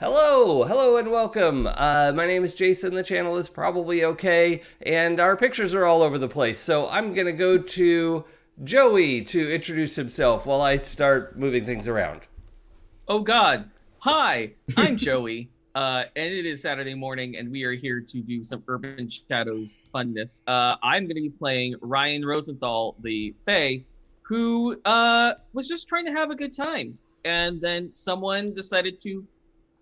Hello and welcome. My name is Jason, the channel is probably okay, and our pictures are all over the place, so I'm gonna go to Joey to introduce himself while I start moving things around. Oh God. Hi, I'm Joey, and it is Saturday morning, and we are here to do some Urban Shadows funness. I'm gonna be playing Ryan Rosenthal, the Fae, who was just trying to have a good time, and then someone decided to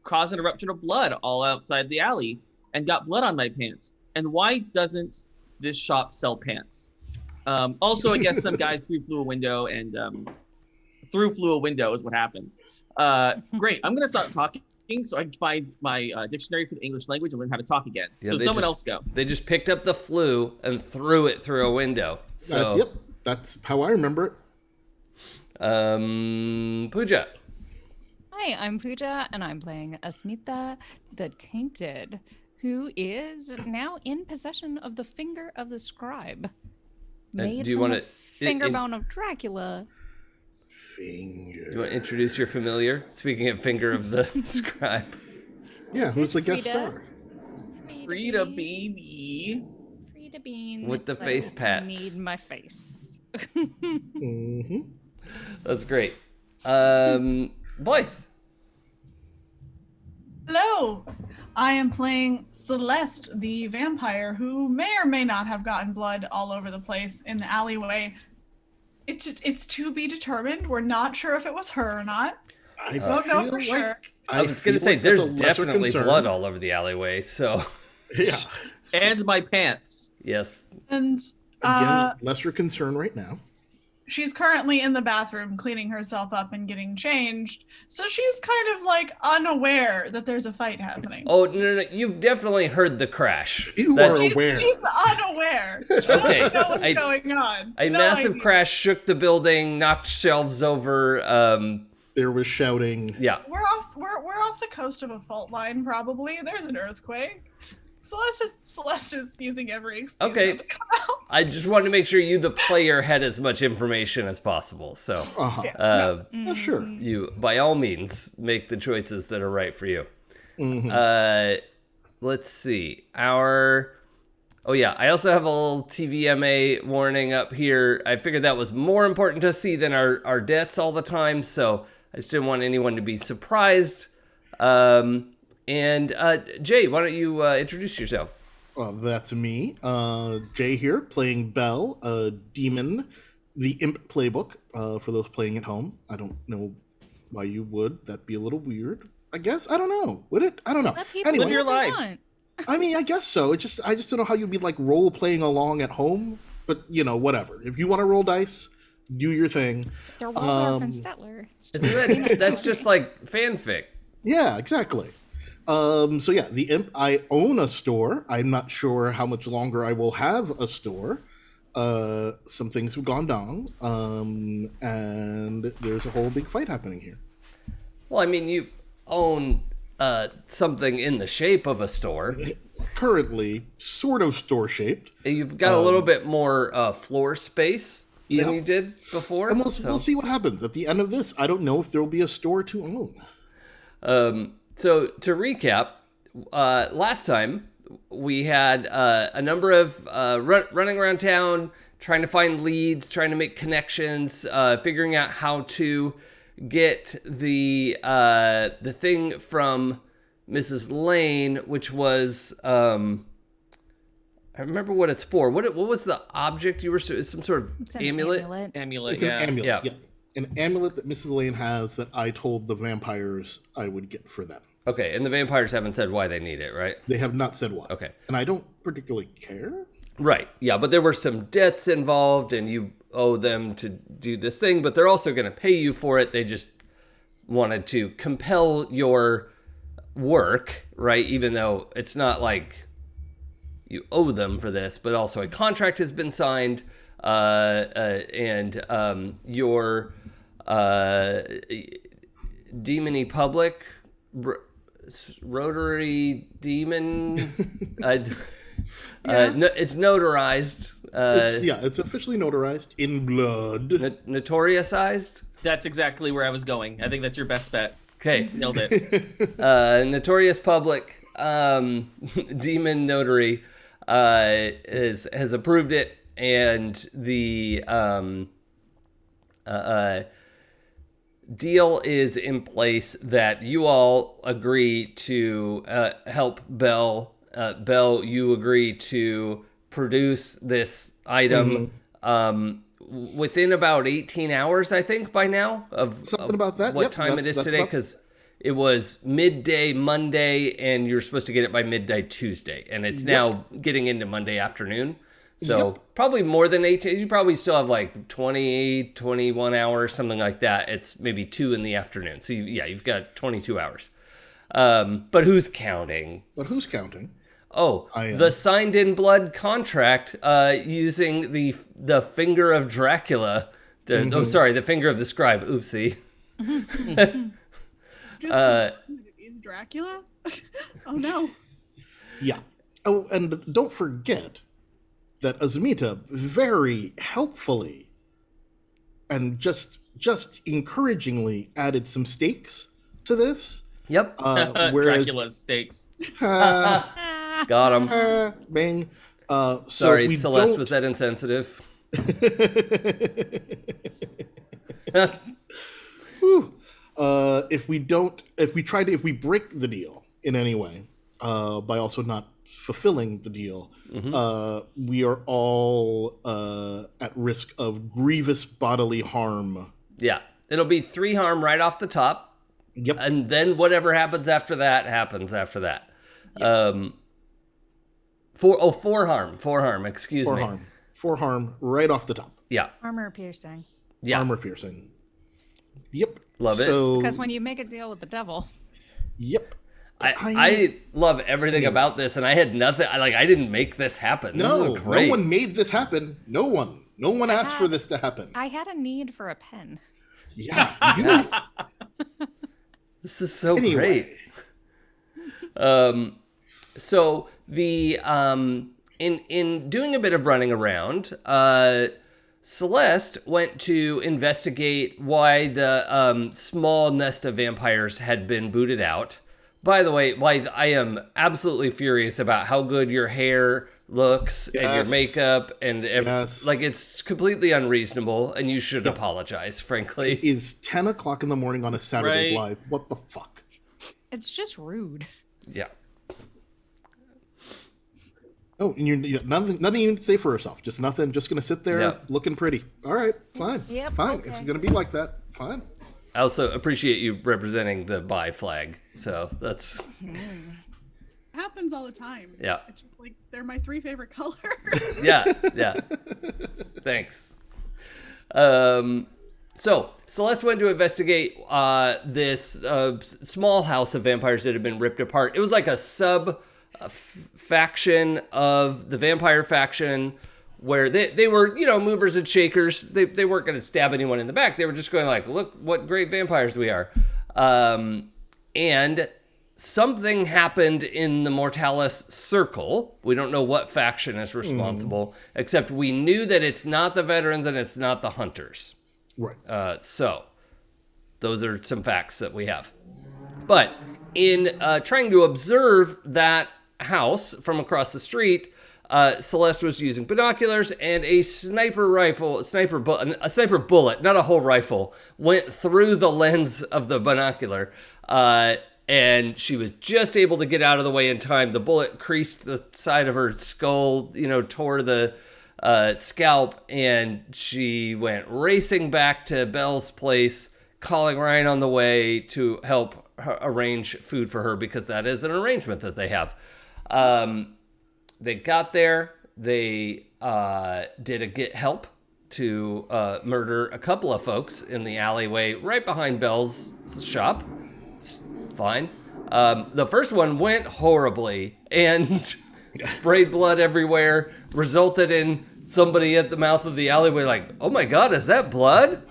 cause an eruption of blood all outside the alley and got blood on my pants. And why doesn't this shop sell pants? Also, I guess some guys threw a window and flew a window is what happened. Great. I'm going to start talking so I can find my dictionary for the English language and learn how to talk again. Yeah, so someone else go. They just picked up the flu and threw it through a window. So yep, that's how I remember it. Pooja. Hi, I'm Pooja, and I'm playing Asmita the Tainted, who is now in possession of the finger of the scribe, made from the finger bone of Dracula. Finger. Do you want to introduce your familiar? Speaking of finger of the scribe. Yeah, who's the guest star? Frida baby. Frida Bean. With the face pats. Need my face. Mm-hmm. That's great. Blythe. Hello, I am playing Celeste, the vampire, who may or may not have gotten blood all over the place in the alleyway. It's to be determined. We're not sure if it was her or not. I don't know for sure. I was going to say, there's definitely blood all over the alleyway, so... Yeah. And my pants. Yes. And, again, lesser concern right now. She's currently in the bathroom cleaning herself up and getting changed, so she's kind of like unaware that there's a fight happening. Oh, no, you've definitely heard the crash. You are aware. She's unaware. She doesn't know what's going on. A massive crash shook the building, knocked shelves over. There was shouting. Yeah. We're off the coast of a fault line, probably. There's an earthquake. Celeste is using every excuse not to come out. I just wanted to make sure you, the player, had as much information as possible. So, sure. You, by all means, make the choices that are right for you. Mm-hmm. Let's see. I also have a little TVMA warning up here. I figured that was more important to see than our deaths all the time, so I just didn't want anyone to be surprised. And Jay, why don't you introduce yourself? That's me, Jay here, playing Belle, a demon, the Imp playbook, for those playing at home. I don't know why you would. That'd be a little weird, I guess. I don't know. Would it? I don't know. Anyway, live your life. I mean, I guess so. I just don't know how you'd be like role-playing along at home, but, whatever. If you want to roll dice, do your thing. They're Waldorf and Stetler. That's just like fanfic. Yeah, exactly. The Imp, I own a store. I'm not sure how much longer I will have a store. Some things have gone down, and there's a whole big fight happening here. Well, I mean, you own something in the shape of a store. Currently, sort of store-shaped. You've got a little bit more floor space than you did before. And we'll see what happens. At the end of this, I don't know if there will be a store to own. So to recap, last time we had a number of running around town, trying to find leads, trying to make connections, figuring out how to get the thing from Mrs. Lane, which was I remember what it's for. What was the object you were? Some sort of amulet. Amulet. It's an amulet. Yeah. An amulet that Mrs. Lane has that I told the vampires I would get for them. Okay, and the vampires haven't said why they need it, right? They have not said why. Okay. And I don't particularly care. Right, yeah, but there were some debts involved, and you owe them to do this thing, but they're also going to pay you for it. They just wanted to compel your work, right? Even though it's not like you owe them for this, but also a contract has been signed, and your demony public... Rotary demon. It's notarized. It's officially notarized in blood. Notoriousized. That's exactly where I was going. I think that's your best bet. Okay. Nailed it. Notorious Public Demon Notary has approved it, and the deal is in place that you all agree to help Bell. Bell, you agree to produce this item within about 18 hours, I think, by now, of Something about that. what Yep, time it is that's today, about- because it was midday Monday, and you're supposed to get it by midday Tuesday, and it's now getting into Monday afternoon. So probably more than 18. You probably still have like 20, 21 hours, something like that. It's maybe 2 in the afternoon. So you've got 22 hours. But who's counting? Oh, the signed in blood contract using the finger of Dracula. Oh, sorry, the finger of the scribe. Oopsie. Just is Dracula? Oh no. Yeah. Oh, and don't forget that Asmita very helpfully and just encouragingly added some stakes to this. Yep. Whereas Dracula's stakes. Got him. Bang. Sorry, so Celeste, was that insensitive? If we break the deal in any way, by also not fulfilling the deal, we are all at risk of grievous bodily harm. Yeah. It'll be 3 harm right off the top. Yep. And then whatever happens after that happens after that. Yep. 4 harm. 4 harm, excuse me. 4 harm right off the top. Yeah. Armor piercing. Yeah. Armor piercing. Yep. Love it. Because when you make a deal with the devil. Yep. I love everything about this, and I had nothing. I didn't make this happen. No, this is great. no one made this happen. No one asked for this to happen. I had a need for a pen. Yeah. This is so Anyway. great. So the in doing a bit of running around, Celeste went to investigate why the small nest of vampires had been booted out. By the way, I am absolutely furious about how good your hair looks and your makeup and it's completely unreasonable, and you should apologize, frankly. It is 10 o'clock in the morning on a Saturday, Right. Blythe. What the fuck? It's just rude. Yeah. Oh, and you're nothing even to say for herself. Just nothing. Just gonna sit there looking pretty. All right, fine. Yep, fine. okay. If it's gonna be like that, fine. I also appreciate you representing the bi flag. So that's Happens all the time. Yeah. It's just like they're my 3 favorite colors. yeah. Thanks. So Celeste went to investigate this small house of vampires that had been ripped apart. It was like a sub faction of the vampire faction, where they were, movers and shakers. They weren't going to stab anyone in the back. They were just going like, look what great vampires we are. And something happened in the Mortalis circle. We don't know what faction is responsible, except we knew that it's not the veterans and it's not the hunters. Right. So those are some facts that we have. But in trying to observe that house from across the street, Celeste was using binoculars, and a sniper bullet, not a whole rifle, went through the lens of the binocular. And she was just able to get out of the way in time. The bullet creased the side of her skull, tore the scalp, and she went racing back to Belle's place, calling Ryan on the way to help arrange food for her, because that is an arrangement that they have. They got there. They did a get help to murder a couple of folks in the alleyway right behind Belle's shop. It's fine. The first one went horribly and sprayed blood everywhere, resulted in somebody at the mouth of the alleyway like, oh my God, is that blood?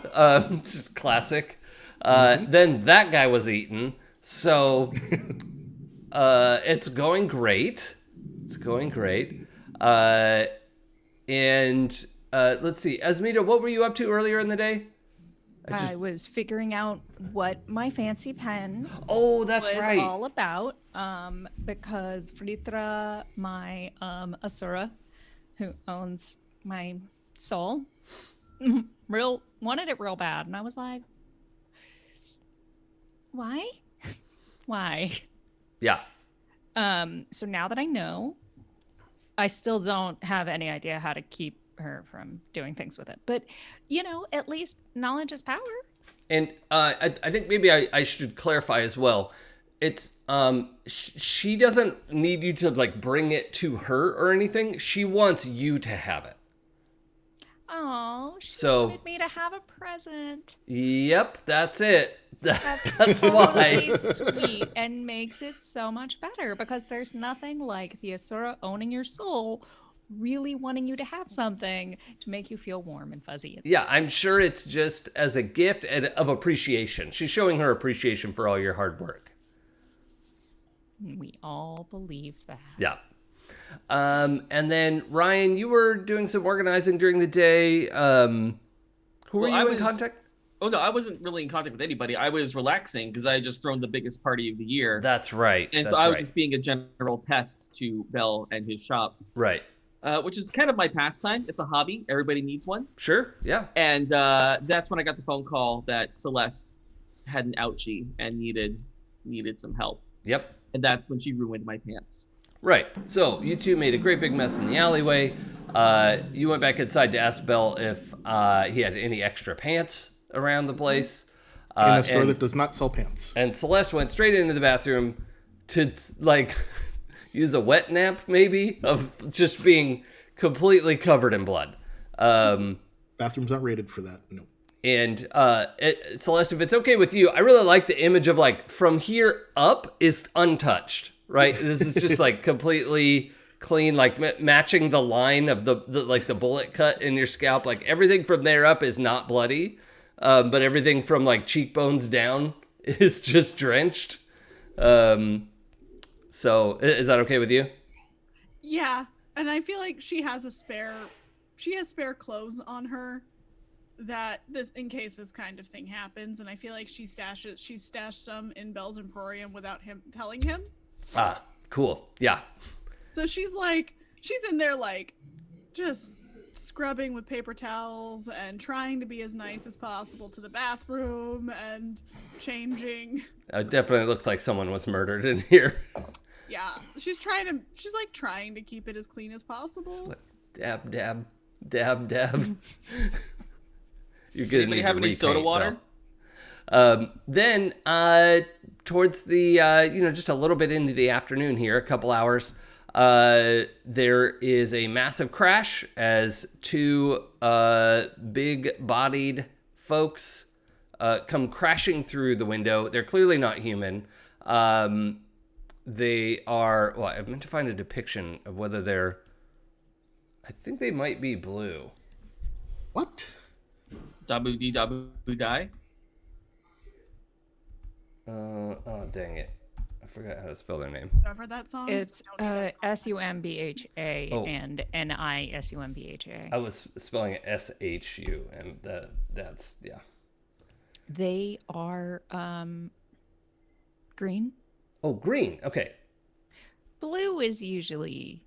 Just classic. Then that guy was eaten. So it's going great. It's going great. And let's see. Asmita, what were you up to earlier in the day? I was figuring out what my fancy pen that's was right. all about. Because Fritra, my Asura, who owns my soul, wanted it real bad, and I was like, why? Why? Yeah. So now that I know, I still don't have any idea how to keep her from doing things with it. But, at least knowledge is power. And I think maybe I should clarify as well. It's she doesn't need you to like bring it to her or anything. She wants you to have it. Oh, she So- wanted me to have a present. Yep, that's it. That's Totally why. sweet and makes it so much better because there's nothing like the Asura owning your soul, really wanting you to have something to make you feel warm and fuzzy. Yeah, I'm sure it's just as a gift and of appreciation. She's showing her appreciation for all your hard work. We all believe that. Yeah. And then Ryan, you were doing some organizing during the day. Who were you in contact? Oh no, I wasn't really in contact with anybody. I was relaxing because I had just thrown the biggest party of the year. That's right. And so I was just being a general pest to Bell and his shop. Right. Which is kind of my pastime. It's a hobby. Everybody needs one. Sure. Yeah. And that's when I got the phone call that Celeste had an ouchie and needed some help. Yep. And that's when she ruined my pants. Right. So you two made a great big mess in the alleyway. You went back inside to ask Bell if he had any extra pants around the place. In a store that does not sell pants. And Celeste went straight into the bathroom to like use a wet nap, maybe, of just being completely covered in blood. Bathroom's not rated for that. No. And Celeste, if it's okay with you, I really like the image of like from here up is untouched, right? This is just like completely clean, like matching the line of the like the bullet cut in your scalp. Like everything from there up is not bloody, but everything from like cheekbones down is just drenched. So is that okay with you? Yeah, and I feel like she has spare clothes on her that this in case this kind of thing happens, and I feel like she stashed some in Bell's Emporium without him telling him. Ah, cool. Yeah. So she's in there like just scrubbing with paper towels and trying to be as nice as possible to the bathroom and changing. It definitely looks like someone was murdered in here. Yeah, she's like trying to keep it as clean as possible. Like, dab, dab, dab, dab. You're gonna Anybody need have to any soda repaint, water? Though. Then towards the just a little bit into the afternoon here, a couple hours, there is a massive crash as two big-bodied folks come crashing through the window. They're clearly not human. They are. Well, I meant to find a depiction of whether they're. I think they might be blue. What? Dabu dee dabu die. Oh, dang it. I forgot how to spell their name. Ever that song? It's Sumbha. Sumbha Oh. and Nisumbha. I was spelling it SHU, and that's, yeah. They are green. Oh, green. Okay. Blue is usually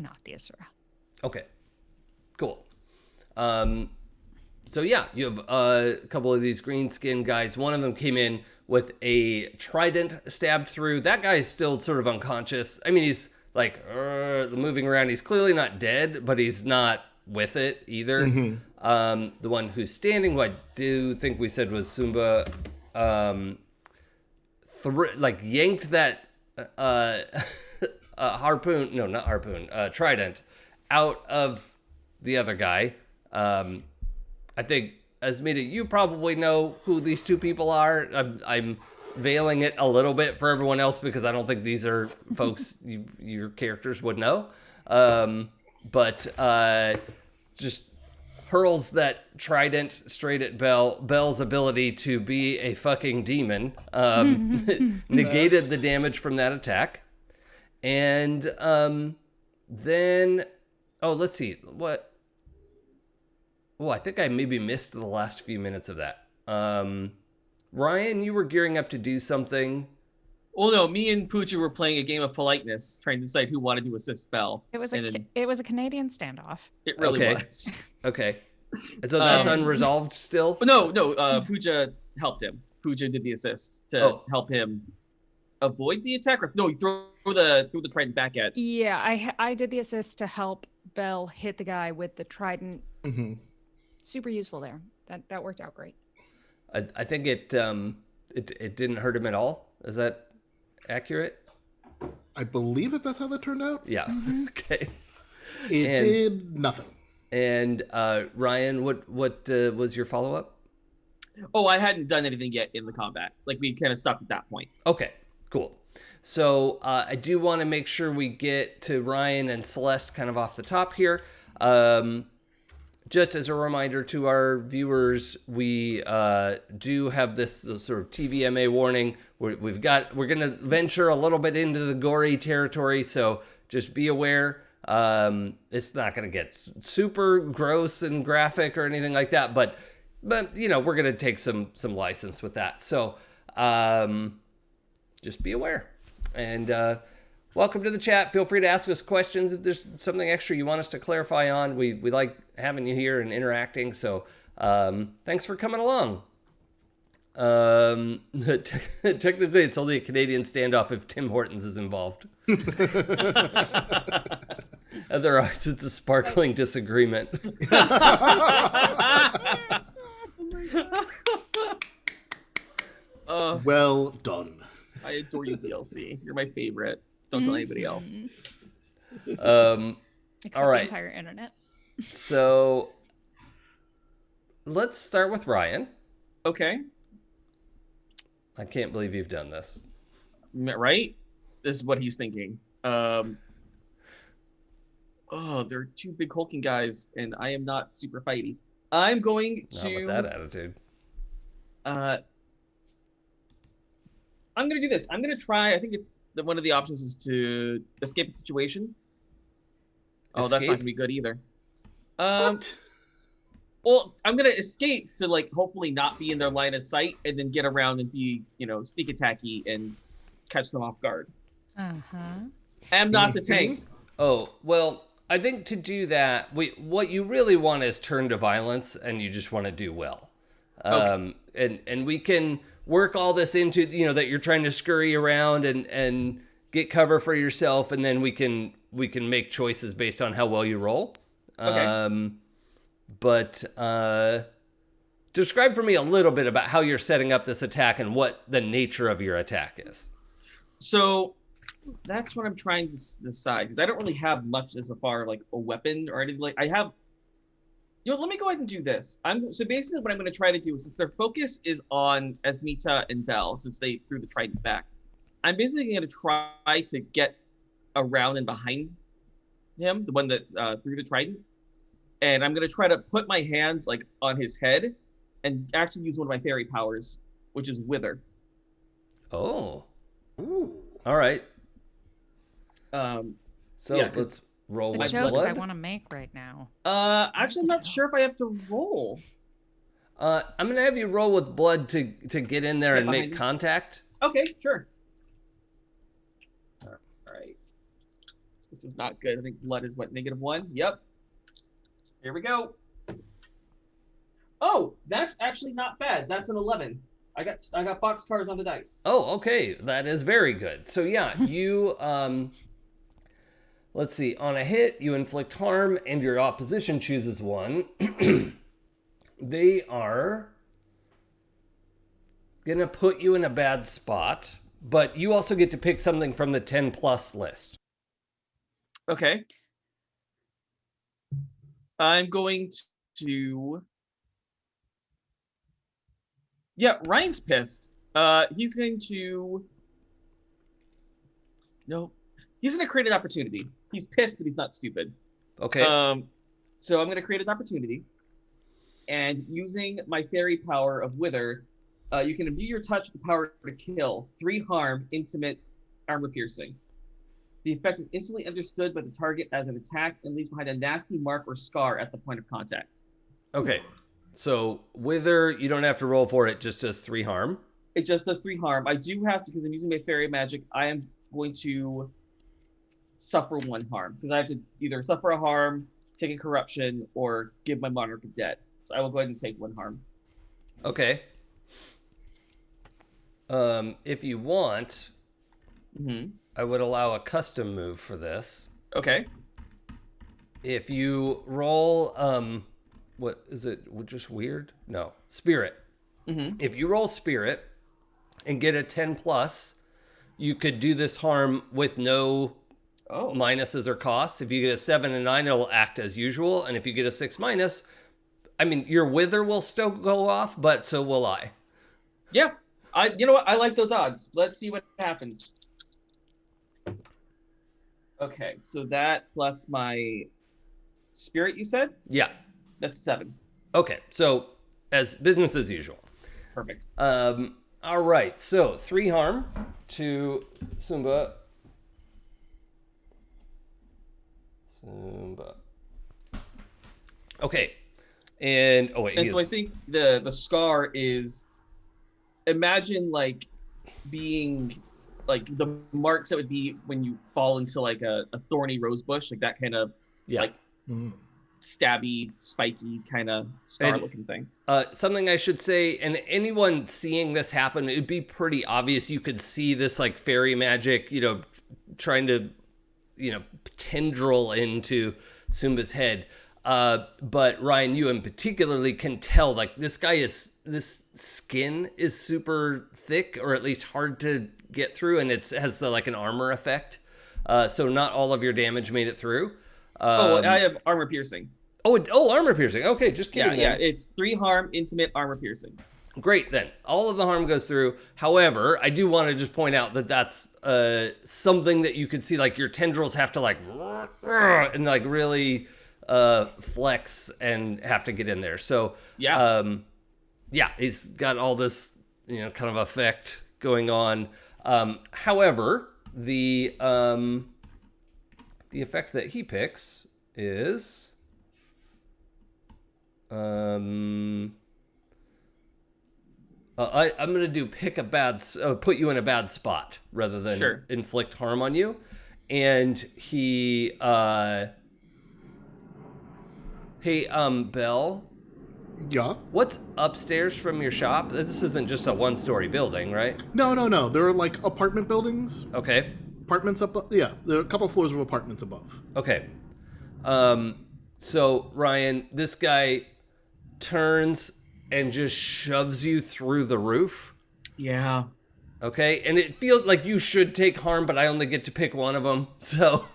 not the Asura. Okay. Cool. So yeah, you have a couple of these green skinned guys. One of them came in with a trident stabbed through. That guy's still sort of unconscious. I mean, he's like moving around. He's clearly not dead, but he's not with it either. Mm-hmm. The one who's standing, who I do think we said was Sombra, yanked that trident out of the other guy. I think, Asmita, you probably know who these two people are. I'm veiling it a little bit for everyone else because I don't think these are folks your characters would know. But just hurls that trident straight at Bell. Bell's ability to be a fucking demon negated the damage from that attack. And then, let's see. What I think I maybe missed the last few minutes of that. Ryan, you were gearing up to do something. Well, no, me and Pooja were playing a game of politeness, trying to decide who wanted to assist Belle. It was a Canadian standoff. It really was. Okay. And so that's unresolved still? No, Pooja helped him. Pooja did the assist to help him avoid the attack. No, he threw the trident back at. Yeah, I did the assist to help Belle hit the guy with the trident. Mm-hmm. Super useful there. That worked out great. I think it didn't hurt him at all. Is that accurate? I believe that's how that turned out. Yeah. Mm-hmm. Okay. It did nothing. And Ryan, what was your follow-up? Oh, I hadn't done anything yet in the combat. Like, we kind of stopped at that point. Okay, cool. So I do want to make sure we get to Ryan and Celeste kind of off the top here. Just as a reminder to our viewers, we do have this sort of TVMA warning. We're going to venture a little bit into the gory territory, so just be aware. It's not going to get super gross and graphic or anything like that, but you know, we're going to take some license with that. So just be aware. And welcome to the chat. Feel free to ask us questions if there's something extra you want us to clarify on. We like having you here and interacting. So thanks for coming along. Technically, it's only a Canadian standoff if Tim Hortons is involved. Otherwise, it's a sparkling disagreement. Well done. I adore you, DLC. You're my favorite. Don't tell anybody else. Except all right. the entire internet. So let's start with Ryan. Okay. I can't believe you've done this. Right? This is what he's thinking. They're two big hulking guys, and I am not super fighty. I'm going to... Not with that attitude. I'm going to do this. I'm going to try... I think one of the options is to escape a situation. Oh, that's not going to be good either. What? Well, I'm going to escape to, like, hopefully not be in their line of sight and then get around and be, you know, sneak attacky and catch them off guard. Uh-huh. I'm not a tank. Oh, well, I think to do that, what you really want is turn to violence, and you just want to do well. Okay. And we can work all this into, you know, that you're trying to scurry around and get cover for yourself, and then we can make choices based on how well you roll. Okay. But describe for me a little bit about how you're setting up this attack and what the nature of your attack is. So that's what I'm trying to decide, because I don't really have much as far like a weapon or anything. Like I have, you know, let me go ahead and do this. So basically what I'm going to try to do, since their focus is on Esmita and Belle, since they threw the trident back, I'm basically going to try to get around and behind him, the one that threw the trident. And I'm going to try to put my hands like on his head and actually use one of my fairy powers, which is Wither. Oh. Ooh. All right. So yeah, let's roll The with jokes blood. I want to make right now. Actually, I'm not sure if I have to roll. I'm going to have you roll with blood to get in there Get and make behind you. contact. Okay, sure. All right. This is not good. I think blood is what, -1? Yep. Here we go. Oh, that's actually not bad. That's an 11. I got boxcars on the dice. Oh, okay. That is very good. So yeah, you let's see. On a hit, you inflict harm and your opposition chooses one. They are gonna put you in a bad spot, but you also get to pick something from the 10+ list. Okay. I'm going to... Yeah, Ryan's pissed. He's going to... No. He's going to create an opportunity. He's pissed, but he's not stupid. Okay. So I'm going to create an opportunity. And using my fairy power of Wither, you can imbue your touch with the power to kill, 3 harm, intimate, armor piercing. The effect is instantly understood by the target as an attack and leaves behind a nasty mark or scar at the point of contact. Okay. So Wither, you don't have to roll for it. Just does 3 harm. It just does 3 harm. I do have to, because I'm using my fairy magic, I am going to suffer 1 harm. Because I have to either suffer a harm, take a corruption, or give my monarch a debt. So I will go ahead and take 1 harm. Okay. If you want, I would allow a custom move for this. Okay. If you roll, what is it? Just weird? No, spirit. If you roll spirit and get a 10 plus, you could do this harm with no minuses or costs. If you get a 7 and 9, it'll act as usual. And if you get a 6 minus, I mean, your wither will still go off, but so will I. Yeah. You know what? I like those odds. Let's see what happens. Okay, so that plus my spirit, you said? Yeah. That's 7. Okay, so as business as usual. Perfect. All right, so 3 harm to Sombra. Okay, and so I think the scar is, imagine like being like the marks that would be when you fall into like a thorny rose bush, like that kind of like stabby, spiky kind of scar looking thing. Something I should say, and anyone seeing this happen, it'd be pretty obvious. You could see this like fairy magic, trying to, tendril into Sumba's head. But Ryan, you in particularly can tell, like, this skin is super thick, or at least hard to get through, and it has like an armor effect. So not all of your damage made it through. I have armor piercing. Armor piercing. Okay, just kidding. Yeah, it's 3 harm, intimate, armor piercing. Great, then. All of the harm goes through. However, I do want to just point out that that's something that you could see, like, your tendrils have to, like, and, like, really flex and have to get in there. So, he's got all this, kind of effect going on. However, the effect that he picks is... I'm gonna do put you in a bad spot rather than inflict harm on you. And he, hey, Belle. Yeah. What's upstairs from your shop? This isn't just a 1-story building, right? No. There are like apartment buildings. Okay. Apartments up. Yeah, there are a couple floors of apartments above. Okay. So Ryan, this guy turns and just shoves you through the roof. Yeah. Okay, and it feels like you should take harm, but I only get to pick one of them. So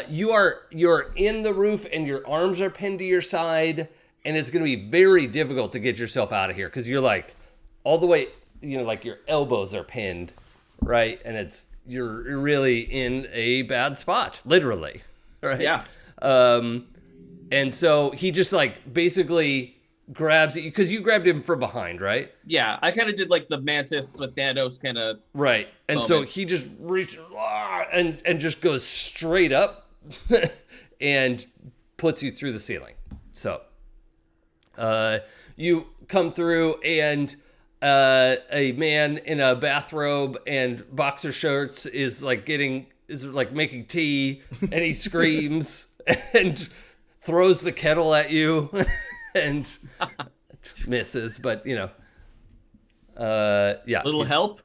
you're in the roof, and your arms are pinned to your side, and it's going to be very difficult to get yourself out of here because you're like all the way, like your elbows are pinned, right? And you're really in a bad spot, literally, right? Yeah. And so he just like basically grabs it because you grabbed him from behind, right? Yeah, I kind of did like the Mantis with Thanos kind of. Right. And moment. So he just reaches and just goes straight up and puts you through the ceiling. So you come through, and a man in a bathrobe and boxer shorts is making tea, and he screams and throws the kettle at you and misses, but Little help.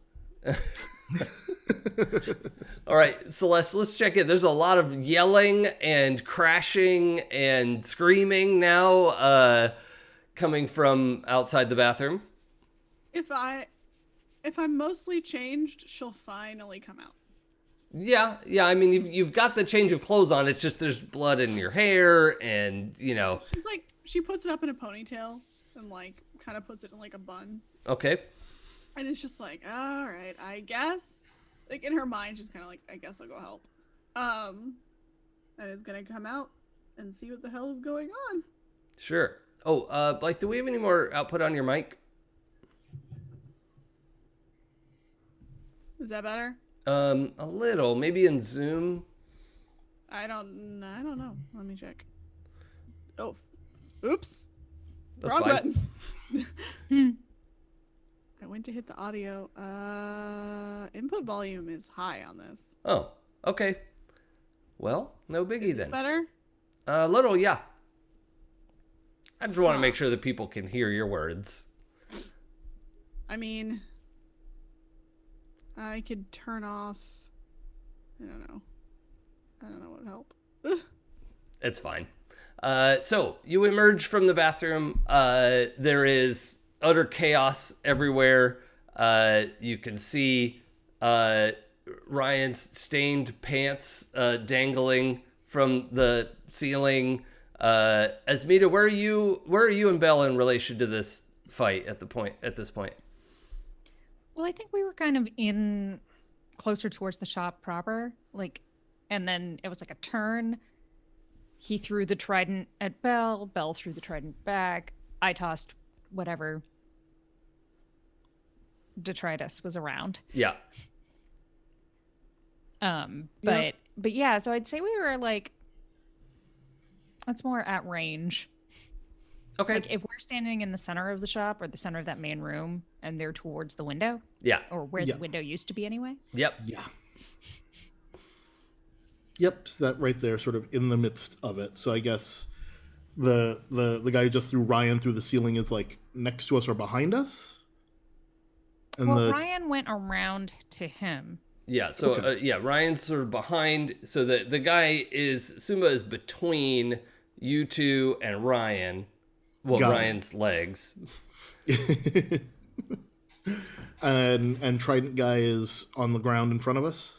All right, Celeste, let's check in. There's a lot of yelling and crashing and screaming now coming from outside the bathroom. If I'm mostly changed, she'll finally come out. Yeah. I mean, you've got the change of clothes on. It's just there's blood in your hair, and She's like, she puts it up in a ponytail and like kind of puts it in like a bun. Okay. And it's just like, all right, I guess. Like in her mind, she's kind of like, I guess I'll go help. And is gonna come out and see what the hell is going on. Sure. Oh, Blake, do we have any more output on your mic? Is that better? A little, maybe in Zoom. I don't know. Let me check. Oh, oops. That's Wrong fine. button. I went to hit the audio. Input volume is high on this. Oh, okay. Well, no biggie Is this then. better? A little, yeah. I just want to make sure that people can hear your words. I mean, I could turn off. I don't know what would help. It's fine. So you emerge from the bathroom. There is utter chaos everywhere. You can see Ryan's stained pants dangling from the ceiling. Esmita, where are you and Belle in relation to this fight at this point? Well, I think we were kind of in closer towards the shop proper, and then it was like a turn. He threw the trident at Belle. Belle threw the trident back. I tossed whatever detritus was around. Yeah. But yeah, so I'd say we were that's more at range. Okay. Like if we're standing in the center of the shop or the center of that main room and they're towards the window. Yeah. Or where the window used to be anyway. Yep. Yeah. Yep, that right there, sort of in the midst of it. So I guess the guy who just threw Ryan through the ceiling is like next to us or behind us. And Ryan went around to him. Yeah. So Ryan's sort of behind. So the guy Sumba is between you two and Ryan. Well, Ryan's legs. and Trident guy is on the ground in front of us.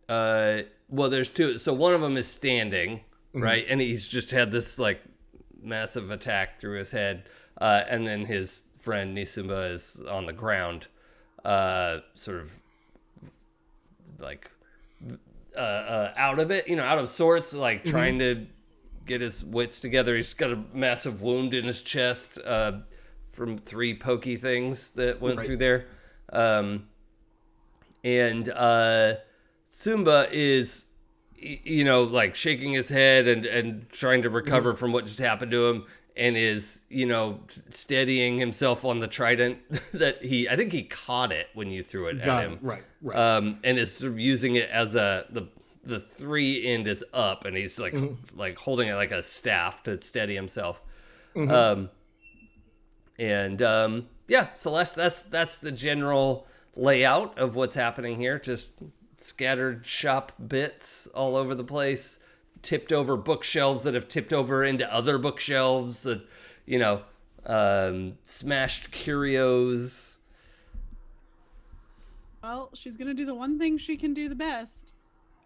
Well, there's two. So one of them is standing, right? And he's just had this like massive attack through his head. And then his friend Nisumba is on the ground, sort of like out of it, out of sorts, like trying to get his wits together. He's got a massive wound in his chest from 3 pokey things that went through there. And Sumba is, like shaking his head and trying to recover from what just happened to him, and is, steadying himself on the trident that I think he caught it when you threw it at him. Right. And is sort of using it as the 3 end is up, and he's like holding it like a staff to steady himself. Celeste, that's the general layout of what's happening here. Just scattered shop bits all over the place, tipped over bookshelves that have tipped over into other bookshelves, that smashed curios. Well, she's gonna do the one thing she can do the best,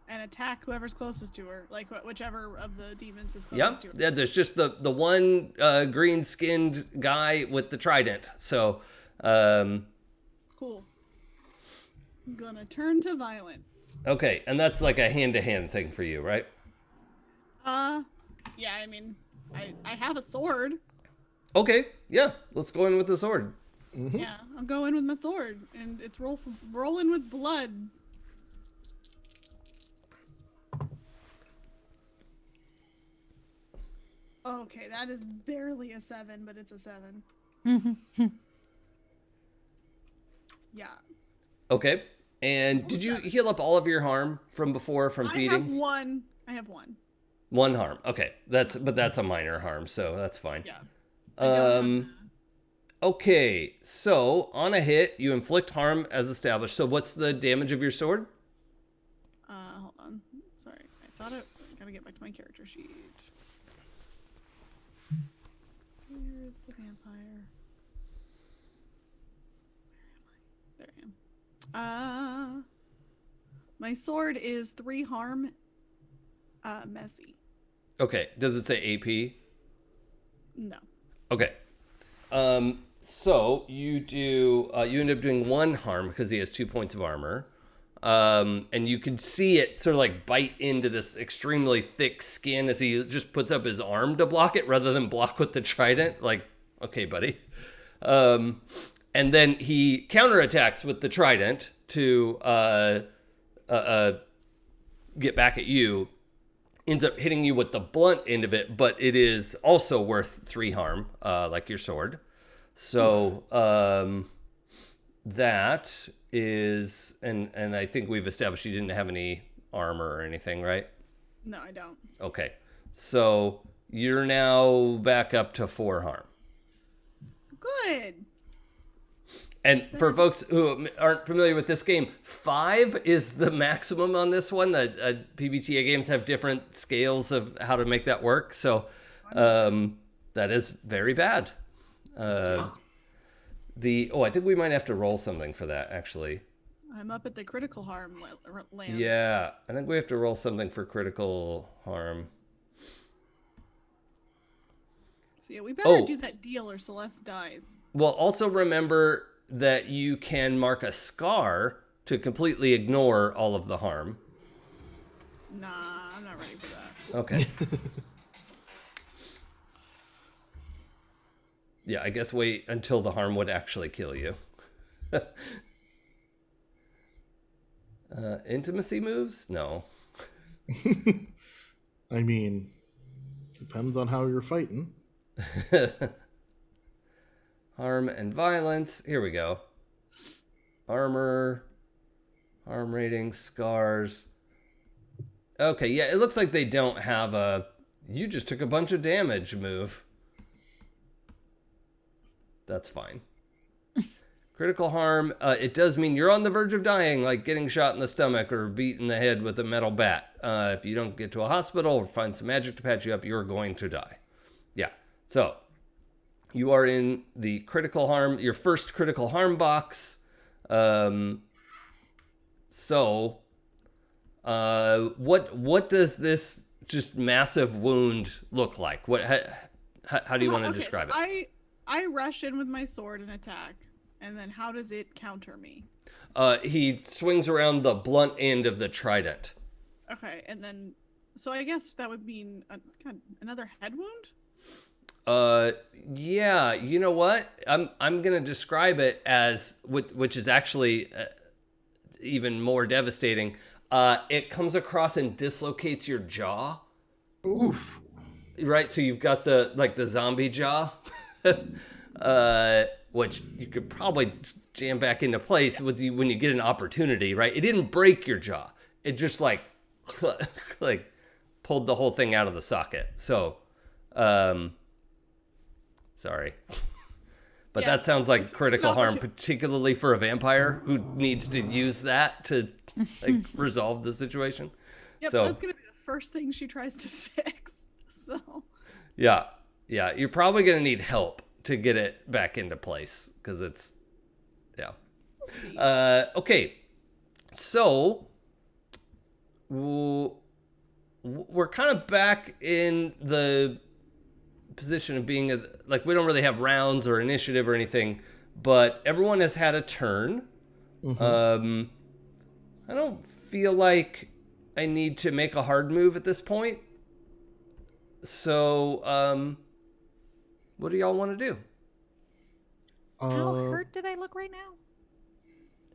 and attack whoever's closest to her, like whichever of the demons is closest to her. Yeah, there's just the one green-skinned guy with the trident. So, cool. I'm gonna turn to violence. Okay, and that's like a hand-to-hand thing for you, right? Yeah, I mean, I have a sword. Okay, yeah, let's go in with the sword. Yeah, I'll go in with my sword, and it's rolling with blood. Okay, that is barely a 7, but it's a 7. Yeah. Okay, and did you heal up all of your harm from before from feeding? I have one. One harm. Okay, that's a minor harm, so that's fine. Yeah. Okay, so on a hit, you inflict harm as established. So what's the damage of your sword? Hold on. Sorry, I gotta get back to my character sheet. Where's the vampire? Where am I? There I am. My sword is 3 harm. Messy. Okay, does it say AP? No. Okay. So you end up doing 1 harm because he has 2 points of armor. And you can see it sort of like bite into this extremely thick skin as he just puts up his arm to block it rather than block with the trident. Like, okay, buddy. And then he counterattacks with the trident to get back at you. ends up hitting you with the blunt end of it, but it is also worth 3 harm, like your sword. So that is, and I think we've established you didn't have any armor or anything, right? No, I don't. Okay, so you're now back up to 4 harm. Good. And for folks who aren't familiar with this game, 5 is the maximum on this one. PBTA games have different scales of how to make that work. So that is very bad. I think we might have to roll something for that, actually. I'm up at the critical harm land. Yeah, I think we have to roll something for critical harm. So yeah, we better do that deal or Celeste dies. Well, also remember that you can mark a scar to completely ignore all of the harm. Nah, I'm not ready for that. Okay. Yeah, I guess wait until the harm would actually kill you. Intimacy moves? No. I mean, depends on how you're fighting. Harm and violence. Here we go. Armor. Harm rating. Scars. Okay, yeah, it looks like they don't have a you just took a bunch of damage move. That's fine. Critical harm. It does mean you're on the verge of dying, like getting shot in the stomach or beat in the head with a metal bat. If you don't get to a hospital or find some magic to patch you up, you're going to die. Yeah. So you are in the critical harm, your first critical harm box. What does this just massive wound look like? How do you want to describe it? I rush in with my sword and attack, and then how does it counter me? He swings around the blunt end of the trident. Okay, and then so I guess that would mean another head wound. Yeah, you know what? I'm gonna describe it as which is actually even more devastating. It comes across and dislocates your jaw. Oof. Right, so you've got the zombie jaw, which you could probably jam back into place when you get an opportunity. Right, it didn't break your jaw; it just like pulled the whole thing out of the socket. So, sorry. But Yeah, that sounds like critical harm, particularly for a vampire who needs to use that to resolve the situation. Yep, so that's gonna be the first thing she tries to fix. So yeah, you're probably gonna need help to get it back into place because it's okay. So we're kind of back in the position of being we don't really have rounds or initiative or anything, but everyone has had a turn. I don't feel like I need to make a hard move at this point. So, what do y'all want to do? How hurt do they look right now?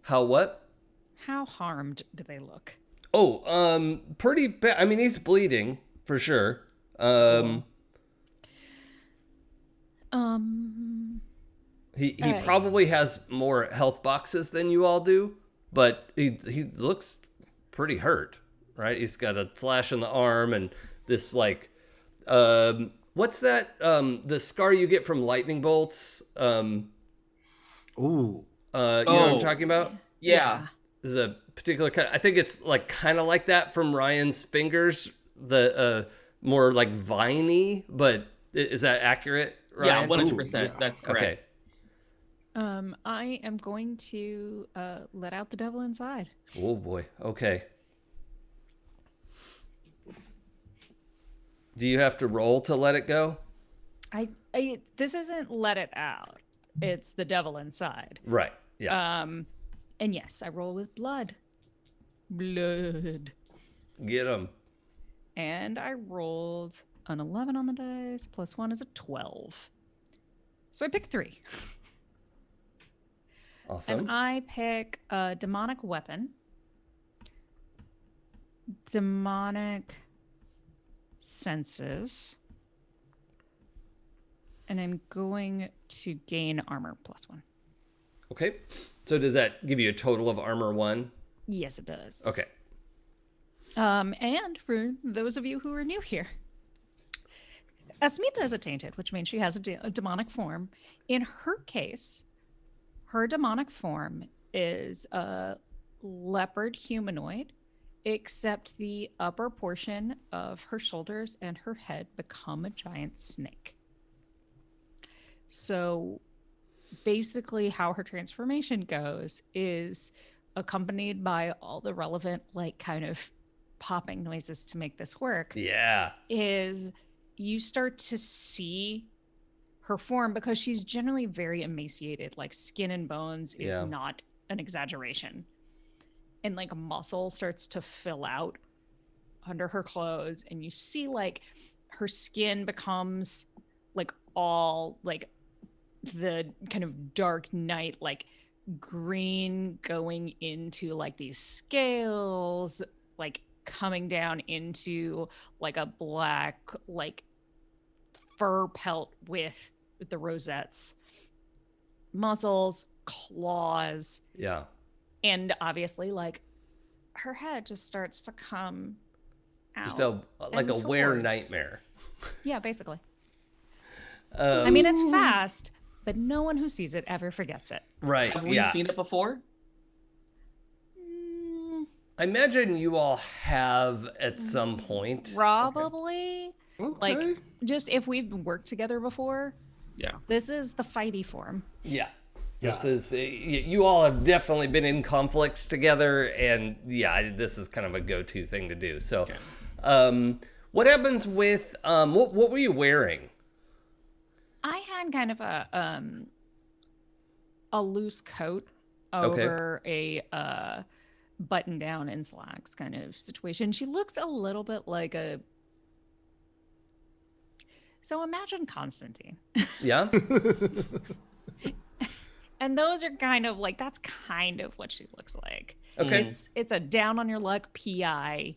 How what? How harmed do they look? Oh, pretty bad. I mean, he's bleeding for sure. He probably has more health boxes than you all do, but he looks pretty hurt, right? He's got a slash in the arm and this what's that? The scar you get from lightning bolts. You know what I'm talking about? Yeah. This is a particular kind. I think it's kind of like that from Ryan's fingers. The more like viney, but is that accurate, Ryan? Yeah, 100%. That's correct. Okay. I am going to let out the devil inside. Oh boy. Okay. Do you have to roll to let it go? This isn't let it out. It's the devil inside. Right. Yeah. And yes, I roll with blood. Blood. Get him. And I rolled an 11 on the dice. Plus 1 is a 12. So I pick 3. Awesome. And I pick a demonic weapon. Demonic senses. And I'm going to gain armor +1. Okay. So does that give you a total of armor 1? Yes, it does. Okay. And for those of you who are new here, Asmitha is a tainted, which means she has a demonic form. In her case, her demonic form is a leopard humanoid, except the upper portion of her shoulders and her head become a giant snake. So basically how her transformation goes is accompanied by all the relevant, like, kind of popping noises to make this work. Yeah. Is you start to see her form, because she's generally very emaciated, like skin and bones is not an exaggeration. And like muscle starts to fill out under her clothes, and you see like her skin becomes like all like the kind of dark night, like green, going into like these scales, like coming down into like a black like fur pelt with the rosettes, muscles, claws, and obviously like her head just starts to come out, just like a were nightmare. Yeah, basically. I mean, it's fast, but no one who sees it ever forgets it. Right. Have we seen it before? I imagine you all have at some point. Probably. Okay. Like, just if we've worked together before. Yeah. This is the fighty form. Yeah. This is, you all have definitely been in conflicts together, and this is kind of a go-to thing to do. So, what happens with, what were you wearing? I had kind of a loose coat over a button down and slacks kind of situation. She looks a little bit like so imagine Constantine. Yeah. And those are kind of like, that's kind of what she looks like. Okay. It's a down on your luck PI.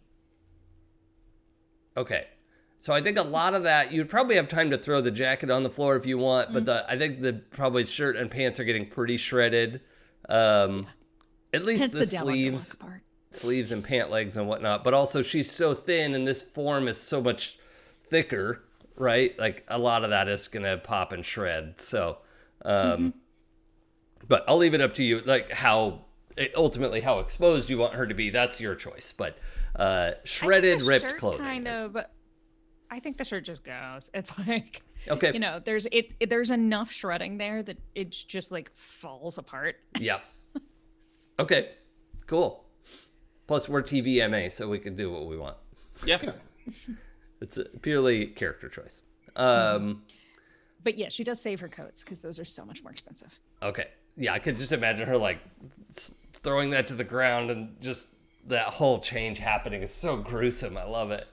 Okay. So I think a lot of that, you'd probably have time to throw the jacket on the floor if you want, but I think the probably shirt and pants are getting pretty shredded. At least the sleeves and pant legs and whatnot. But also she's so thin and this form is so much thicker, right? Like a lot of that is going to pop and shred. So, but I'll leave it up to you, like ultimately how exposed you want her to be. That's your choice. But shredded, ripped clothing. I think the shirt just goes. It's like, okay, there's enough shredding there that it just like falls apart. Yeah. Okay, cool. Plus we're TVMA, so we can do what we want. Yeah. It's a purely character choice. But yeah, she does save her coats because those are so much more expensive. Okay. Yeah, I could just imagine her like throwing that to the ground, and just that whole change happening is so gruesome. I love it.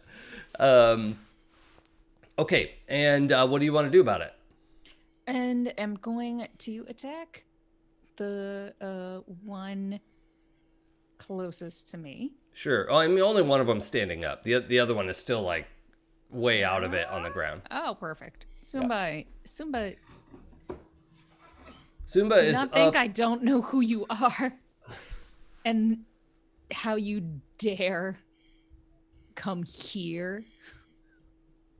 Okay, and what do you want to do about it? And I'm going to attack the one closest to me. Sure. Oh, I mean, only one of them standing up. The other one is still like way out of it on the ground. Oh, perfect. Sombra is not up. Think I don't know who you are, and how you dare come here,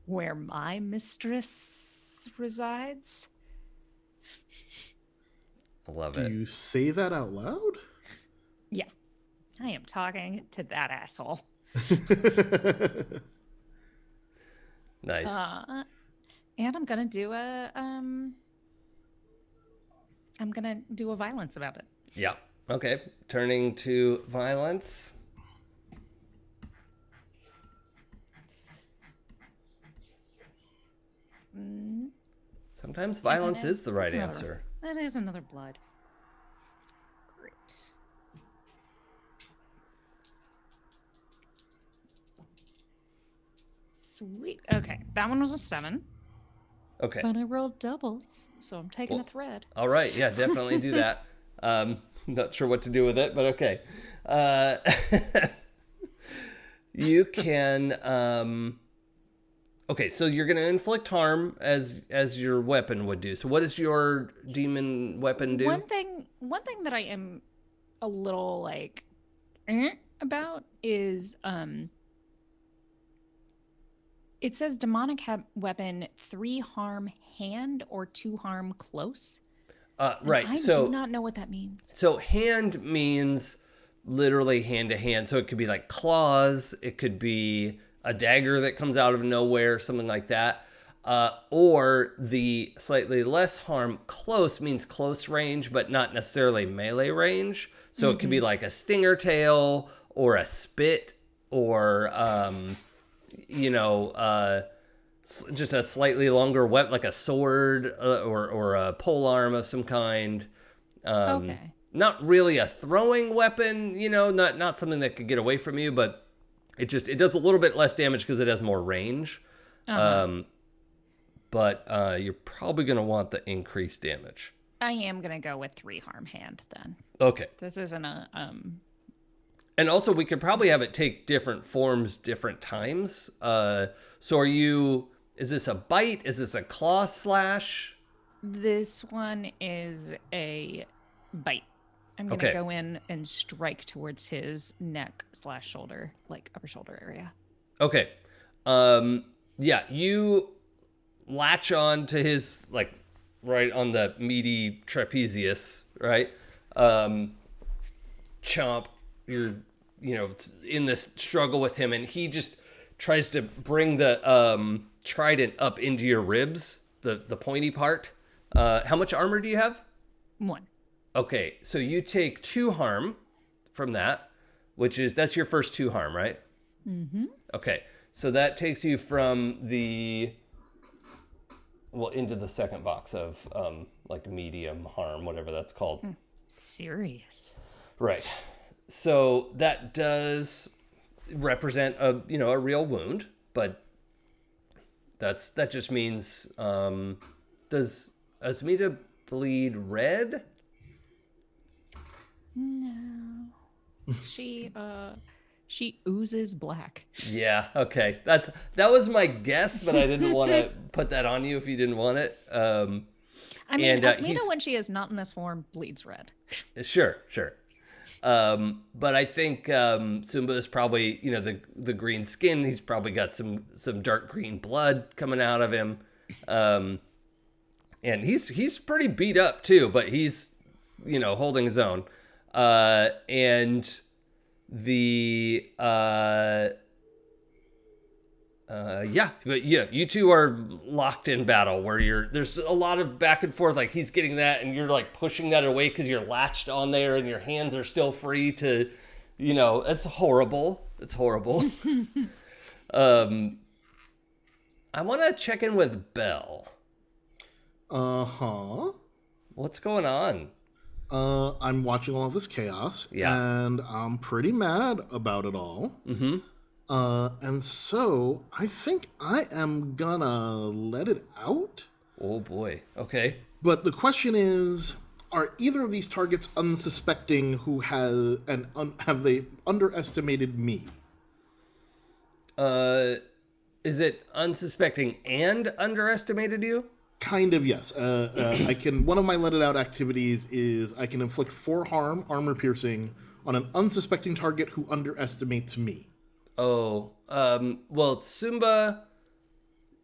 where my mistress resides. I love it. Do you say that out loud? Yeah, I am talking to that asshole. Nice. And I'm gonna do a violence about it. Yeah. Okay. Turning to violence. Sometimes violence is the right answer. That is another blood. Great. Sweet. Okay, that one was a 7. Okay. But I rolled doubles, so I'm taking a thread. All right. Yeah, definitely do that. Not sure what to do with it, but okay. You can Okay, so you're going to inflict harm as your weapon would do. So what does your demon weapon do? One thing that I am a little like about is it says demonic weapon 3 harm hand or 2 harm close. Right. I do not know what that means. So hand means literally hand to hand. So it could be like claws. It could be a dagger that comes out of nowhere, something like that. Or the slightly less harm close means close range, but not necessarily melee range. So it could be like a stinger tail or a spit or, just a slightly longer weapon, like a sword or a pole arm of some kind. Okay. Not really a throwing weapon, not something that could get away from you, but it does a little bit less damage because it has more range. But you're probably going to want the increased damage. I am going to go with 3 harm hand then. Okay. This isn't a And also we could probably have it take different forms different times. So is this a bite? Is this a claw slash? This one is a bite. I'm going to go in and strike towards his neck / shoulder, like upper shoulder area. Okay. Yeah, you latch on to his, like, right on the meaty trapezius, right? Chomp, you're, in this struggle with him, and he just tries to bring the trident up into your ribs, the pointy part. How much armor do you have? 1. Okay, so you take 2 harm from that, that's your first 2 harm, right? Mm-hmm. Okay, so that takes you from into the second box of like medium harm, whatever that's called. Serious. Right. So that does represent a real wound, but that just means does Asmita bleed red? No. She oozes black. Yeah, okay. That was my guess, but I didn't want to put that on you if you didn't want it. I mean, Asmita, when she is not in this form, bleeds red. Sure. But I think Sumba is probably, the green skin. He's probably got some dark green blood coming out of him. And he's pretty beat up too, but he's, holding his own. And the you two are locked in battle where there's a lot of back and forth, like he's getting that and you're like pushing that away because you're latched on there and your hands are still free to, it's horrible. I want to check in with Belle. What's going on? I'm watching all of this chaos, and I'm pretty mad about it all. Mm-hmm. And so I think I am gonna let it out. Oh boy. Okay. But the question is, are either of these targets unsuspecting who have they underestimated me? Is it unsuspecting and underestimated you? Kind of, yes. One of my let it out activities is I can inflict 4 harm, armor piercing, on an unsuspecting target who underestimates me. Oh, well, Sumba,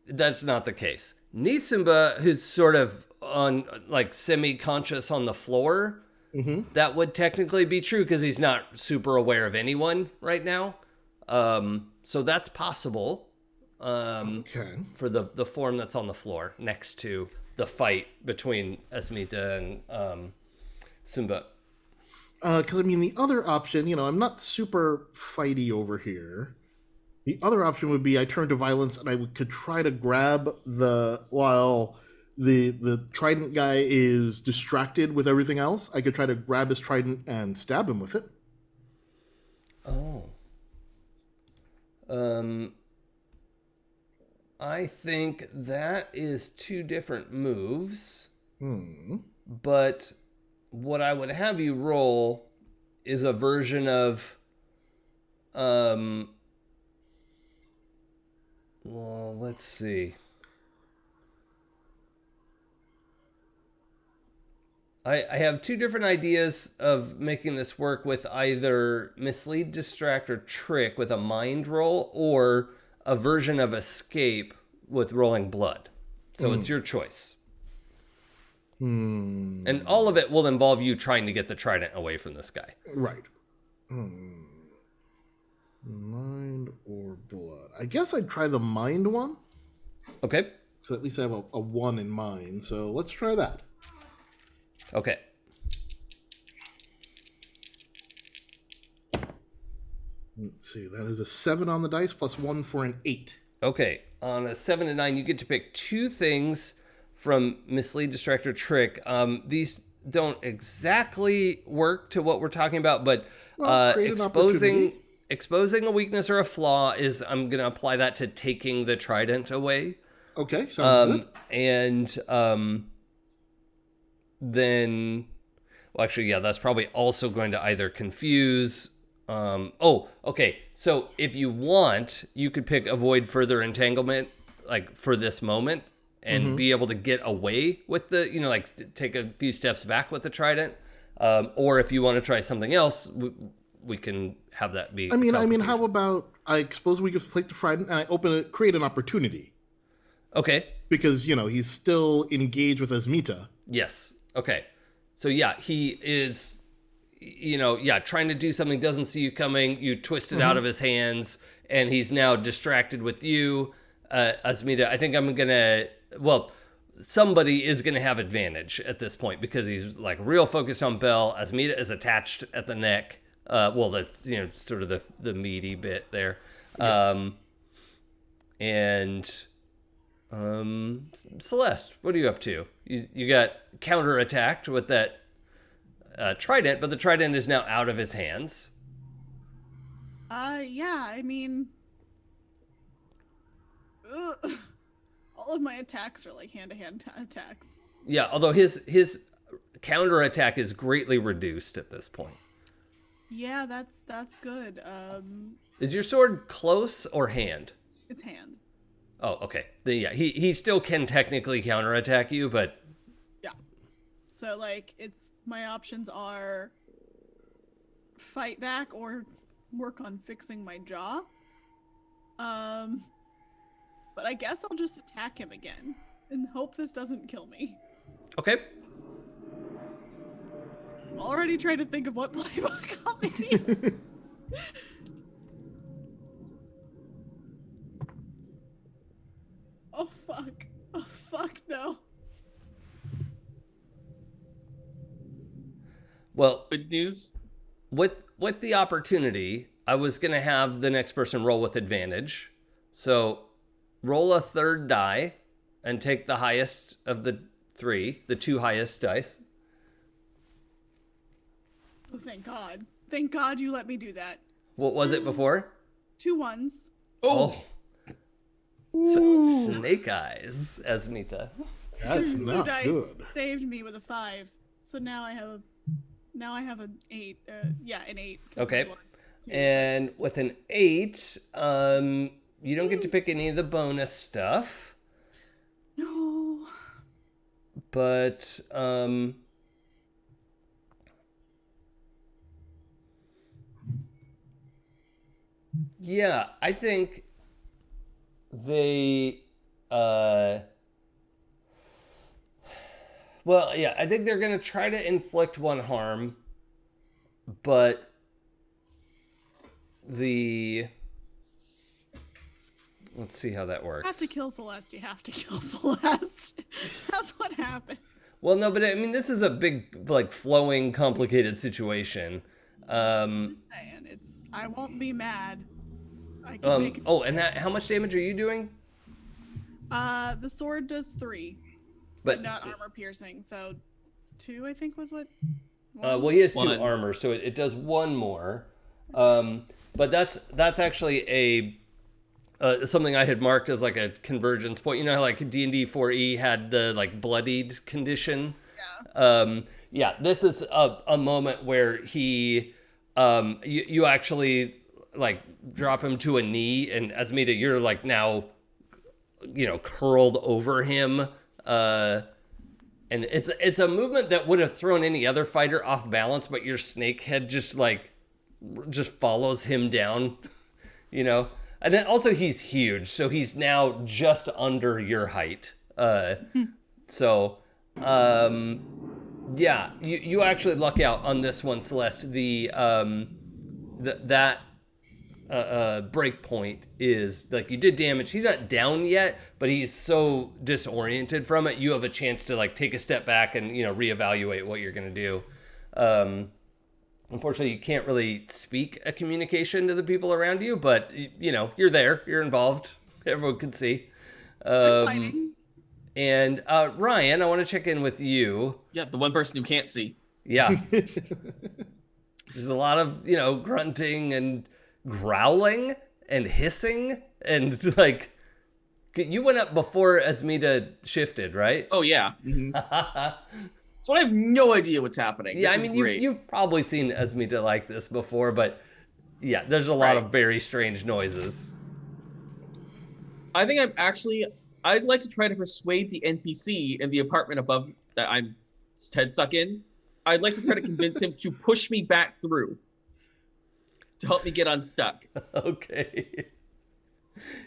that's not the case. Nisumba, who's sort of on, like, semi-conscious on the floor, that would technically be true because he's not super aware of anyone right now. So that's possible. For the form that's on the floor next to the fight between Asmita and Sumba. Because, the other option, I'm not super fighty over here. The other option would be I turn to violence and I could try to grab while the trident guy is distracted with everything else, I could try to grab his trident and stab him with it. Oh. I think that is 2 different moves. But what I would have you roll is a version of Well, let's see. I have two different ideas of making this work with either mislead, distract, or trick with a mind roll, or a version of escape with rolling blood. So it's your choice. And all of it will involve you trying to get the trident away from this guy. Right. Mind or blood? I guess I'd try the mind one. Okay. So at least I have a 1 in mind. So let's try that. Okay. Let's see. That is a 7 on the dice plus 1 for an 8. Okay. On a 7 and 9, you get to pick 2 things from mislead, distract, or trick. These don't exactly work to what we're talking about, but create an opportunity. exposing a weakness or a flaw is, I'm going to apply that to taking the trident away. Okay, sounds good. And then, well, actually, yeah, that's probably also going to either confuse. Okay. So if you want, you could pick avoid further entanglement, like for this moment, and be able to get away with the, like take a few steps back with the trident. Or if you want to try something else, we can have that be. I mean, how about I suppose we could take the trident and I open it, create an opportunity. Okay. Because, he's still engaged with Asmita. Yes. Okay. So yeah, he is, trying to do something, doesn't see you coming. You twist it out of his hands, and he's now distracted with you, Asmita. I think somebody is going to have advantage at this point because he's like real focused on Bell. Asmita is attached at the neck. Sort of the meaty bit there. Yeah. Celeste, what are you up to? You got counterattacked with that trident, but the trident is now out of his hands. Yeah, I mean, all of my attacks are like hand-to-hand attacks. Yeah, although his counterattack is greatly reduced at this point. Yeah, that's good. Is your sword close or hand? It's hand. Oh, okay. Then yeah, he still can technically counterattack you, but yeah. So like, my options are fight back or work on fixing my jaw. But I guess I'll just attack him again and hope this doesn't kill me. Okay. I'm already trying to think of what playbook I'll be. Oh fuck. Oh fuck no. Well, Good news. with the opportunity, I was going to have the next person roll with advantage. So roll a third die and take the highest of the 3, the 2 highest dice. Oh, thank God. Thank God you let me do that. What was it before? 2 1s. Oh. Snake eyes, Asmita. That's Blue not dice good. saved me with a 5. So now I have an 8. An 8. Okay. And with an 8, you don't get to pick any of the bonus stuff. No. But yeah, I think they I think they're going to try to inflict 1 harm, but let's see how that works. You have to kill Celeste. You have to kill Celeste. That's what happens. Well, no, but I mean, this is a big, like, flowing, complicated situation. I'm just saying, I won't be mad. I can make it. Oh, and how much damage are you doing? The sword does 3, but not armor piercing. So 2, I think, was what. Well, he has 2 1. armor, so it does 1 more. But that's actually something I had marked as like a convergence point. You know how like D&D 4E had the like bloodied condition? Yeah. This is a moment where he you actually like drop him to a knee, and Asmita, you're like now curled over him. And it's a movement that would have thrown any other fighter off balance, but your snake head just follows him down, And then also he's huge, so he's now just under your height. So, yeah, you actually luck out on this one, Celeste. That break point is like you did damage. He's not down yet, but he's so disoriented from it. You have a chance to take a step back and reevaluate what you're gonna do. Unfortunately, you can't really speak a communication to the people around you, but you're there, you're involved. Everyone can see. Fighting. And Ryan, I want to check in with you. Yeah, the one person who can't see. Yeah. There's a lot of, grunting and growling and hissing and you went up before Asmita shifted, right? Oh yeah. Mm-hmm. So I have no idea what's happening. Yeah, this you've probably seen Asmita like this before, but yeah, there's a lot of very strange noises. I think I'd like to try to persuade the NPC in the apartment above that I'm head stuck in. I'd like to try to convince him to push me back through to help me get unstuck. Okay.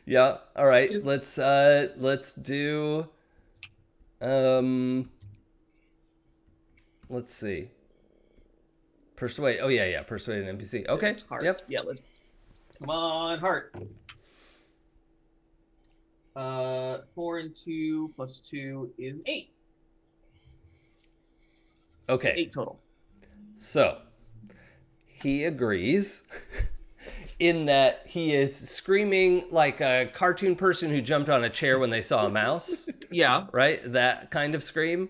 Yeah. All right. Let's do. Let's see. Persuade. Oh yeah. Persuade an NPC. Okay. Heart. Yep. Yeah. Come on, heart. 4 and 2 plus 2 is 8. Okay. 8 total. So he agrees in that he is screaming like a cartoon person who jumped on a chair when they saw a mouse. Yeah. Right? That kind of scream.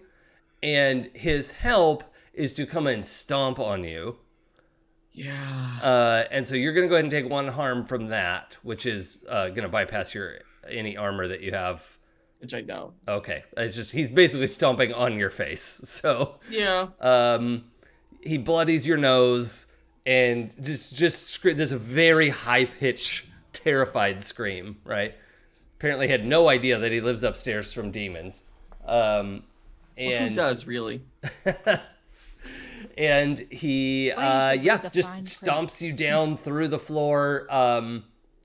And his help is to come and stomp on you. Yeah. And so you're going to go ahead and take 1 harm from that, which is going to bypass any armor that you have. Which I know. Okay. It's just, he's basically stomping on your face. So, yeah. He bloodies your nose and just there's a very high-pitched, terrified scream, right? Apparently had no idea that he lives upstairs from demons. And who does, really? And he, just stomps you down through the floor.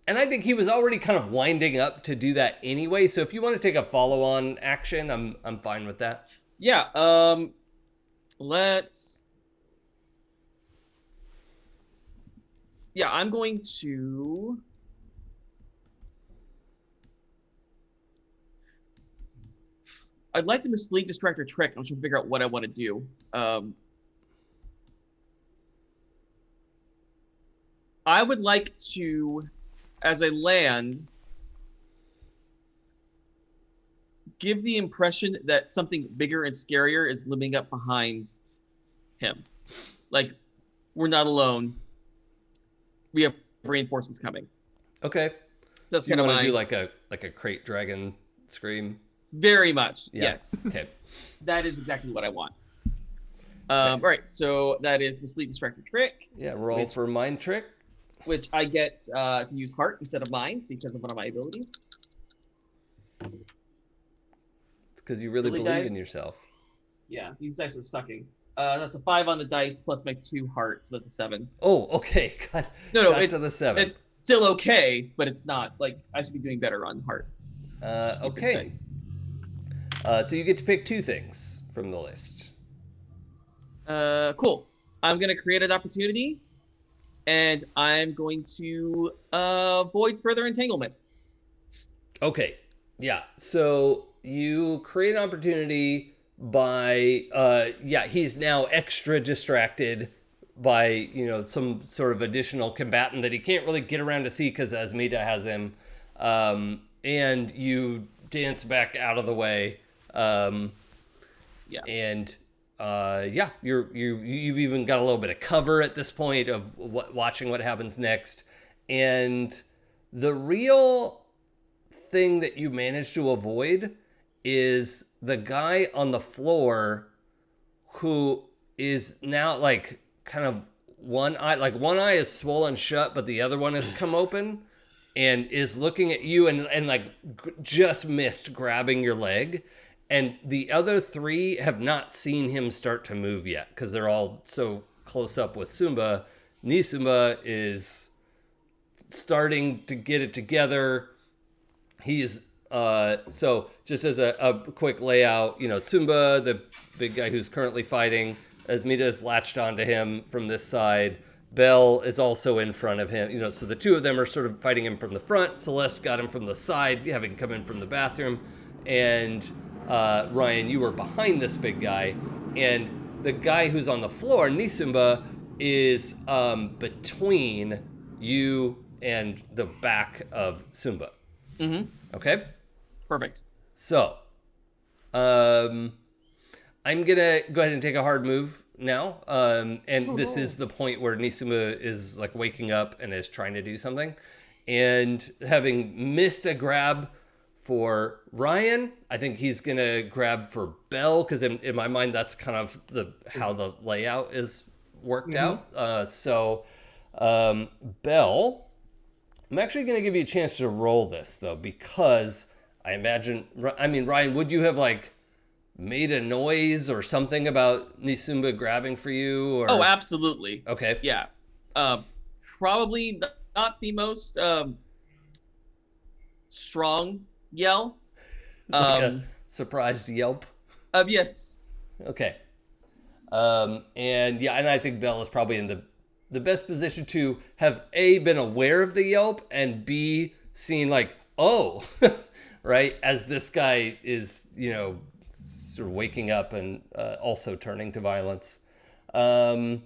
And I think he was already kind of winding up to do that anyway. So if you want to take a follow-on action, I'm fine with that. Yeah. Yeah, I'm going to. I'd like to mislead, distract, or trick. I'm trying to figure out what I want to do. I would like to, as I land, give the impression that something bigger and scarier is living up behind him. Like, we're not alone. We have reinforcements coming. Okay. That's you kind of want my to do like a crate dragon scream? Very much. Yeah. Yes. Okay. That is exactly what I want. All right. So that is mislead, distract, or trick. Yeah. Roll for mind trick. Which I get to use heart instead of mind because of one of my abilities. It's because you really believe in yourself. Yeah, these dice are sucking. That's a 5 on the dice plus my 2 heart, so that's a 7. Oh, okay. No, got it's to the 7. It's still okay, but it's not like I should be doing better on heart. Okay. So you get to pick 2 things from the list. Cool. I'm gonna create an opportunity, and I'm going to avoid further entanglement. Okay. Yeah. So you create an opportunity by he's now extra distracted by some sort of additional combatant that he can't really get around to see because Asmita has him, and you dance back out of the way, and you've even got a little bit of cover at this point of watching what happens next, and the real thing that you manage to avoid is the guy on the floor who is now kind of one eye is swollen shut, but the other one has come open. and is looking at you and like just missed grabbing your leg. And the other 3 have not seen him start to move yet because they're all so close up with Sombra. Nisumba is starting to get it together. He's so just as a quick layout, Sombra, the big guy who's currently fighting, Asmita is latched onto him from this side. Belle is also in front of him, so the 2 of them are sort of fighting him from the front. Celeste got him from the side, having come in from the bathroom. And Ryan, you were behind this big guy. And the guy who's on the floor, Nisumba, is between you and the back of Sombra. Mm-hmm. Okay? Perfect. So, I'm going to go ahead and take a hard move now. And this is the point where Nisumba is like waking up and is trying to do something. And having missed a grab for Ryan, I think he's going to grab for Belle, because in my mind, that's kind of how the layout is worked out. So, Belle, I'm actually going to give you a chance to roll this, though, because Ryan, would you have like made a noise or something about Nisumba grabbing for you? Or... Oh, absolutely. Okay. Yeah. Probably not the most strong yell. Like a surprised yelp? Yes. Okay. And I think Belle is probably in the best position to have A, been aware of the yelp, and B, seen like, oh, right, as this guy is, sort of waking up and also turning to violence. So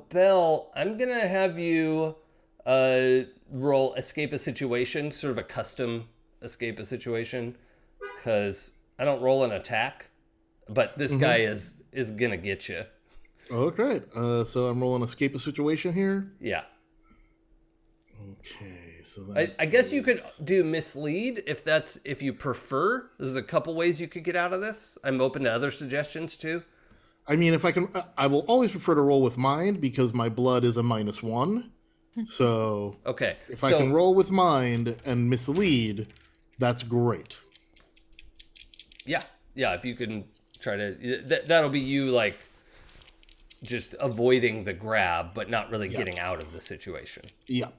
Belle, I'm going to have you roll escape a situation, sort of a custom escape a situation, because I don't roll an attack, but this guy is going to get you. Okay, so I'm rolling escape a situation here. Yeah. Okay, so I guess you could do mislead if you prefer. There's a couple ways you could get out of this. I'm open to other suggestions too. I mean, if I can, I will always prefer to roll with mind because my blood is a -1. So okay, if I can roll with mind and mislead, that's great. Yeah. If you can try to, that'll be you like just avoiding the grab, but not really getting out of the situation. Yeah.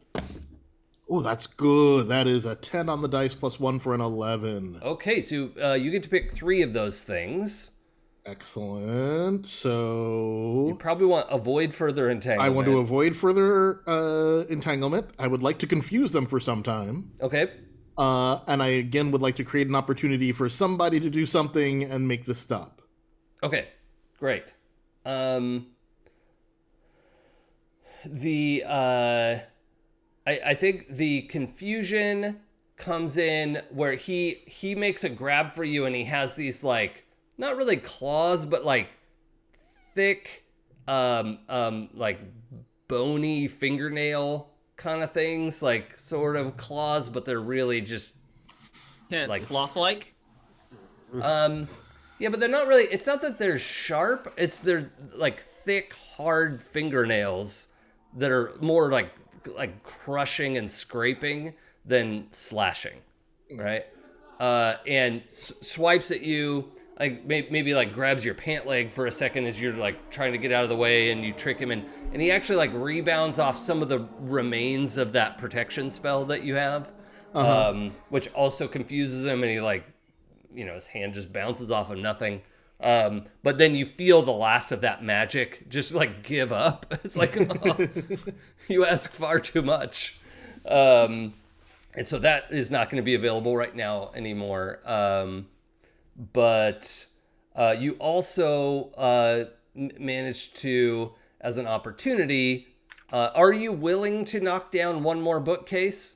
Oh, that's good. That is a 10 on the dice plus 1 for an 11. Okay, so you get to pick 3 of those things. Excellent. So you probably want avoid further entanglement. I want to avoid further entanglement. I would like to confuse them for some time. Okay. And I again would like to create an opportunity for somebody to do something and make this stop. Okay, great. I think the confusion comes in where he makes a grab for you, and he has these like not really claws, but like thick, like bony fingernail kind of things, like sort of claws, but they're really just like sloth-like. Yeah, but they're not really. It's not that they're sharp. They're like thick, hard fingernails that are more like crushing and scraping than slashing, right? And swipes at you, like maybe like grabs your pant leg for a second as you're like trying to get out of the way, and you trick him, and he actually like rebounds off some of the remains of that protection spell that you have, which also confuses him, and he like, his hand just bounces off of nothing. But then you feel the last of that magic just like give up. It's like, oh, you ask far too much. And so that is not going to be available right now anymore. But you also managed to, as an opportunity, are you willing to knock down one more bookcase?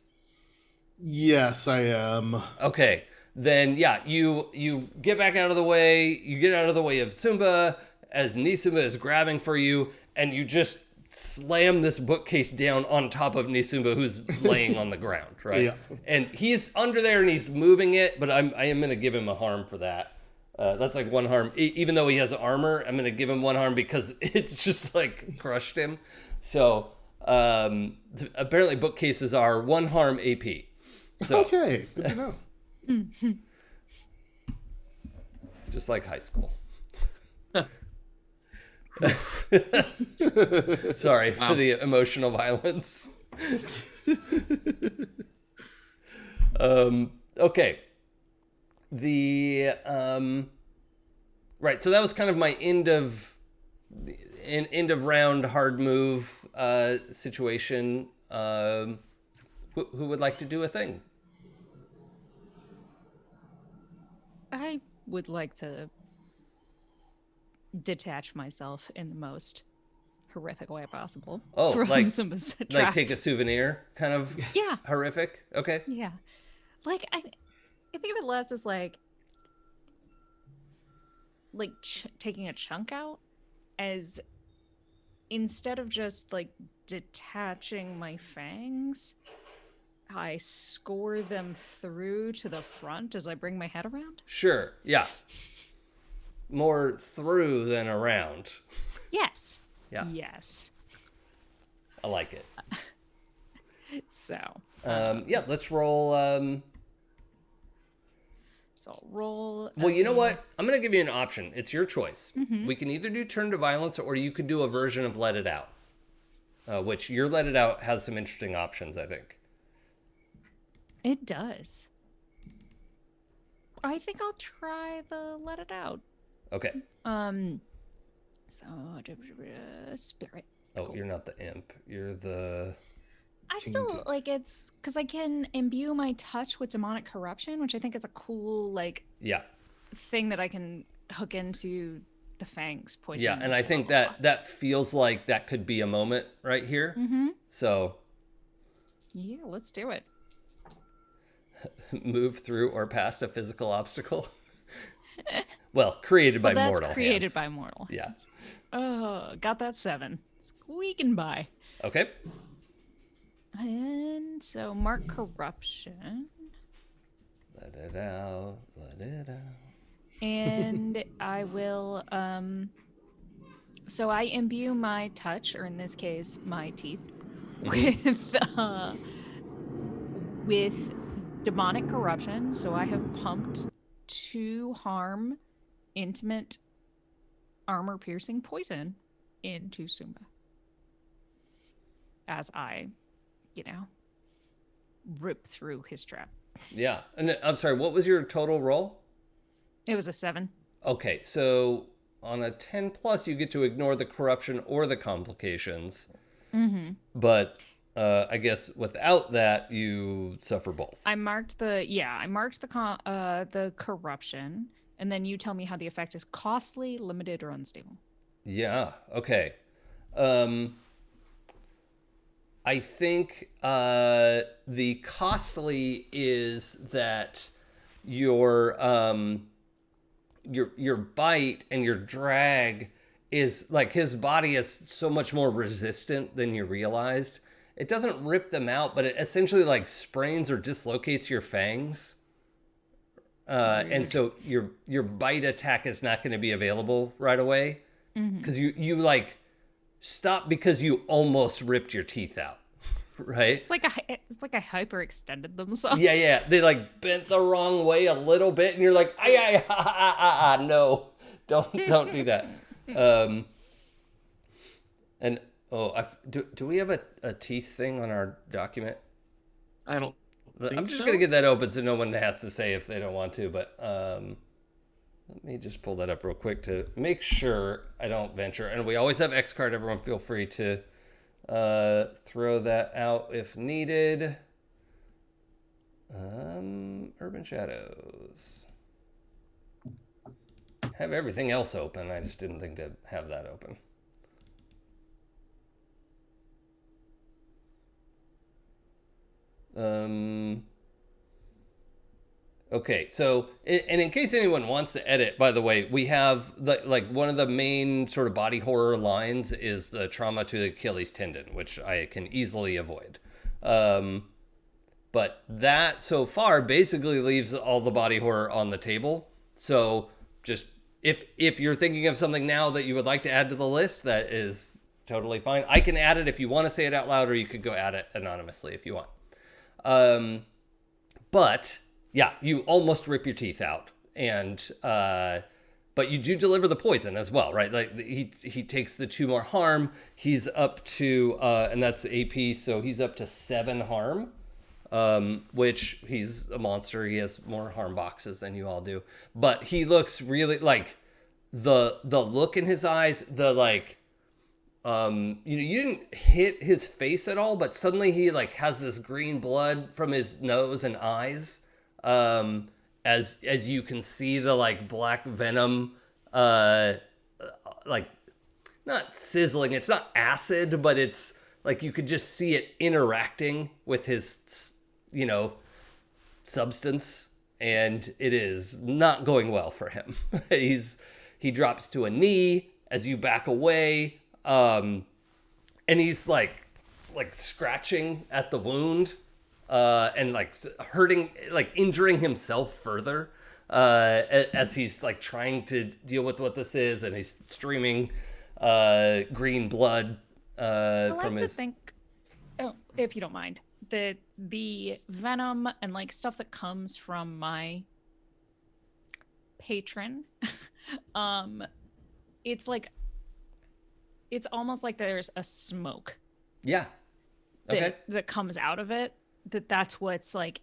Yes, I am. Okay. Then, yeah, you get back out of the way. You get out of the way of Sombra as Nisumba is grabbing for you, and you just slam this bookcase down on top of Nisumba, who's laying on the ground, right? Yeah. And he's under there, and he's moving it, but I am going to give him a harm for that. That's like 1 harm. Even though he has armor, I'm going to give him 1 harm because it's just, like, crushed him. So, Apparently bookcases are 1 harm AP. So, Okay, good to know. just like high school. Sorry for the emotional violence. Okay. Right, so that was kind of my end of round hard move situation. Who would like to do a thing? I would like to detach myself in the most horrific way possible. Oh, from like some take a souvenir, kind of. Yeah. Horrific. Okay. Yeah, like I think of it less as like taking a chunk out, as instead of just like detaching my fangs, I score them through to the front as I bring my head around. Sure. Yeah. More through than around. Yes. Yeah. Yes. I like it. So. Yeah. Let's roll. So I'll roll. Well, you know what? I'm going to give you an option. It's your choice. Mm-hmm. We can either do turn to violence, or you could do a version of let it out. Which your let it out has some interesting options, I think. It does. I think I'll try the let it out. Okay. So spirit. Oh, Cool. you're not the imp. You're the... I still like it's because I can imbue my touch with demonic corruption, which I think is a cool Yeah. thing that I can hook into the fangs poison. Yeah, and I think that feels like that could be a moment right here. Mm-hmm. So Yeah, let's do it. move through or past a physical obstacle. Well, created by That's mortal created hands. by mortal. Yeah. Oh, got that 7. Squeaking by. Okay. And so mark corruption. Let it out. Let it out. And I will so I imbue my touch, or in this case my teeth, with demonic corruption. So I have pumped 2 harm intimate armor piercing poison into Sombra as I rip through his trap. Yeah. And I'm sorry, what was your total roll? It was a 7. Okay, so on a 10 plus, you get to ignore the corruption or the complications. Mm-hmm. But I guess without that, you suffer both. I marked the corruption, and then you tell me how the effect is costly, limited, or unstable. Yeah. Okay. I think the costly is that your bite and your drag is like his body is so much more resistant than you realized. It doesn't rip them out, but it essentially like sprains or dislocates your fangs. And so your bite attack is not going to be available right away because you like stop because you almost ripped your teeth out, right? It's like I hyperextended themselves. Yeah. They like bent the wrong way a little bit, and you're like, no, don't do that. And do we have a teeth thing on our document? I don't. I'm just gonna get that open so no one has to say if they don't want to. But let me just pull that up real quick to make sure I don't venture. And we always have X card. Everyone feel free to throw that out if needed. Urban Shadows. Have everything else open. I just didn't think to have that open. Okay, so, and in case anyone wants to edit, by the way, we have like one of the main sort of body horror lines is the trauma to the Achilles tendon, which I can easily avoid. But that so far basically leaves all the body horror on the table. So just if you're thinking of something now that you would like to add to the list that is totally fine. I can add it if you want to say it out loud, or you could go add it anonymously if you want. But yeah, you almost rip your teeth out, and but you do deliver the poison as well, right? Like he takes the 2 more harm. He's up to and that's AP, so he's up to 7 harm. Which he's a monster. He has more harm boxes than you all do, but he looks really like the look in his eyes, the like, you didn't hit his face at all, but suddenly he like has this green blood from his nose and eyes. As you can see the like black venom, like not sizzling. It's not acid, but it's like you could just see it interacting with his, substance, and it is not going well for him. He drops to a knee as you back away, and he's like scratching at the wound, and like hurting, like injuring himself further, as he's like trying to deal with what this is, and he's streaming green blood from his. Think, if you don't mind, that the venom and like stuff that comes from my patron, it's almost like there's a smoke. Yeah. Okay. That comes out of it. That's what's like.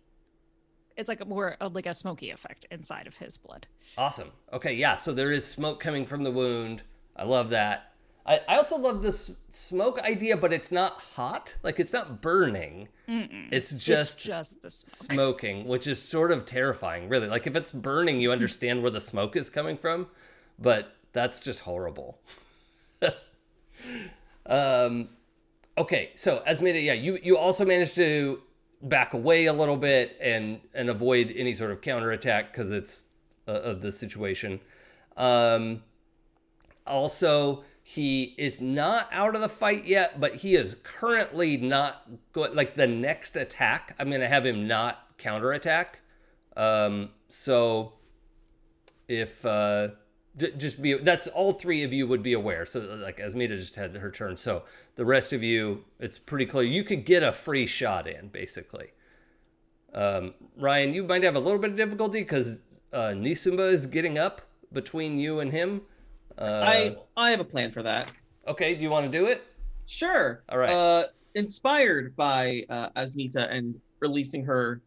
It's like more like a smoky effect inside of his blood. Awesome. Okay. Yeah. So there is smoke coming from the wound. I love that. I also love this smoke idea, but it's not hot. Like, it's not burning. It's just the smoke. Smoking, which is sort of terrifying, really. Like, if it's burning, you understand where the smoke is coming from, but that's just horrible. Okay, so Asmita, yeah, you also managed to back away a little bit and avoid any sort of counterattack because it's of the situation. Also, he is not out of the fight yet, but he is currently not going. Like, the next attack, I'm going to have him not counterattack. So if just be, that's all 3 of you would be aware. So like Asmita just had her turn. So the rest of you, it's pretty clear. You could get a free shot in, basically. Ryan, you might have a little bit of difficulty because Nisumba is getting up between you and him. I have a plan for that. Okay, do you want to do it? Sure. All right. Inspired by Asmita and releasing her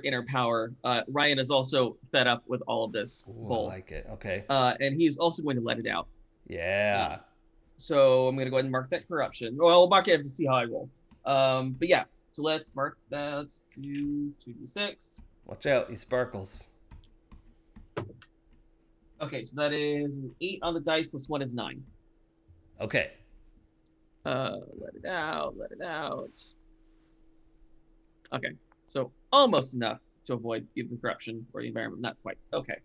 inner power, Ryan is also fed up with all of this bull. I like it. Okay. And he's also going to let it out. Yeah. So I'm going to go ahead and mark that corruption. Well, I'll mark it and see how I roll. But yeah, so let's mark that. Let's do 2d6. Watch out, he sparkles. Okay, so that is an 8 on the dice plus 1 is 9. Okay. Let it out. Okay, so almost enough to avoid either the corruption or the environment. Not quite. Okay,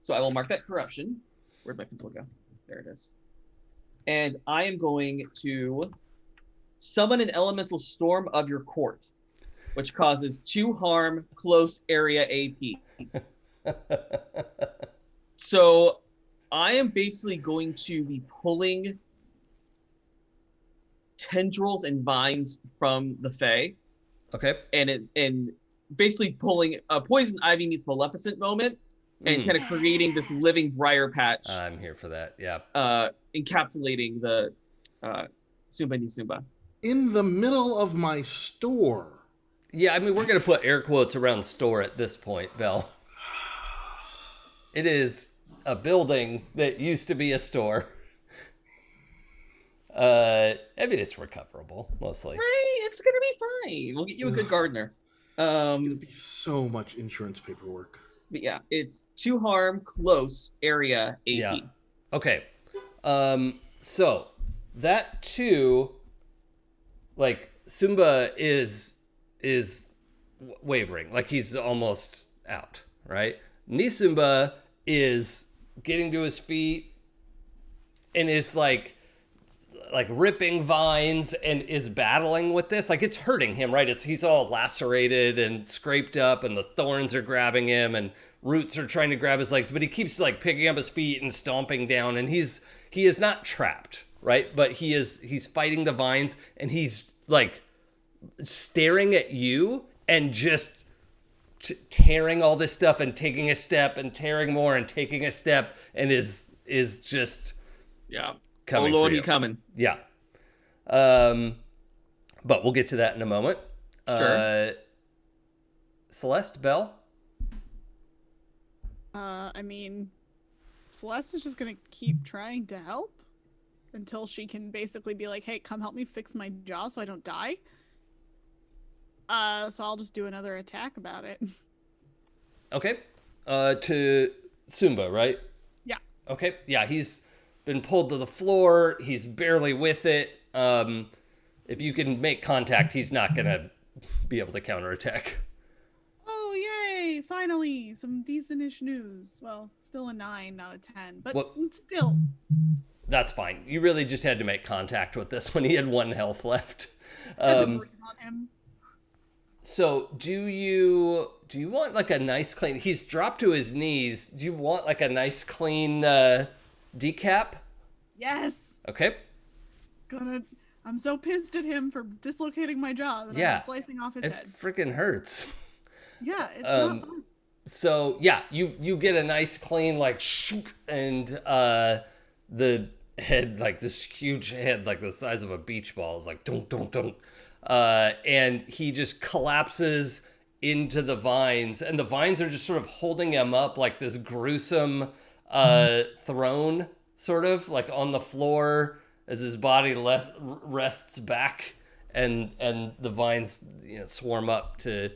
so I will mark that corruption. Where'd my pencil go? There it is. And I am going to summon an elemental storm of your court, which causes 2 harm, close area AP. So I am basically going to be pulling tendrils and vines from the Fae. Okay. And basically pulling a Poison Ivy meets Maleficent moment and kind of creating this living briar patch. I'm here for that, yeah. Encapsulating the Sumba Nisumba. In the middle of my store. Yeah, I mean, we're going to put air quotes around store at this point, Belle. It is a building that used to be a store. I mean, it's recoverable, mostly. Right, it's going to be fine. We'll get you a good gardener. It's going to be so much insurance paperwork. But yeah, it's 2 harm, close area AP. Yeah. Okay. So that 2, like, Sumba is wavering, like he's almost out, right? Nisumba is getting to his feet and is like ripping vines and is battling with this. Like, it's hurting him, right? He's all lacerated and scraped up, and the thorns are grabbing him, and roots are trying to grab his legs, but he keeps like picking up his feet and stomping down, and he is not trapped, right? But he's fighting the vines, and he's like staring at you and just tearing all this stuff and taking a step and tearing more and taking a step, and is just coming. Oh Lord, for you. he coming. Yeah. But we'll get to that in a moment. Sure. Celeste, Belle? I mean, Celeste is just gonna keep trying to help until she can basically be like, hey, come help me fix my jaw so I don't die. So I'll just do another attack about it. Okay. To Sombra, right? Yeah. Okay. Yeah, he's been pulled to the floor. He's barely with it. If you can make contact, he's not going to be able to counterattack. Oh, yay! Finally, some decent-ish news. Well, still a 9, not a 10, but still. That's fine. You really just had to make contact with this when he had 1 health left. I had to breathe on him. So do you want like a nice clean, he's dropped to his knees. Do you want like a nice clean decap? Yes. Okay. I'm so pissed at him for dislocating my jaw that I'm slicing off his head. It freaking hurts. Yeah, it's not fun. So yeah, you get a nice clean like shook, and the head, like this huge head like the size of a beach ball, is like dunk dunk dunk. And he just collapses into the vines, and the vines are just sort of holding him up like this gruesome throne, sort of like on the floor as his body rests back, and the vines swarm up to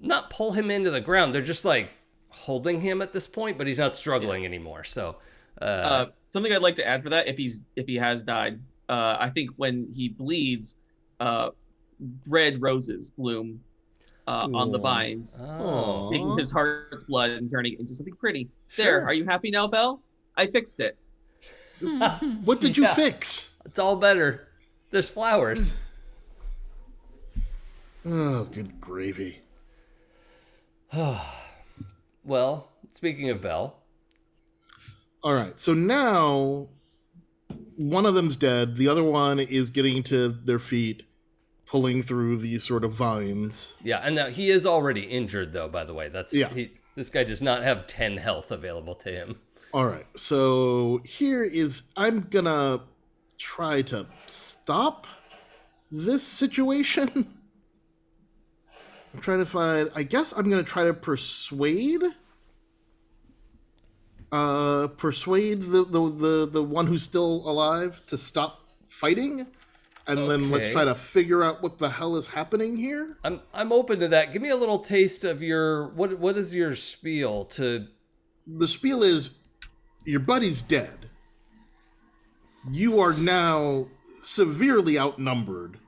not pull him into the ground. They're just like holding him at this point, but he's not struggling anymore. So something I'd like to add for that, if he has died, I think when he bleeds, red roses bloom on the vines, taking his heart's blood and turning it into something pretty. Sure. There, are you happy now, Belle? I fixed it. What did you fix? It's all better. There's flowers. Oh, good gravy. Well, speaking of Belle. All right, so now one of them's dead. The other one is getting to their feet, pulling through these sort of vines. Yeah, and now he is already injured, though, by the way. This guy does not have 10 health available to him. All right, so I'm gonna try to stop this situation. I'm trying to find, I guess I'm gonna try to persuade the one who's still alive to stop fighting, and then let's try to figure out what the hell is happening here. I'm open to that. Give me a little taste of your what is your spiel to. The spiel is, your buddy's dead. You are now severely outnumbered.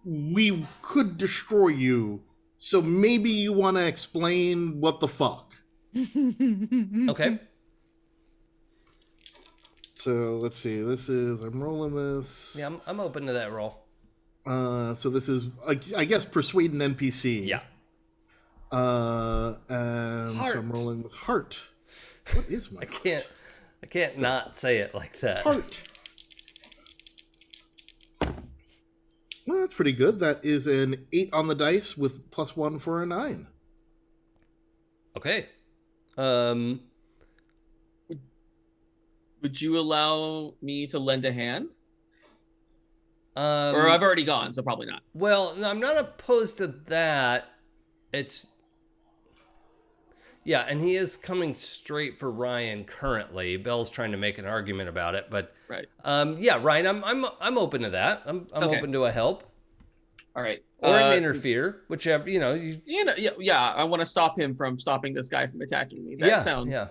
We could destroy you, so maybe you want to explain what the fuck. Okay. So let's see. I'm rolling this. Yeah, I'm open to that roll. So this is, I guess, persuade an NPC. Yeah. And Heart. so I'm rolling with heart. What is my heart? I can't not say it like that. Heart. Well, that's pretty good. That is an 8 on the dice with +1 for a 9. Okay. Would you allow me to lend a hand? Or I've already gone, so probably not. Well, no, I'm not opposed to that. Yeah, and he is coming straight for Ryan currently. Belle's trying to make an argument about it, but right. Yeah, Ryan, I'm open to that. I'm Okay. open to a help. All right. Or an interfere, whichever, Yeah, I want to stop him from stopping this guy from attacking me. That sounds. Yeah.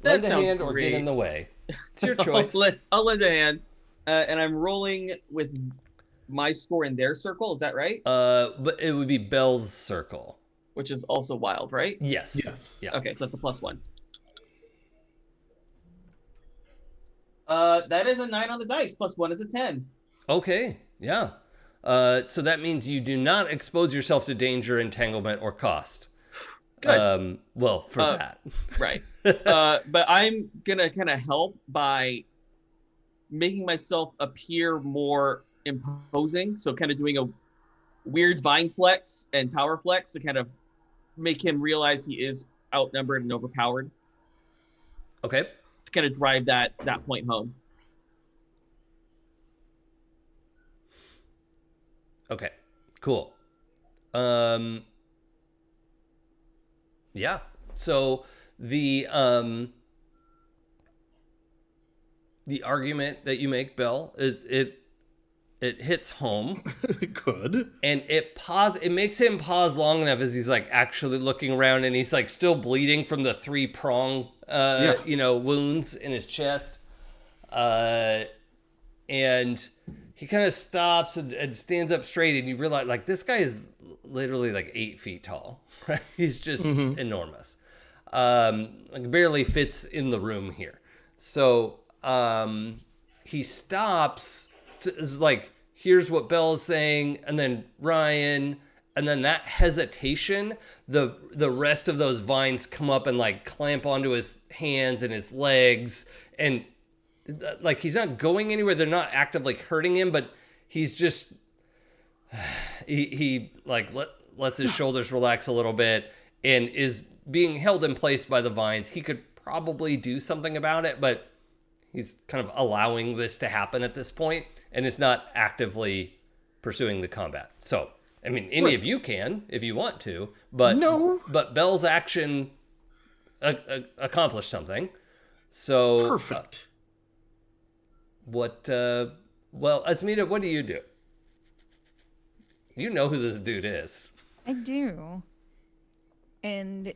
That Lend a sounds hand or great. get in the way. It's your choice. I'll lend a hand, and I'm rolling with my score in their circle. Is that right? But it would be Belle's circle. Which is also wild, right? Yes. Yes. Yeah. Okay, so it's a +1. That is a 9 on the dice. +1 is a 10. Okay. Yeah. So that means you do not expose yourself to danger, entanglement, or cost. Good. Well, for that. Right. But I'm gonna kind of help by making myself appear more imposing. So kind of doing a weird vine flex and power flex to kind of make him realize he is outnumbered and overpowered. Okay. To kind of drive that point home. Okay. Cool. Yeah. So the argument that you make, Bell, is it hits home. Good. And it makes him pause long enough as he's like actually looking around, and he's like still bleeding from the 3-prong wounds in his chest. And he kind of stops and stands up straight, and you realize like this guy is literally like 8 feet tall, right? He's just enormous. Like barely fits in the room here. So he stops is like, here's what Bell is saying, and then Ryan, and then that hesitation, the rest of those vines come up and like clamp onto his hands and his legs, and like he's not going anywhere. They're not actively hurting him, but he's just he like lets his shoulders relax a little bit and is being held in place by the vines. He could probably do something about it, but he's kind of allowing this to happen at this point and is not actively pursuing the combat. So, I mean, any of you can if you want to, but no. But Bell's action accomplished something. So perfect. Well, Asmita, what do you do? You know who this dude is. I do. And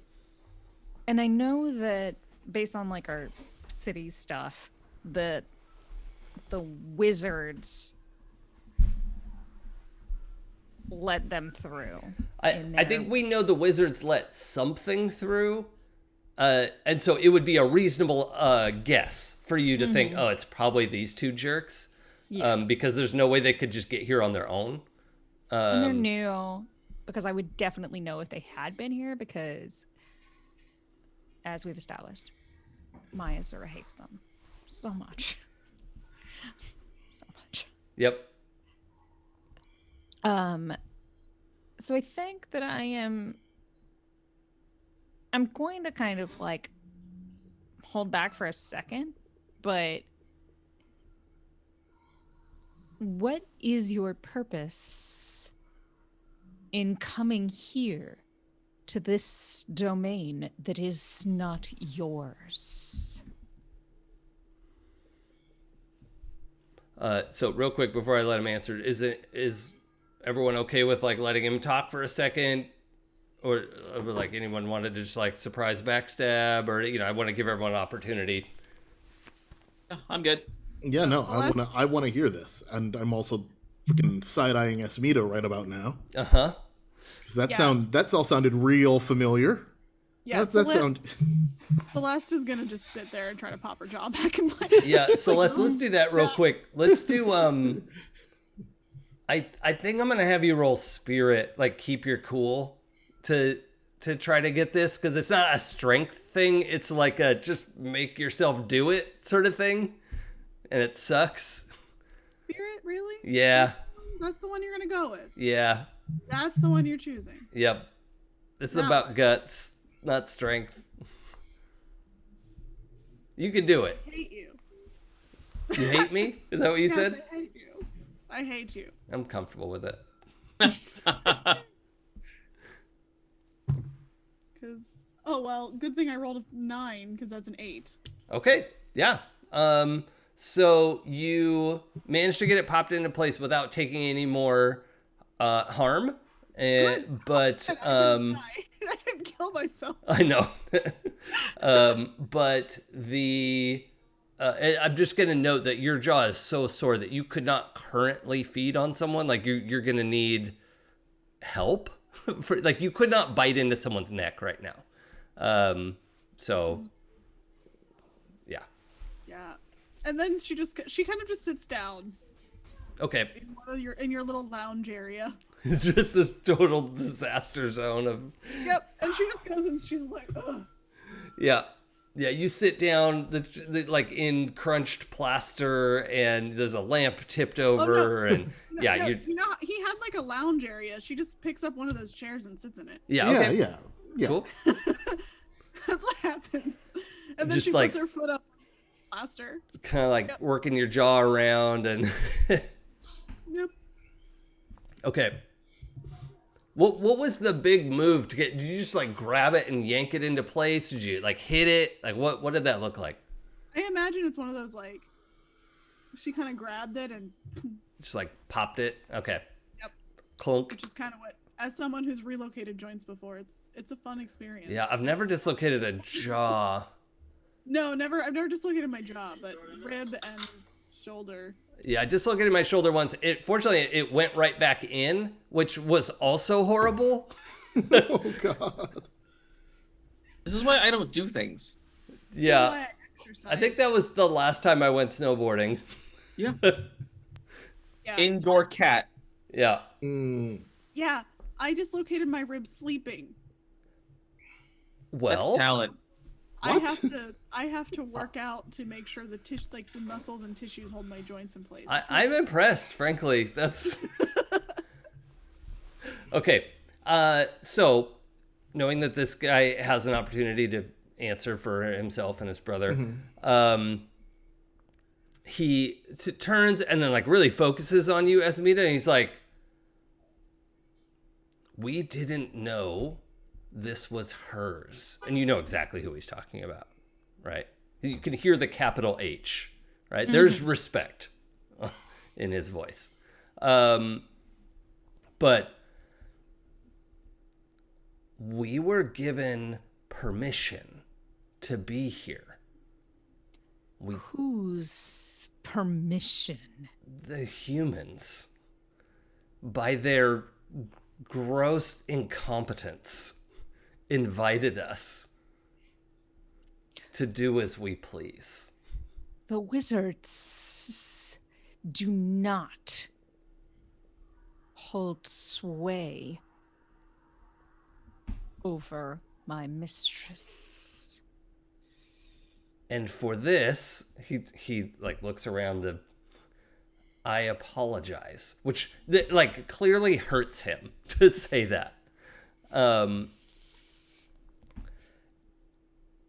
I know that based on like our city stuff, that the wizards let them through. I think we know the wizards let something through. And so it would be a reasonable guess for you to think, oh, it's probably these two jerks. Yeah. Because there's no way they could just get here on their own. And they're new, because I would definitely know if they had been here, because as we've established, Maya Zura hates them so much. So much. Yep. So I think that I'm going to kind of like hold back for a second, but what is your purpose in coming here to this domain that is not yours? So real quick before I let him answer, is everyone okay with like letting him talk for a second? Or like anyone wanted to just like surprise backstab, or I want to give everyone an opportunity. I'm good. Yeah, no, I want to hear this, and I'm also freaking side-eyeing Esmita right about now. Uh-huh. Because that all sounded real familiar. Yeah, Celeste is gonna just sit there and try to pop her jaw back and play. Yeah, Celeste, let's do that real quick. Let's do I think I'm gonna have you roll spirit, like keep your cool to try to get this, because it's not a strength thing, it's like a just make yourself do it sort of thing, and it sucks. Spirit, really? Yeah. That's the one you're gonna go with. Yeah. That's the one you're choosing. Yep. This is about guts, not strength. You can do it. I hate you. You hate me? Is that what you said? I hate you. I hate you. I'm comfortable with it. Good thing I rolled a 9, because that's an 8. Okay, yeah. So you managed to get it popped into place without taking any more harm. But I didn't kill myself. I know. But I'm just gonna note that your jaw is so sore that you could not currently feed on someone. Like you're gonna need help. Like you could not bite into someone's neck right now. So yeah. Yeah. And then she kind of just sits down. Okay. In your little lounge area. It's just this total disaster zone of. Yep. And she just goes and she's like, ugh. Yeah. Yeah, you sit down, like in crunched plaster, and there's a lamp tipped over, and he had like a lounge area. She just picks up one of those chairs and sits in it. Yeah, okay. Yeah. Cool. That's what happens. And then Just she like- puts her foot up on the plaster. Kind of like working your jaw around, and Yep. okay. What was the big move to get? Did you just like grab it and yank it into place? Did you like hit it? Like what did that look like? I imagine it's one of those like she kind of grabbed it and Just like popped it? Okay. Yep. Clunk. which is kind of what, as someone who's relocated joints before, it's a fun experience. Yeah, I've never dislocated a jaw. No, never. I've never dislocated my jaw, but rib and shoulder. Yeah, I dislocated my shoulder once. Fortunately it went right back in, which was also horrible. Oh God. This is why I don't do things. Yeah. Why I exercise. I think that was the last time I went snowboarding. Yeah. Yeah. Indoor cat. Yeah. Yeah, I dislocated my rib sleeping. Well, That's talent. I have to work out to make sure the the muscles and tissues hold my joints in place. I'm impressed, frankly. That's okay. So, knowing that this guy has an opportunity to answer for himself and his brother, he turns and then like really focuses on you, Esmita, and he's like, "We didn't know this was hers," and you know exactly who he's talking about, right? You can hear the capital H, right? There's respect in his voice. But we were given permission to be here. Whose permission? The humans, by their gross incompetence, invited us to do as we please. The wizards do not hold sway over my mistress. And for this, he like looks around the. I apologize, which like clearly hurts him to say that.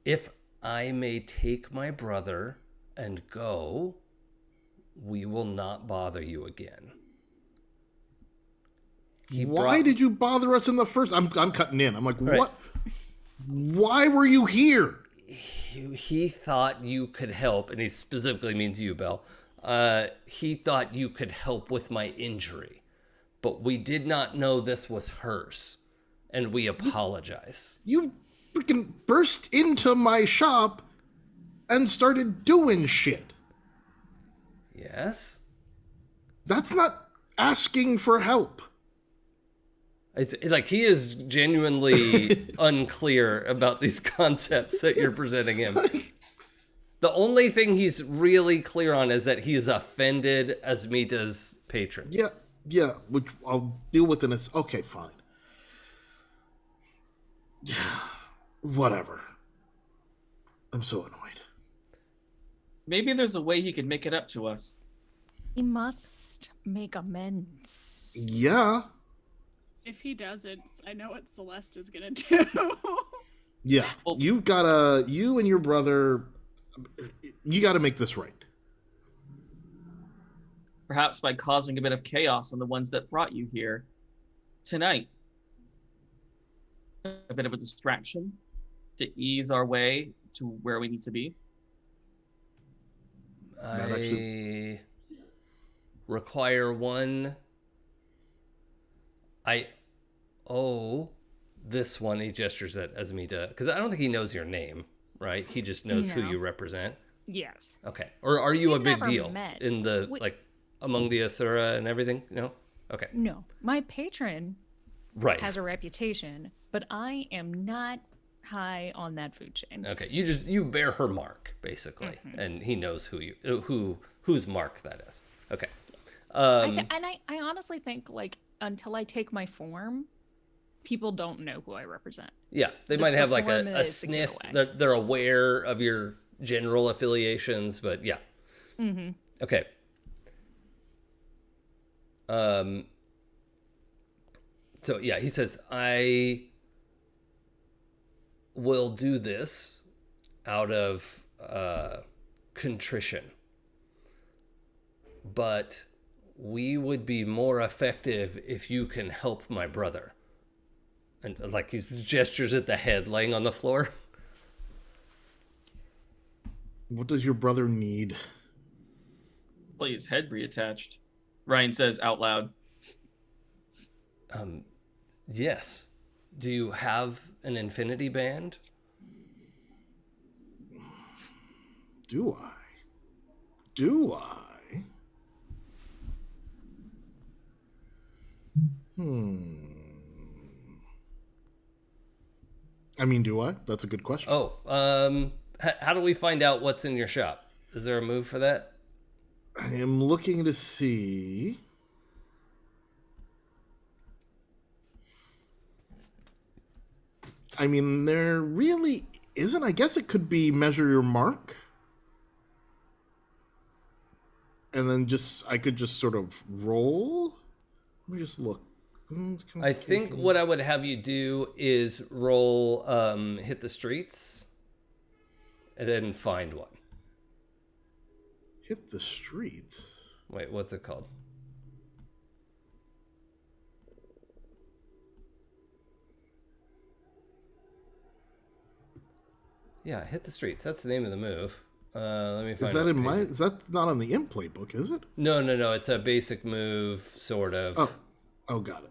If I may take my brother and go, we will not bother you again. Why did you bother us in the first? I'm cutting in. I'm like, Right. what? Why were you here? He thought you could help, and he specifically means you, Belle. He thought you could help with my injury, but we did not know this was hers, and we apologize. You freaking burst into my shop and started doing shit. Yes? That's not asking for help. It's like he is genuinely unclear about these concepts that you're presenting him. The only thing he's really clear on is that he's offended Asmita's patron. Yeah, which I'll deal with in this. Okay, fine. Yeah, whatever. I'm so annoyed. Maybe there's a way he could make it up to us. He must make amends. Yeah. If he doesn't, I know what Celeste is gonna do. Yeah. Well- You and your brother, you gotta make this right. Perhaps by causing a bit of chaos on the ones that brought you here tonight. A bit of a distraction to ease our way to where we need to be. That actually- I require one. I owe this one. He gestures at Asmita, because I don't think he knows your name, right? He just knows who No. you represent. Yes. Okay. Or are you We've a big never deal met. in the like among the Asura and everything? No. Okay. No. My patron Right. has a reputation, but I am not high on that food chain. Okay. You bear her mark basically, and he knows whose mark that is. Okay. I honestly think like until I take my form, people don't know who I represent. Yeah, they It's might the have like form a that is the sniff. giveaway. They're aware of your general affiliations, but yeah. Mm-hmm. Okay. So yeah, he says, I will do this out of contrition, but we would be more effective if you can help my brother. And like he gestures at the head laying on the floor. What does your brother need? Well, his head reattached. Ryan says out loud. Yes. Do you have an infinity band? Do I? Do I? I mean, do I? That's a good question. Oh, how do we find out what's in your shop? Is there a move for that? I am looking to see. I mean, there really isn't. I guess it could be measure your mark. And then I could just sort of roll. Let me just look. I think what I would have you do is roll hit the streets and then find one. Hit the streets. Wait, what's it called? Yeah, hit the streets. That's the name of the move. Let me find. Is that in my? Is that not on the imp playbook? Is it? No. It's a basic move, sort of. Oh, got it.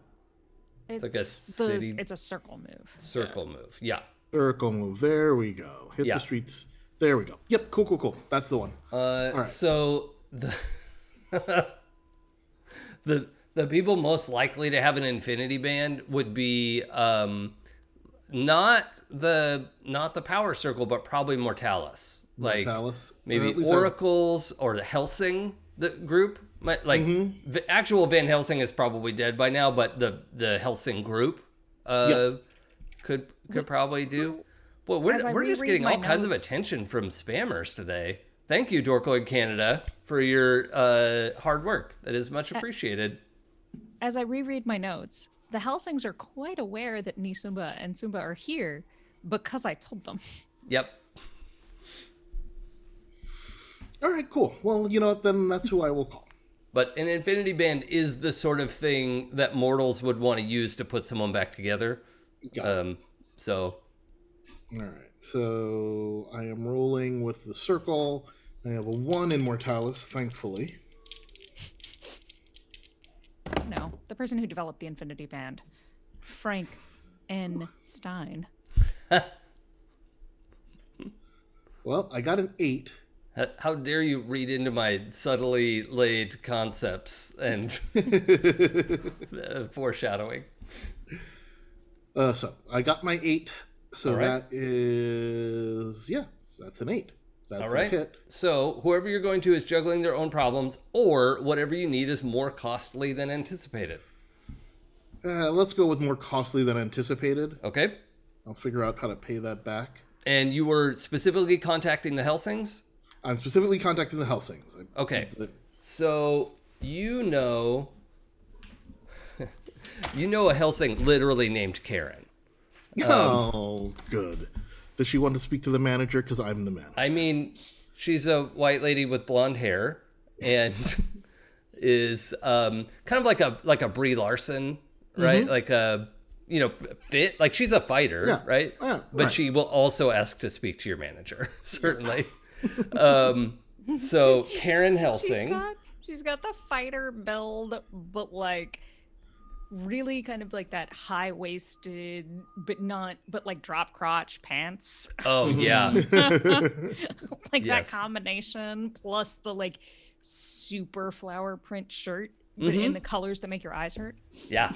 It's like a city. It's a circle move. Circle move. Yeah. Circle move. There we go. Hit the streets. There we go. Yep. Cool. That's the one. All right. So the the people most likely to have an infinity band would be not the power circle, but probably Mortalis. Like Mortalis. Maybe Oracles or the Helsing group. The actual Van Helsing is probably dead by now, but the Helsing group could probably do. Well, we're just getting all kinds of attention from spammers today. Thank you, Dorkoid Canada, for your hard work. That is much appreciated. As I reread my notes, the Helsings are quite aware that Nisumba and Sumba are here because I told them. Yep. All right, cool. Well, you know what? Then that's who I will call. But an infinity band is the sort of thing that mortals would want to use to put someone back together. So. All right. So I am rolling with the circle. I have a 1 in Mortalis, thankfully. No, the person who developed the Infinity Band, Frank N. Stein. Well, I got an 8. How dare you read into my subtly laid concepts and foreshadowing? So I got my 8. So right. That is, that's an 8. That's all right. A hit. So whoever you're going to is juggling their own problems, or whatever you need is more costly than anticipated. Let's go with more costly than anticipated. Okay. I'll figure out how to pay that back. And you were specifically contacting the Helsings? I'm specifically contacting the Helsings. Okay. So you know a Helsing literally named Karen. Oh, good. Does she want to speak to the manager? Because I'm the manager. I mean, she's a white lady with blonde hair and is kind of like a Brie Larson, right? Mm-hmm. Like a fit. Like she's a fighter, right? Yeah, but right. she will also ask to speak to your manager, certainly. So Karen Helsing. She's got the fighter build, but like really kind of like that high-waisted but like drop crotch pants. Oh yeah. Like that combination plus the like super flower print shirt but in the colors that make your eyes hurt. Yeah.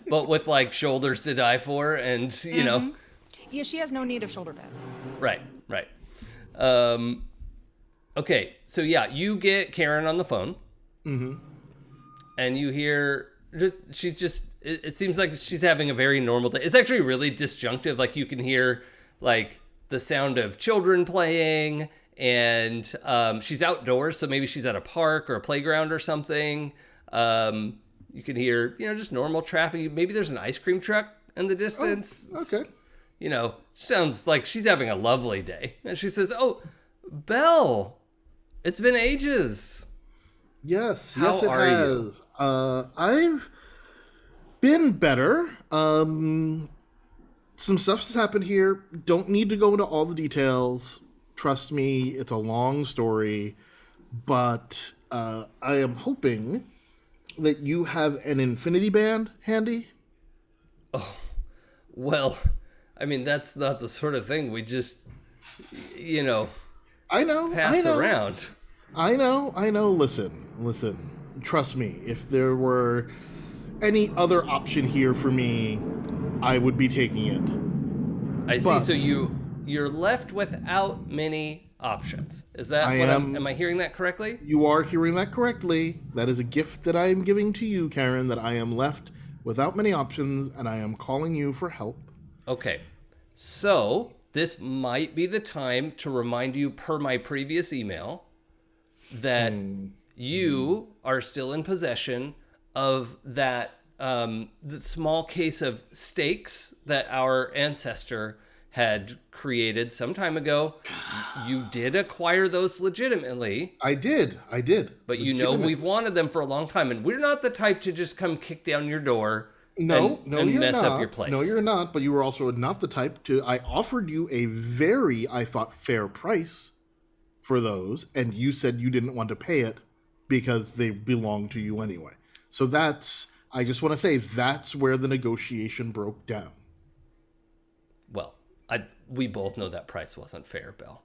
But with like shoulders to die for, and you know. Yeah, she has no need of shoulder pads. Right. Okay, so you get Karen on the phone, and you hear She's just, it seems like she's having a very normal day. It's actually really disjunctive. Like you can hear like the sound of children playing, and she's outdoors. So maybe she's at a park or a playground or something. You can hear, just normal traffic. Maybe there's an ice cream truck in the distance. Oh, okay. Sounds like she's having a lovely day. And she says, "Oh, Belle, it's been ages." Yes, How yes, it are you? has. I've been better. Some stuff's happened here. Don't need to go into all the details. Trust me, it's a long story. But I am hoping that you have an infinity band handy. Well, I mean, that's not the sort of thing we just, I know. pass around. I know. Listen. Trust me. If there were any other option here for me, I would be taking it. I see. But So you're left without many options. Is that am I hearing that correctly? You are hearing that correctly. That is a gift that I am giving to you, Karen, that I am left without many options, and I am calling you for help. Okay. So this might be the time to remind you, per my previous email, that you are still in possession of that the small case of steaks that our ancestor had created some time ago. You did acquire those legitimately. I did. But we've wanted them for a long time, and we're not the type to just come kick down your door and you're mess not. up your place. No, you're not. But you were also not the type to. I offered you a very, I thought, fair price for those, and you said you didn't want to pay it because they belong to you anyway. So I just want to say that's where the negotiation broke down. Well, we both know that price wasn't fair, Bill.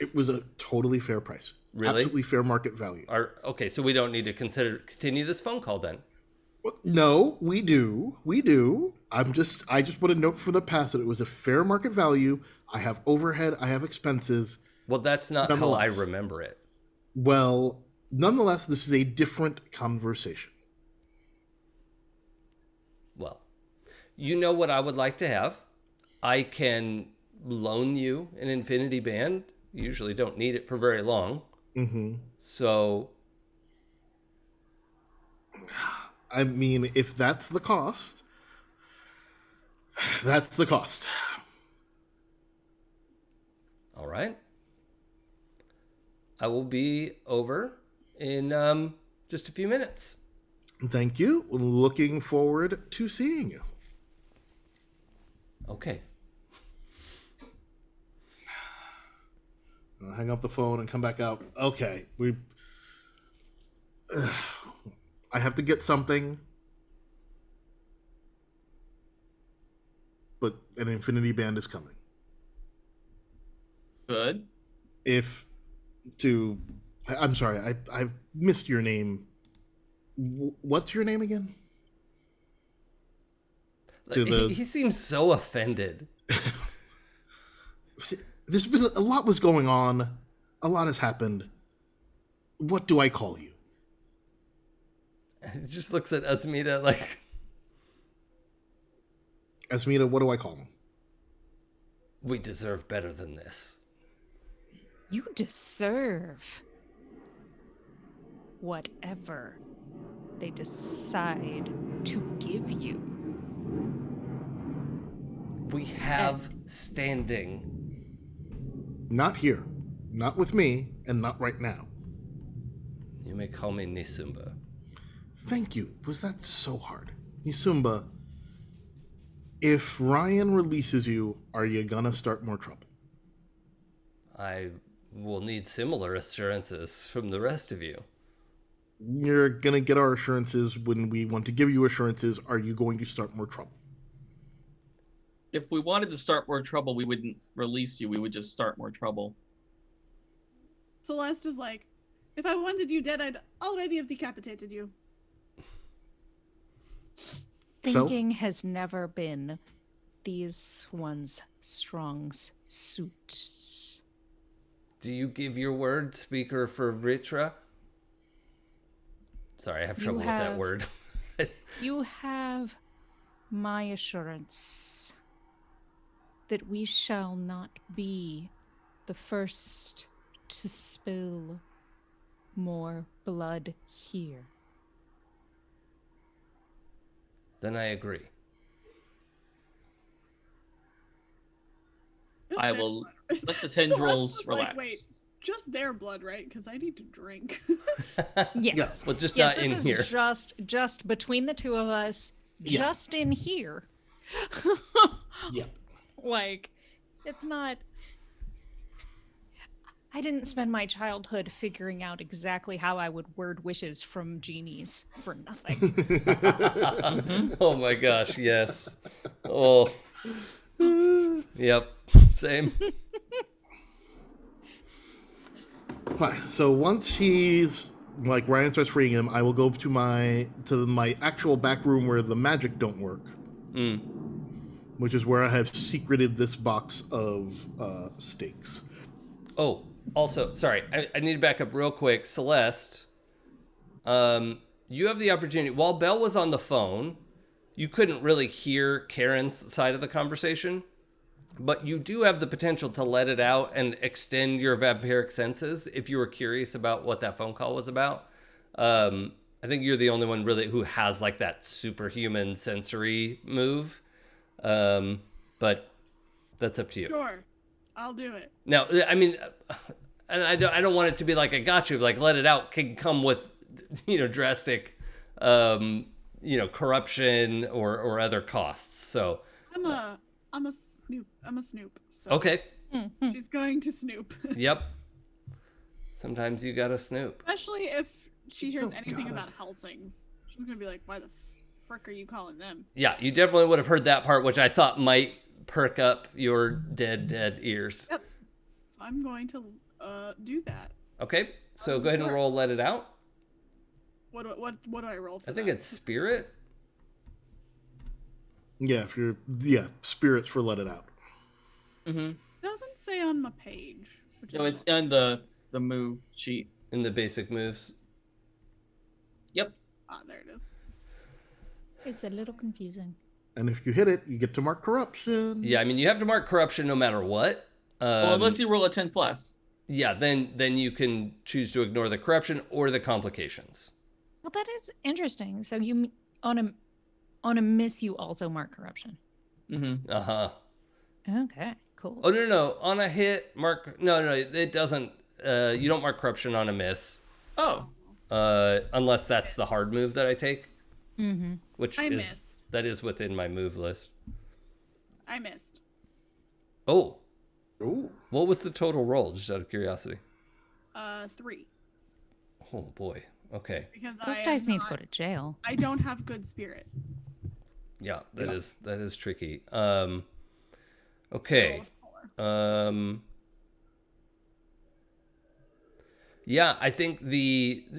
It was a totally fair price. Really? Absolutely fair market value. Okay, so we don't need to continue this phone call then. Well, no, we do. I just want to note for the past that it was a fair market value. I have overhead. I have expenses. Well, that's not how I remember it. Well, nonetheless, this is a different conversation. Well, you know what I would like to have? I can loan you an infinity band. You usually don't need it for very long. Mm-hmm. So, I mean, if that's the cost, that's the cost. All right. I will be over in just a few minutes. Thank you. Looking forward to seeing you. Okay. I'll hang up the phone and come back out. Okay, I have to get something, but an infinity band is coming. Good. I'm sorry, I missed your name. What's your name again? He seems so offended. There's been a lot was going on. A lot has happened. What do I call you? He just looks at Asmita like... Asmita, what do I call him? We deserve better than this. You deserve whatever they decide to give you. We have standing. Not here. Not with me, and not right now. You may call me Nisumba. Thank you. Was that so hard? Nisumba, if Ryan releases you, are you gonna start more trouble? I will need similar assurances from the rest of you. You're gonna get our assurances when we want to give you assurances. Are you going to start more trouble? If we wanted to start more trouble, we wouldn't release you. We would just start more trouble. Celeste is like, if I wanted you dead, I'd already have decapitated you. Thinking has never been these one's strong suit. Do you give your word, speaker for Vritra? Sorry, I have trouble with that word. You have my assurance that we shall not be the first to spill more blood here. Then I agree. Just I their will blood. let the Celeste tendrils was relax. like, wait, just their blood, right? Because I need to drink. Yes. Well, just Yes, not in this here. is just between the two of us, Yeah. just in here. Yeah. Like, it's not. I didn't spend my childhood figuring out exactly how I would word wishes from genies for nothing. Oh my gosh, yes. Oh. Yep. Same. Alright, so once he's like Ryan starts freeing him, I will go to my actual back room where the magic don't work. Which is where I have secreted this box of steaks. Oh, also, sorry, I need to back up real quick. Celeste, you have the opportunity. While Belle was on the phone, you couldn't really hear Karen's side of the conversation, but you do have the potential to let it out and extend your vampiric senses if you were curious about what that phone call was about. I think you're the only one really who has like that superhuman sensory move, but that's up to you. Sure, I'll do it. Now, I mean, and I don't want it to be like I got you. Like let it out can come with, drastic, corruption or other costs. So I'm a snoop. I'm a snoop. So okay, she's going to snoop. yep. Sometimes you gotta snoop. Especially if she hears don't anything gotta. about Helsings. She's gonna be like, why the frick are you calling them? Yeah, you definitely would have heard that part, which I thought might perk up your dead ears. Yep. So I'm going to do that. Okay, so does go ahead this and work? roll let it out. What do I roll for I think that? it's spirit. Yeah, spirits for let it out. Mm-hmm. Doesn't say on my page. Which No, I it's don't- on the move sheet. In the basic moves. Yep. there it is. It's a little confusing. And if you hit it, you get to mark corruption. Yeah, I mean you have to mark corruption no matter what. Well, unless you roll a 10 plus. Yeah, then you can choose to ignore the corruption or the complications. Well, that is interesting. So you on a miss, you also mark corruption. Mm-hmm. Uh-huh. Okay, cool. Oh, no. On a hit, mark... No, it doesn't... you don't mark corruption on a miss. Oh. Unless that's the hard move that I take. Mm-hmm. Which I is... missed. That is within my move list. I missed. Oh. Ooh. What was the total roll, just out of curiosity? 3. Oh, boy. Okay. Because Those I dice am need to not- go to jail. I don't have good spirit. Yeah, that Yeah. is tricky. I Okay. rolled a 4. Yeah, I think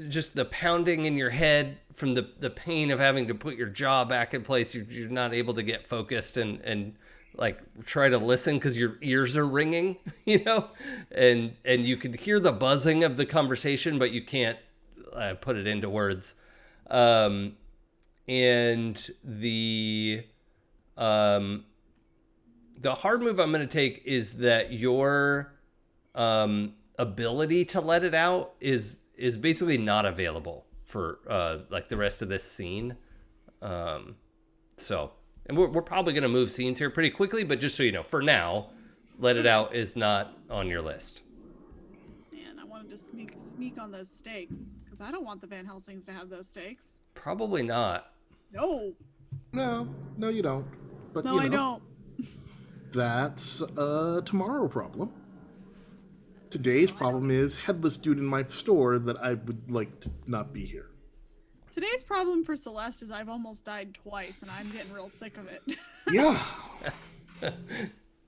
just the pounding in your head from the pain of having to put your jaw back in place, you're not able to get focused and like try to listen because your ears are ringing, and you can hear the buzzing of the conversation, but you can't put it into words. And the hard move I'm going to take is that your ability to let it out is basically not available for like the rest of this scene. So, and we're probably going to move scenes here pretty quickly, but just so you know, for now, let it out is not on your list. Man, I wanted to sneak on those steaks because I don't want the Van Helsings to have those steaks. Probably not. No, No, you don't. But no, I don't. That's a tomorrow problem. Today's problem is headless dude in my store that I would like to not be here. Today's problem for Celeste is I've almost died twice and I'm getting real sick of it. Yeah.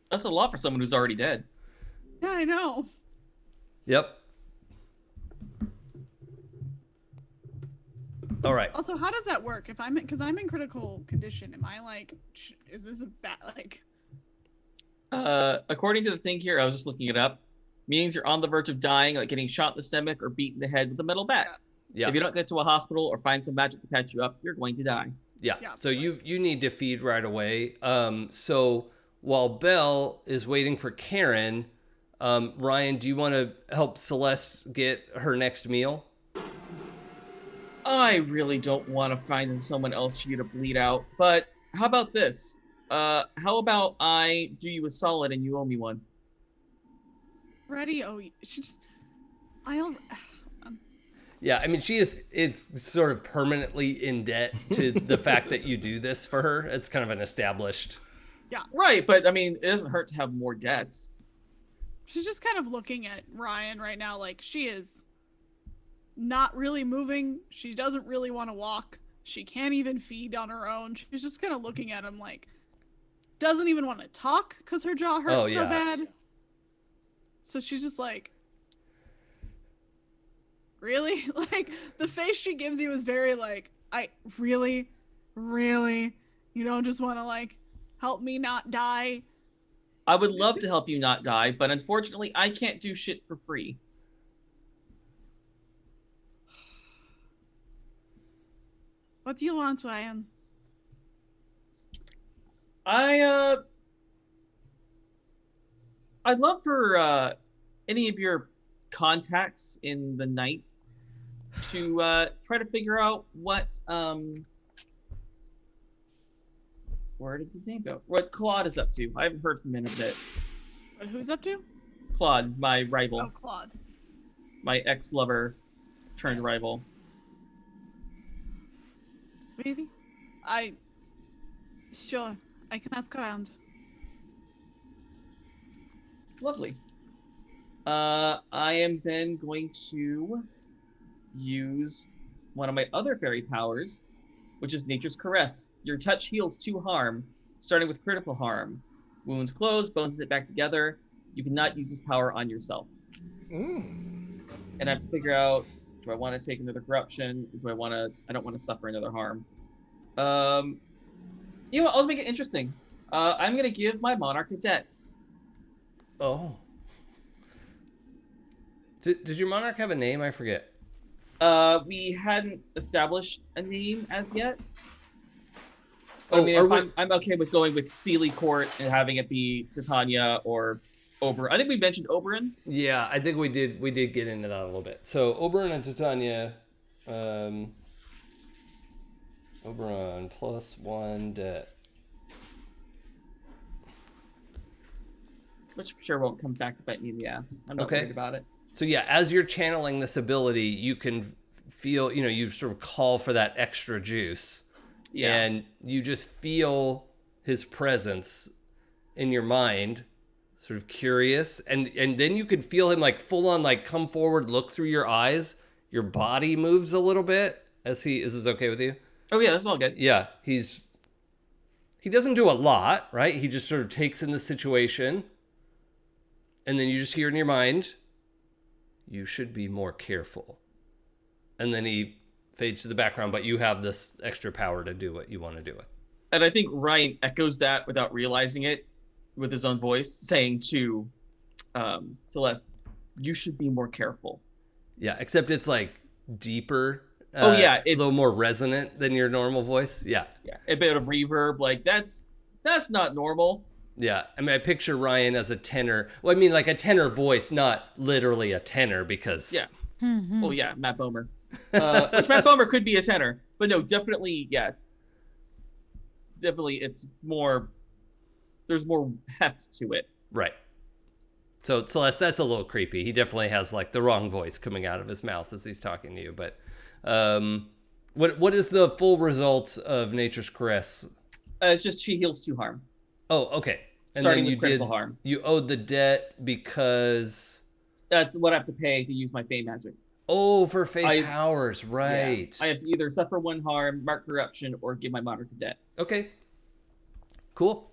That's a lot for someone who's already dead. Yeah, I know. Yep. All right. Also, how does that work? If because I'm in critical condition, am I like, is this a bad like? According to the thing here, I was just looking it up. Means you're on the verge of dying, like getting shot in the stomach or beat in the head with a metal bat. Yeah. If you don't get to a hospital or find some magic to patch you up, you're going to die. Yeah. Yeah, So you need to feed right away. So while Belle is waiting for Karen, Ryan, do you want to help Celeste get her next meal? I really don't want to find someone else for you to bleed out, but how about this? How about I do you a solid and you owe me one? Ready? Oh, she just. I'll. Yeah, I mean, it's sort of permanently in debt to the fact that you do this for her. It's kind of an established. Yeah. Right, but I mean, it doesn't hurt to have more debts. She's just kind of looking at Ryan right now, like she is not really moving. She doesn't really want to walk. She can't even feed on her own. She's just kind of looking at him like, doesn't even want to talk because her jaw hurts so bad. So she's just like, really? Like, the face she gives you is very like, really? You don't just want to like help me not die? I would love to help you not die, but unfortunately, I can't do shit for free. What do you want, Ryan? I'd love for any of your contacts in the night to try to figure out what where did the name go? What Claude is up to. I haven't heard from him in a bit. But who's up to? Claude, my rival. Oh, Claude. My ex-lover turned rival. Really? Sure. I can ask around. Lovely. I am then going to use one of my other fairy powers, which is Nature's Caress. Your touch heals 2 harm, starting with critical harm. Wounds close, bones knit back together. You cannot use this power on yourself. And I have to figure out, do I want to take another corruption? I don't want to suffer another harm. You know what, I'll make it interesting. I'm going to give my monarch a debt. Oh. Did your monarch have a name? I forget. We hadn't established a name as yet. Oh, I mean, I'm okay with going with Sealy Court and having it be Titania or Oberon. I think we mentioned Oberon. Yeah, I think we did get into that a little bit. So Oberon and Titania, Oberon +1 debt. Which I'm sure won't come back to bite me in the ass. I'm not worried about it. So yeah, as you're channeling this ability, you can feel, you sort of call for that extra juice. Yeah. And you just feel his presence in your mind, sort of curious. And then you could feel him like full on, like come forward, look through your eyes. Your body moves a little bit is this okay with you? Oh yeah, that's all good. Yeah. He doesn't do a lot, right? He just sort of takes in the situation. And then you just hear in your mind, you should be more careful. And then he fades to the background, but you have this extra power to do what you want to do with. And I think Ryan echoes that without realizing it with his own voice, saying to Celeste, you should be more careful. Yeah, except it's like deeper. It's a little more resonant than your normal voice. Yeah. Yeah, a bit of reverb. Like, that's not normal. Yeah, I mean, I picture Ryan as a tenor. Well, I mean, like a tenor voice, not literally a tenor, because... Yeah. Oh, yeah, Matt Bomer. Which Matt Bomer could be a tenor. But no, definitely, yeah. Definitely, it's more... There's more heft to it. Right. So, Celeste, that's a little creepy. He definitely has, like, the wrong voice coming out of his mouth as he's talking to you. But what is the full result of Nature's Caress? It's just she heals 2 harm. Oh, okay. And starting then with critical harm. You owed the debt because... That's what I have to pay to use my Fey magic. Oh, for Fey powers, right. Yeah. I have to either suffer 1 harm, mark corruption, or give my monarch a debt. Okay. Cool.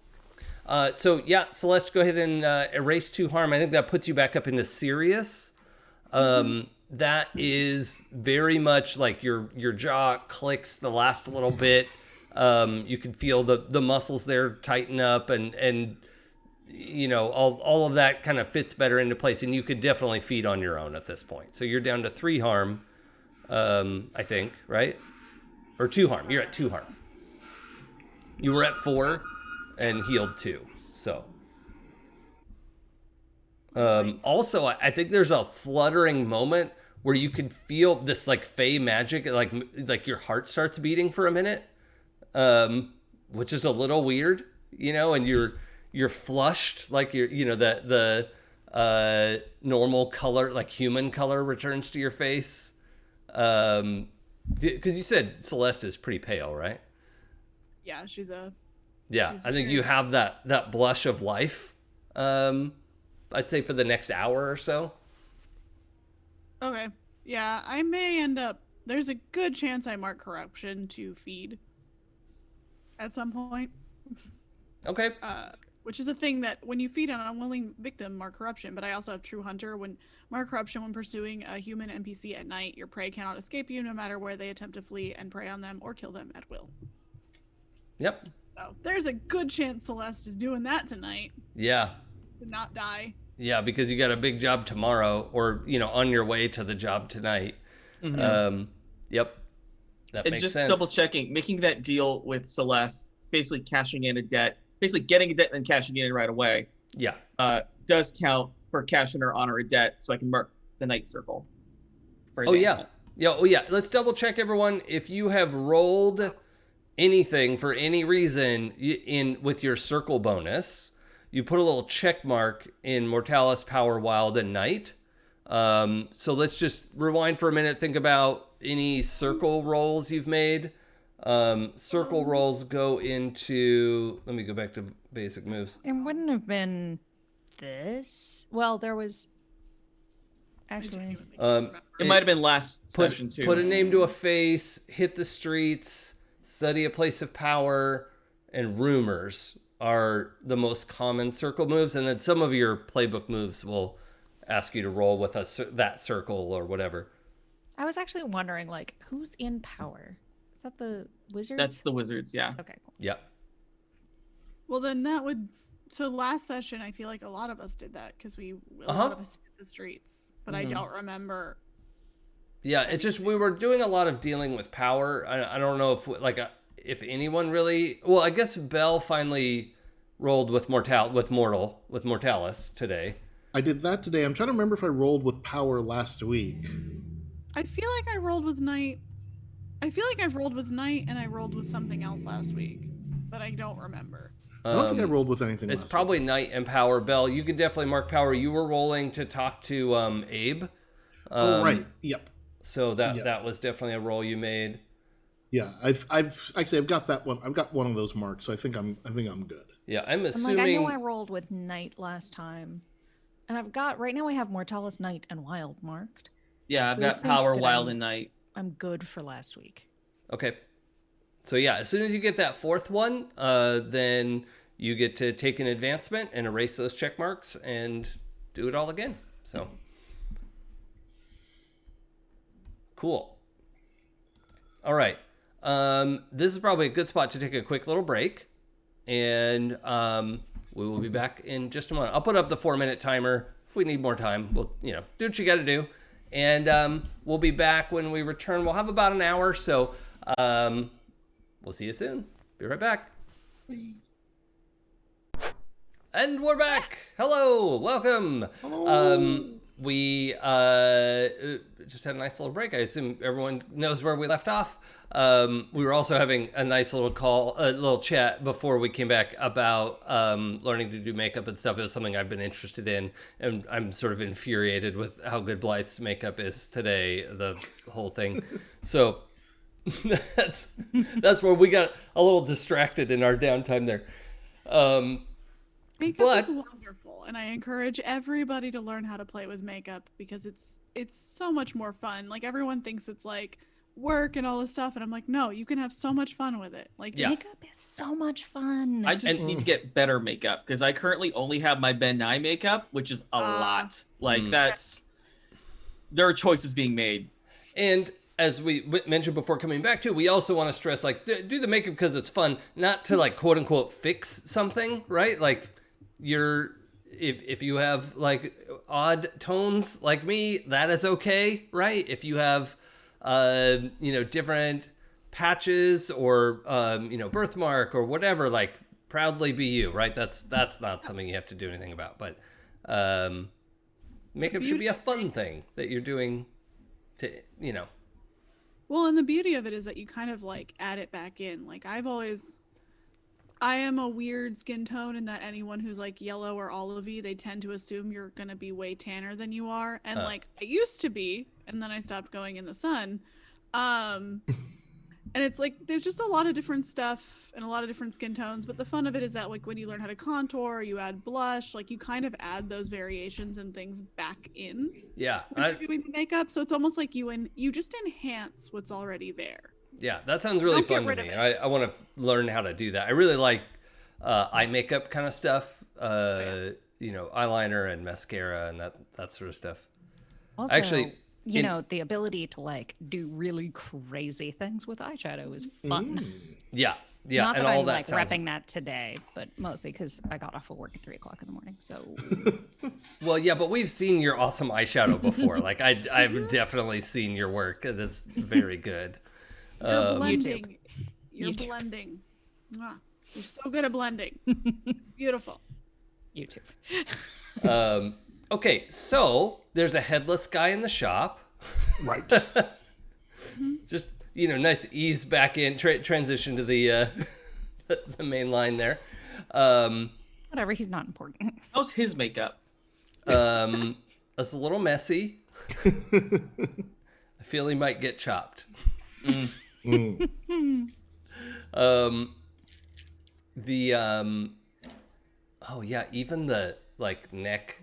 So, yeah, Celeste, go ahead and erase 2 harm. I think that puts you back up into serious. That is very much like your jaw clicks the last little bit. You can feel the muscles there tighten up and all of that kind of fits better into place, and you could definitely feed on your own at this point. So you're down to 3 harm. I think, right? Or 2 harm. You're at 2 harm. You were at 4 and healed 2. So. Also, I think there's a fluttering moment where you can feel this like fey magic, like your heart starts beating for a minute, which is a little weird, and you're flushed, like the normal color, like human color, returns to your face. Because you said Celeste is pretty pale, right? Yeah, she's I think you have that blush of life. I'd say for the next hour or so. Okay. Yeah, I may end up. There's a good chance I mark corruption to feed at some point. Okay. Which is a thing that when you feed on an unwilling victim, mark corruption. But I also have True Hunter. When mark corruption when pursuing a human NPC at night, your prey cannot escape you, no matter where they attempt to flee, and prey on them or kill them at will. Yep. So there's a good chance Celeste is doing that tonight. Yeah. To not die. Yeah, because you got a big job tomorrow, or on your way to the job tonight. Mm-hmm. Yep, that and makes just sense. Double checking, making that deal with Celeste, basically cashing in a debt, basically getting a debt and cashing it in right away. Yeah, does count for cashing her honor a debt, so I can mark the night circle. Oh yeah. Let's double check, everyone. If you have rolled anything for any reason with your circle bonus, you put a little check mark in Mortalis, Power, Wild, and Night. So let's just rewind for a minute. Think about any circle rolls you've made. Circle rolls go into... Let me go back to basic moves. It wouldn't have been this. Well, there was... Actually... it might have been last session, too. Put a name to a face, hit the streets, study a place of power, and rumors are the most common circle moves, and then some of your playbook moves will ask you to roll with that circle or whatever. I was actually wondering, who's in power? Is that the wizards? That's the wizards, yeah. Okay, cool. Yep. Well, then that would... So last session, I feel like a lot of us did that, because a lot of us hit the streets, but I don't remember. Yeah, it's just we were doing a lot of dealing with power. I don't know if anyone really... Well, I guess Belle finally rolled with Mortalis today. I did that today. I'm trying to remember if I rolled with power last week. I feel like I rolled with night. I feel like I've rolled with night and I rolled with something else last week, but I don't remember. I don't think I rolled with anything It's last probably week. Night and Power. Belle, you can definitely mark power. You were rolling to talk to Abe. Oh, right. Yep. So that was definitely a roll you made. Yeah, I've got that one. I've got one of those marks, so I think I'm good. Yeah, I'm assuming. I know I rolled with Night last time, and I've got right now. I have Mortalis, Night, and Wild marked. Yeah, I've So I got think Power, that Wild, and Night. I'm good for last week. Okay. So yeah, as soon as you get that fourth one, then you get to take an advancement and erase those check marks and do it all again. So cool. All right. This is probably a good spot to take a quick little break, and we will be back in just a moment. I'll put up the 4-minute timer. If we need more time, we'll do what you got to do, and we'll be back when we return. We'll have about an hour, so we'll see you soon. Be right back. And we're back. Hello, welcome. Hello. We just had a nice little break. I assume everyone knows where we left off. We were also having a nice little chat before we came back about learning to do makeup and stuff. It was something I've been interested in, and I'm sort of infuriated with how good Blythe's makeup is today, the whole thing. So that's where we got a little distracted in our downtime there. Makeup is wonderful, and I encourage everybody to learn how to play with makeup because it's so much more fun. Like, everyone thinks it's like work and all this stuff, and I'm like, no, you can have so much fun with it. Like, makeup is so much fun. I just need to get better makeup because I currently only have my Ben Nye makeup, which is a lot. Like, there are choices being made. And as we mentioned before coming back to, we also want to stress, do the makeup because it's fun, not to quote unquote fix something, right? Like, if you have odd tones like me, that is okay, right? If you have different patches or birthmark or whatever, like proudly be you, right? That's not something you have to do anything about, but makeup should be a fun thing that you're doing to. Well, and the beauty of it is that you kind of like add it back in. Like I am a weird skin tone in that anyone who's like yellow or olivey, they tend to assume you're gonna be way tanner than you are. And like I used to be, and then I stopped going in the sun. And it's like there's just a lot of different stuff and a lot of different skin tones. But the fun of it is that like when you learn how to contour, you add blush, like you kind of add those variations and things back in. Yeah. When you're doing the makeup, so it's almost like you just enhance what's already there. Yeah, that sounds really fun to me. I want to learn how to do that. I really like eye makeup kind of stuff, eyeliner and mascara and that sort of stuff. Also, actually, the ability to like do really crazy things with eyeshadow is fun. Yeah, Not and that all I'm that like sounds... repping that today, but mostly because I got off of work at 3:00 in the morning. So, well, yeah, but we've seen your awesome eyeshadow before. Like I've definitely seen your work. It is very good. You're blending. YouTube. You're YouTube. blending. Mwah. You're so good at blending. It's beautiful. YouTube. Okay, so there's a headless guy in the shop. Right. Just nice ease back in, transition to the the main line there. Whatever, he's not important. How's his makeup? It's a little messy. I feel he might get chopped. Even the like neck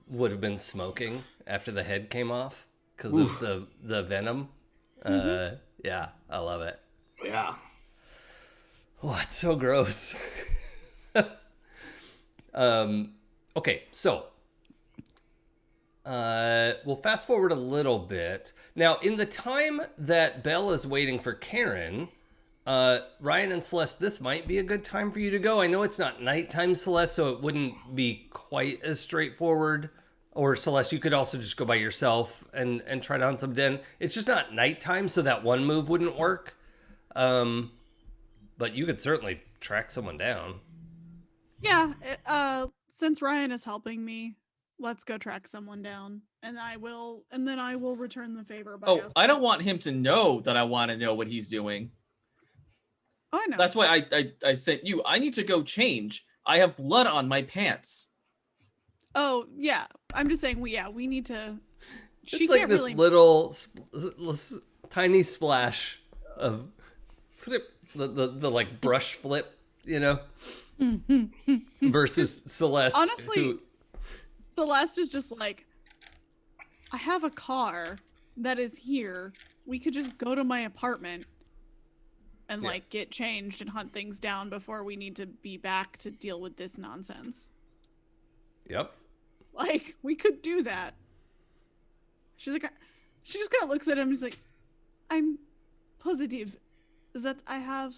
would have been smoking after the head came off because of the venom. Yeah, I love it. Yeah. Oh, it's so gross. Okay, so we'll fast forward a little bit. Now, in the time that Belle is waiting for Karen, Ryan and Celeste, this might be a good time for you to go. I know it's not nighttime, Celeste, so it wouldn't be quite as straightforward. Or Celeste, you could also just go by yourself and try to hunt some den. It's just not nighttime, so that one move wouldn't work. But you could certainly track someone down. Yeah. Since Ryan is helping me, let's go track someone down, and then I will return the favor by. Oh, I don't want him to know that I want to know what he's doing. Oh, I know. That's why I sent you. I need to go change. I have blood on my pants. Oh yeah, I'm just saying. We need to. She It's like can't this really. little tiny splash of flip, the like brush flip, versus Celeste. Honestly, Celeste is just like, I have a car that is here. We could just go to my apartment and like get changed and hunt things down before we need to be back to deal with this nonsense. Yep. Like, we could do that. She's like, she just kind of looks at him. She's like, I'm positive that I have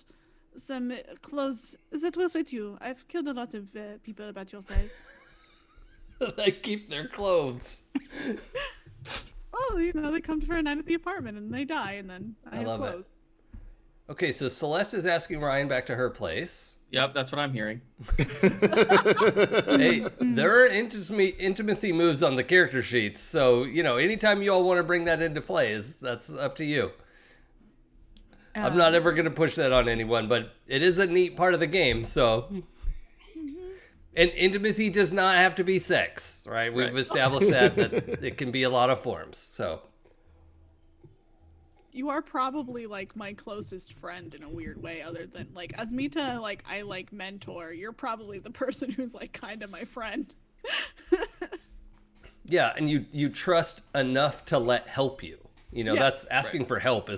some clothes that will fit you. I've killed a lot of people about your size. They keep their clothes. Oh, they come for a night at the apartment and they die, and then I have love clothes. it. Okay, so Celeste is asking Ryan back to her place. Yep, that's what I'm hearing. Hey, there are intimacy moves on the character sheets, so anytime you all want to bring that into play, that's up to you. I'm not ever going to push that on anyone, but it is a neat part of the game. So, and intimacy does not have to be sex, right? We've established that it can be a lot of forms. So. You are probably like my closest friend in a weird way, other than like Asmita, like I like mentor. You're probably the person who's like kind of my friend. Yeah, and you trust enough to let help you. That's asking for help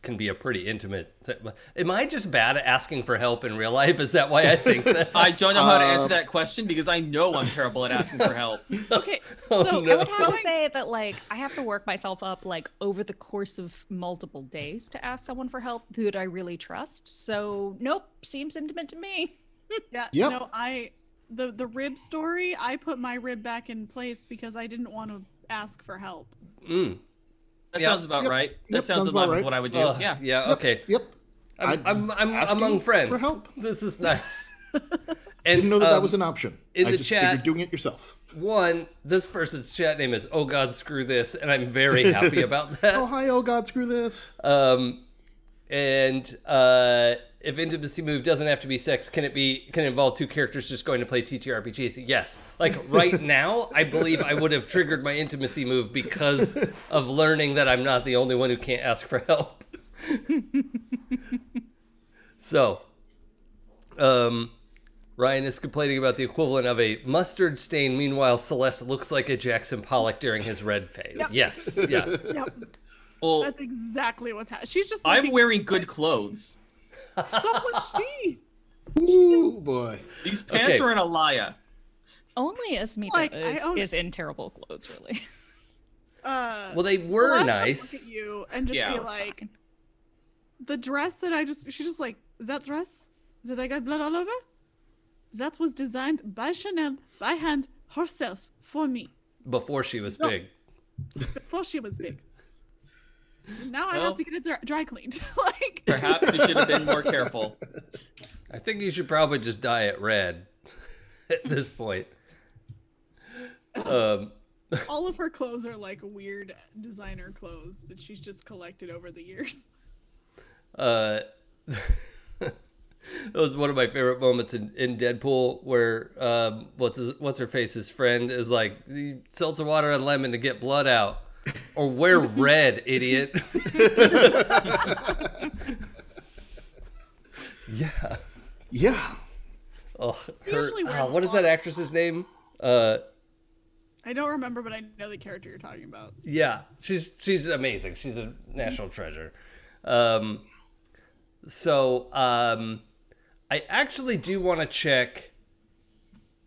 can be a pretty intimate thing. Am I just bad at asking for help in real life? Is that why I think that? I don't know how to answer that question because I know I'm terrible at asking for help. Okay, Oh, so no. I would have to say that like I have to work myself up like over the course of multiple days to ask someone for help that I really trust. So nope, seems intimate to me. yeah, Yep. no, the rib story, I put my rib back in place because I didn't want to ask for help. That Yeah. sounds about Yep. right. That Yep, sounds sounds in line about with right. what I would do. Ugh, Yeah. Yeah. Okay. Yep. I'm asking among friends. for help. This is nice. Didn't know that was an option. in I the just chat- figured doing it yourself. One, this person's chat name is Oh God, Screw This, and I'm very happy about that. Oh, hi, oh God, screw this. And if intimacy move doesn't have to be sex, can it involve two characters just going to play TTRPGs? Yes. Like right now, I believe I would have triggered my intimacy move because of learning that I'm not the only one who can't ask for help. So, Ryan is complaining about the equivalent of a mustard stain. Meanwhile, Celeste looks like a Jackson Pollock during his red phase. Yep. Yes. Yeah. Yep. Well, That's exactly what's happening. She's just. I'm looking wearing good clothes. So was she. Ooh, boy. These pants Okay. are in Alaya. Only Asmita Like, I own- is in terrible clothes, really. Well, they were Celeste would nice. Look at you and just Yeah. be like, the dress that she's just like, is that dress? Is it I got blood all over? That was designed by Chanel, by hand, herself, for me, Before she was No. big. before she was big. So now I Well- have to get it dry cleaned. Like, Perhaps you should have been more careful. I think you should probably just dye it red at this point. all of her clothes are like weird designer clothes that she's just collected over the years. That was one of my favorite moments in Deadpool, where what's her face's friend is like, seltzer water and lemon to get blood out, or wear red, idiot. Yeah. Yeah. Oh, usually wears what is that actress's name? I don't remember, but I know the character you're talking about. Yeah, she's amazing. She's a national treasure. So I actually do want to check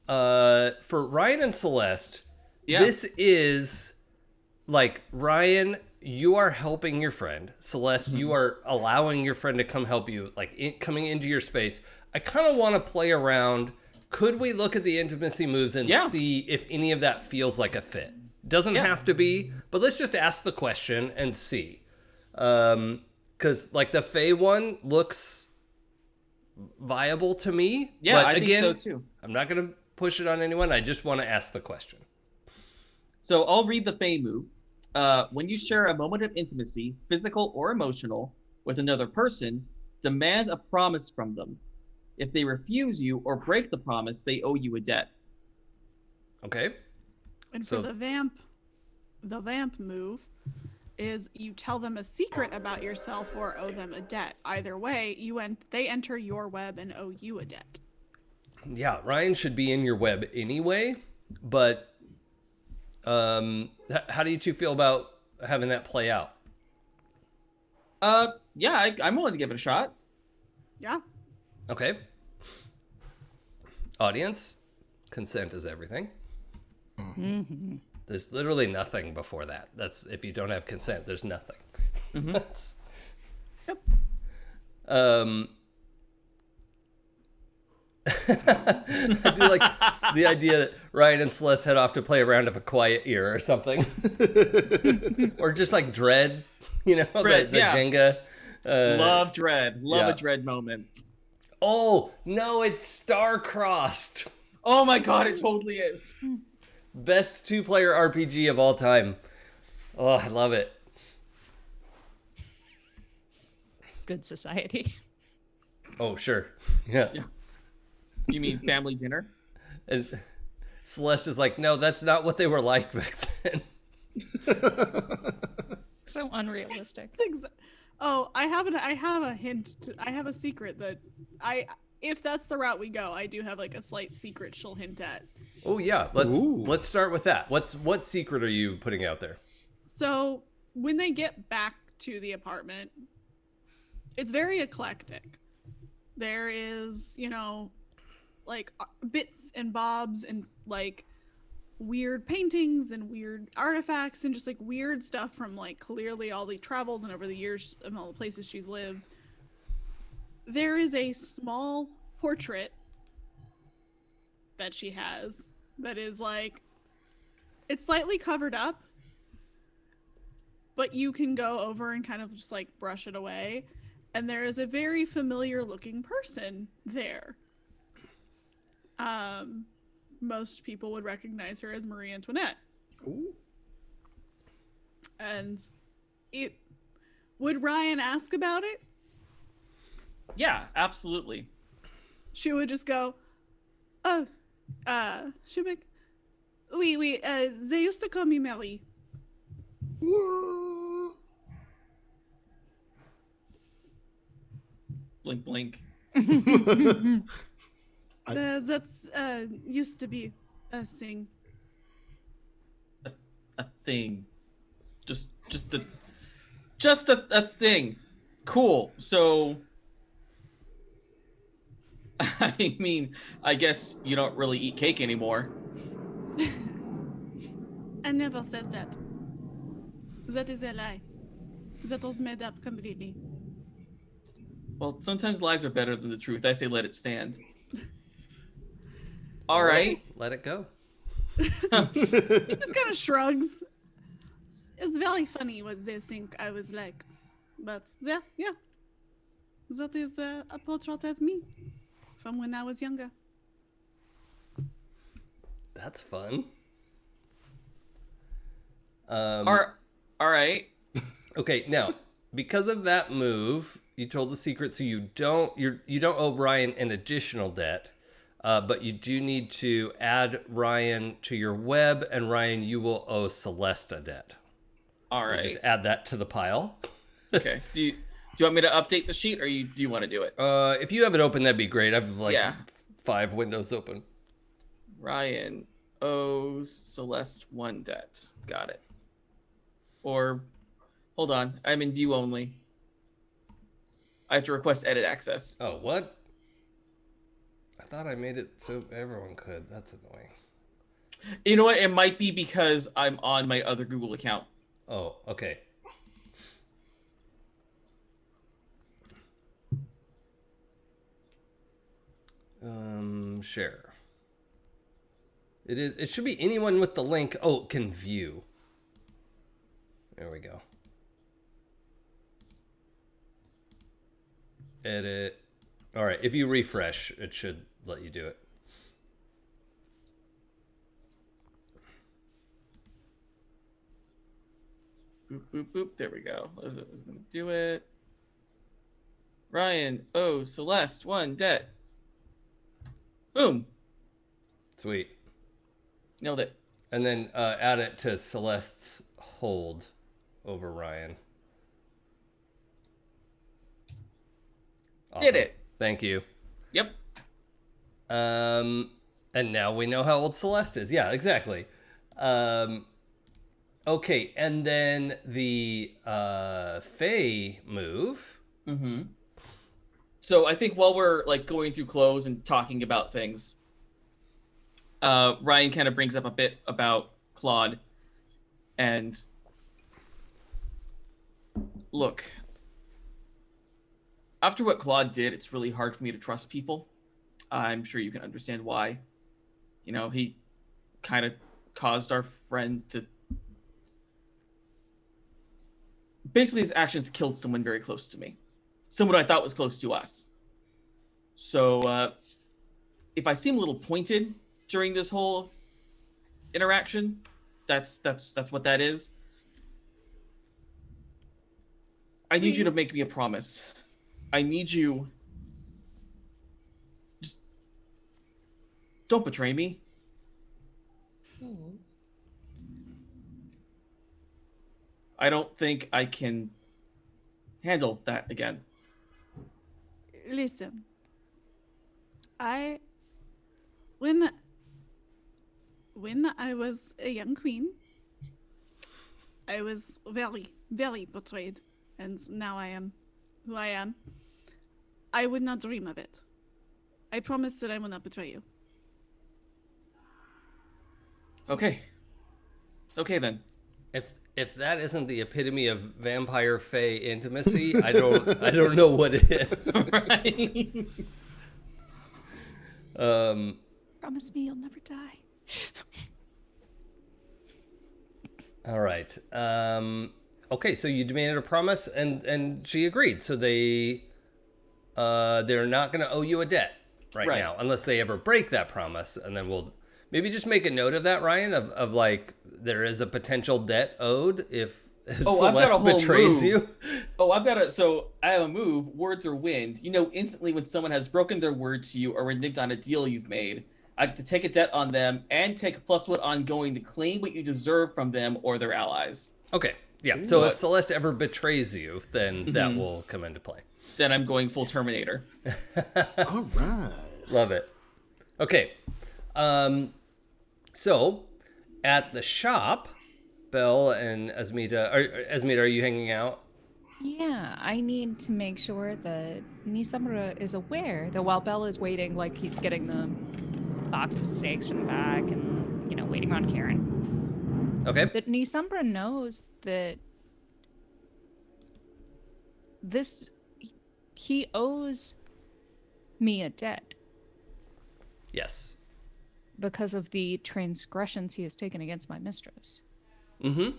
for Ryan and Celeste. Yeah. This is like, Ryan, you are helping your friend. Celeste, you are allowing your friend to come help you, like coming into your space. I kind of want to play around. Could we look at the intimacy moves and Yeah. see if any of that feels like a fit? Doesn't have to be, but let's just ask the question and see. Because like the Fae one looks viable to me. Yeah, but I again, think so too. I'm not going to push it on anyone. I just want to ask the question. So I'll read the Fae move. When you share a moment of intimacy, physical or emotional, with another person, demand a promise from them. If they refuse you or break the promise, they owe you a debt. Okay. And So- for the vamp move is you tell them a secret about yourself or owe them a debt. Either way, they enter your web and owe you a debt. Yeah, Ryan should be in your web anyway, but how do you two feel about having that play out? Yeah, I'm willing to give it a shot. Yeah. Okay. Audience, consent is everything. There's literally nothing before that. That's, if you don't have consent, there's nothing. That's, Yep. I do like the idea that Ryan and Celeste head off to play a round of A Quiet Ear or something. Or just like Dread, Dread, the yeah. Jenga. Love Dread. Love yeah. a Dread moment. Oh, no, it's Star-Crossed. Oh my god, it totally is. Best two-player RPG of all time. Oh, I love it. Good society. Oh, sure. Yeah. You mean family dinner? And Celeste is like, no, that's not what they were like back then. So unrealistic. Oh, I have a hint. I have a secret that if that's the route we go, I do have like a slight secret she'll hint at. Oh, yeah. Let's start with that. What secret are you putting out there? So when they get back to the apartment, it's very eclectic. There is, like bits and bobs and like weird paintings and weird artifacts and just like weird stuff from like clearly all the travels and over the years and all the places she's lived. There is a small portrait that she has that is like, it's slightly covered up, but you can go over and kind of just like brush it away. And there is a very familiar looking person there. Most people would recognize her as Marie Antoinette. Ooh. And would Ryan ask about it? Yeah, absolutely. She would just go, oh, she'd be like, oui, they used to call me Mary. Blink, blink. That's used to be a thing. A thing. Just a thing. Cool. So, I mean, I guess you don't really eat cake anymore. I never said that. That is a lie. That was made up completely. Well, sometimes lies are better than the truth. I say let it stand. All right. Let it go. He just kind of shrugs. It's very funny what they think I was like. But yeah. That is a portrait of me from when I was younger. That's fun. All right. Okay, now because of that move, you told the secret, so you don't owe Ryan an additional debt, but you do need to add Ryan to your web, and Ryan, you will owe Celeste a debt. All So right. just add that to the pile. Okay. Do you want me to update the sheet, or do you want to do it? If you have it open, that'd be great. I've 5 windows open. Ryan owes Celeste 1 debt. Got it. Or, hold on. I'm in view only. I have to request edit access. Oh, what? I thought I made it so everyone could. That's annoying. You know what? It might be because I'm on my other Google account. Oh, okay. Share. It should be anyone with the link. Oh, can view. There we go. Edit. All right, if you refresh, it should let you do it. Boop, boop, boop. There we go. I was going to do it. Ryan owes Celeste 1 debt. Boom. Sweet. Nailed it. And then add it to Celeste's hold over Ryan. Awesome. Did it. Thank you. Yep. And now we know how old Celeste is. Yeah, exactly. Okay, and then the Fae move. Mm-hmm. So I think while we're like going through clothes and talking about things, Ryan kind of brings up a bit about Claude. And look, after what Claude did, it's really hard for me to trust people. I'm sure you can understand why. You know, he kind of caused our friend to... Basically, his actions killed someone very close to me. Someone I thought was close to us. So, if I seem a little pointed during this whole interaction, that's what that is. I need you to make me a promise. I need you... Just... Don't betray me. I don't think I can handle that again. Listen, when I was a young queen, I was very, very betrayed, and now I am who I am. I would not dream of it. I promise that I will not betray you. Okay. Okay then. If that isn't the epitome of vampire fae intimacy, I don't know what it is. Right. Promise me you'll never die. All right. Okay, so you demanded a promise, and she agreed. So they're not going to owe you a debt right now, unless they ever break that promise, and then we'll maybe just make a note of that, Ryan, of like there is a potential debt owed if Celeste betrays you. Oh, so I have a move, words or wind. You know, instantly when someone has broken their word to you or reneged on a deal you've made, I get to take a debt on them and take a +1 ongoing to claim what you deserve from them or their allies. Okay, yeah. So if Celeste ever betrays you, then that will come into play. Then I'm going full Terminator. All right. Love it. Okay. So at the shop, Belle and Asmita, are you hanging out? Yeah, I need to make sure that Nisamura is aware that while Belle is waiting, like he's getting the box of steaks from the back and, you know, waiting on Karen. Okay. That Nisamura knows that he owes me a debt Yes. because of the transgressions he has taken against my mistress. Mm-hmm.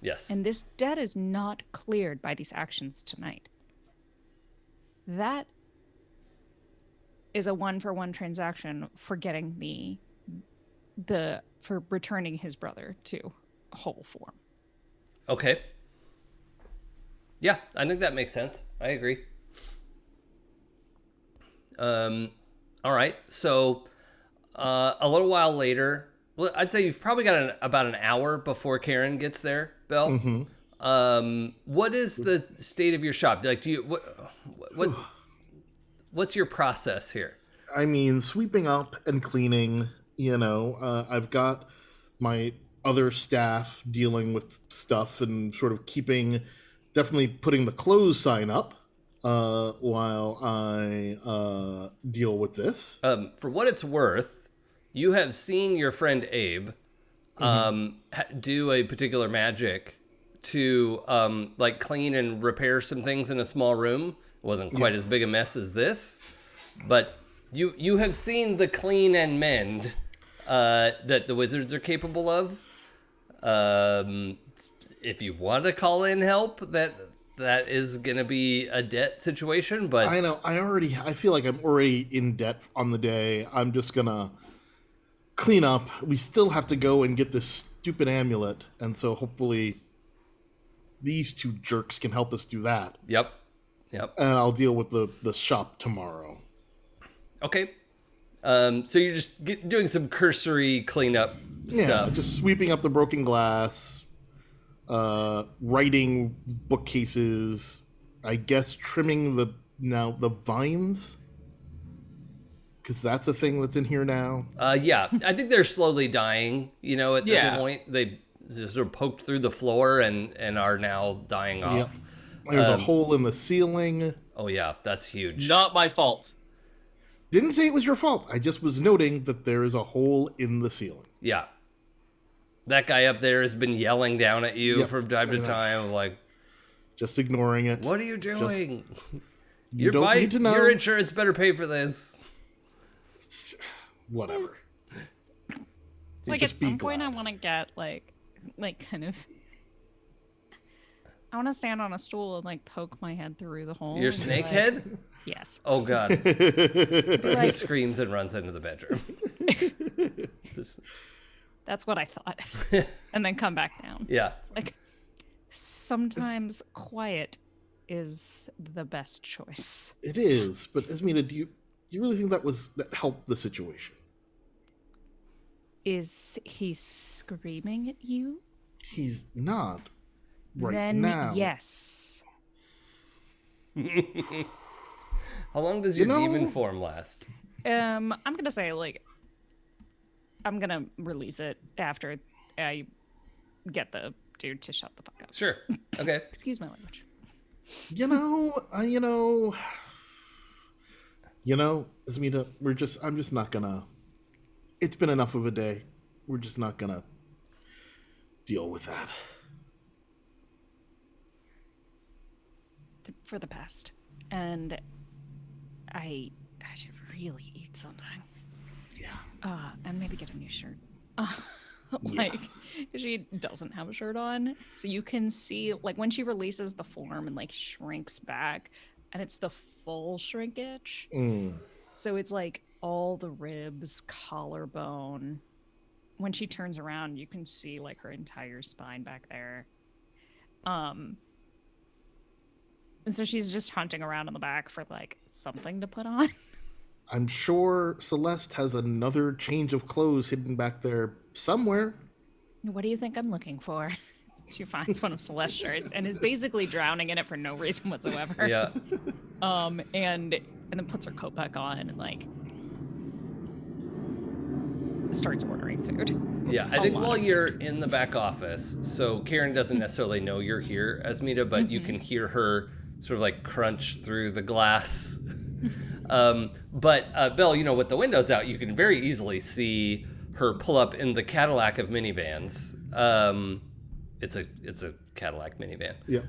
Yes. And this debt is not cleared by these actions tonight. That is a 1-for-1 transaction for getting me for returning his brother to whole form. Okay. Yeah, I think that makes sense. I agree. All right. So, a little while later, well, I'd say you've probably got about an hour before Karen gets there, Belle. Mm-hmm. What is the state of your shop? Like, what's your process here? I mean, sweeping up and cleaning, I've got my other staff dealing with stuff and sort of definitely putting the close sign up while I deal with this. For what it's worth, you have seen your friend Abe do a particular magic to like clean and repair some things in a small room. It wasn't quite as big a mess as this, but you have seen the clean and mend that the wizards are capable of. If you want to call in help, that is gonna be a debt situation. But I know I feel like I'm already in debt on the day. I'm just gonna clean up. We still have to go and get this stupid amulet, and so hopefully these two jerks can help us do that. Yep. And I'll deal with the shop tomorrow. Okay. So you're just doing some cursory cleanup stuff. Just sweeping up the broken glass, writing bookcases, I guess trimming the vines, because that's a thing that's in here now. Yeah, I think they're slowly dying. At this point, they just sort of poked through the floor and are now dying off. There's a hole in the ceiling. Oh yeah, that's huge. Not my fault. Didn't say it was your fault. I just was noting that there is a hole in the ceiling. Yeah. That guy up there has been yelling down at you from time to time, like, just ignoring it. What are you doing? You don't need to know. Your insurance better pay for this. Whatever. Like at some point I want to get like kind of I want to stand on a stool and like poke my head through the hole. Your snake head? Yes. Oh god. He screams and runs into the bedroom. That's what I thought. And then come back down. Yeah. It's like sometimes quiet is the best choice. It is, but Esmina, do you really think that helped the situation? Is he screaming at you? He's not right then now. Yes. How long does your demon form last? I'm gonna say I'm gonna release it after I get the dude to shut the fuck up. Sure. Okay. Excuse my language. Esmina, I'm just not gonna. It's been enough of a day. We're just not gonna deal with that. For the past. And I should really eat something. Yeah. And maybe get a new shirt. Like, she doesn't have a shirt on. So you can see, like, when she releases the form and, like, shrinks back, and it's the full shrinkage. So it's, like, all the ribs, collarbone. When she turns around, you can see, like, her entire spine back there. And so she's just hunting around in the back for, like, something to put on. I'm sure Celeste has another change of clothes hidden back there somewhere. What do you think I'm looking for? She finds one of Celeste's shirts and is basically drowning in it for no reason whatsoever. Yeah. And then puts her coat back on and, like, starts ordering food. Yeah, I think while you're in the back office, so Karen doesn't necessarily know you're here, Asmita, but you can hear her sort of like crunch through the glass. But Belle, you know, with the windows out, you can very easily see her pull up in the Cadillac of minivans. It's a Cadillac minivan. Yeah.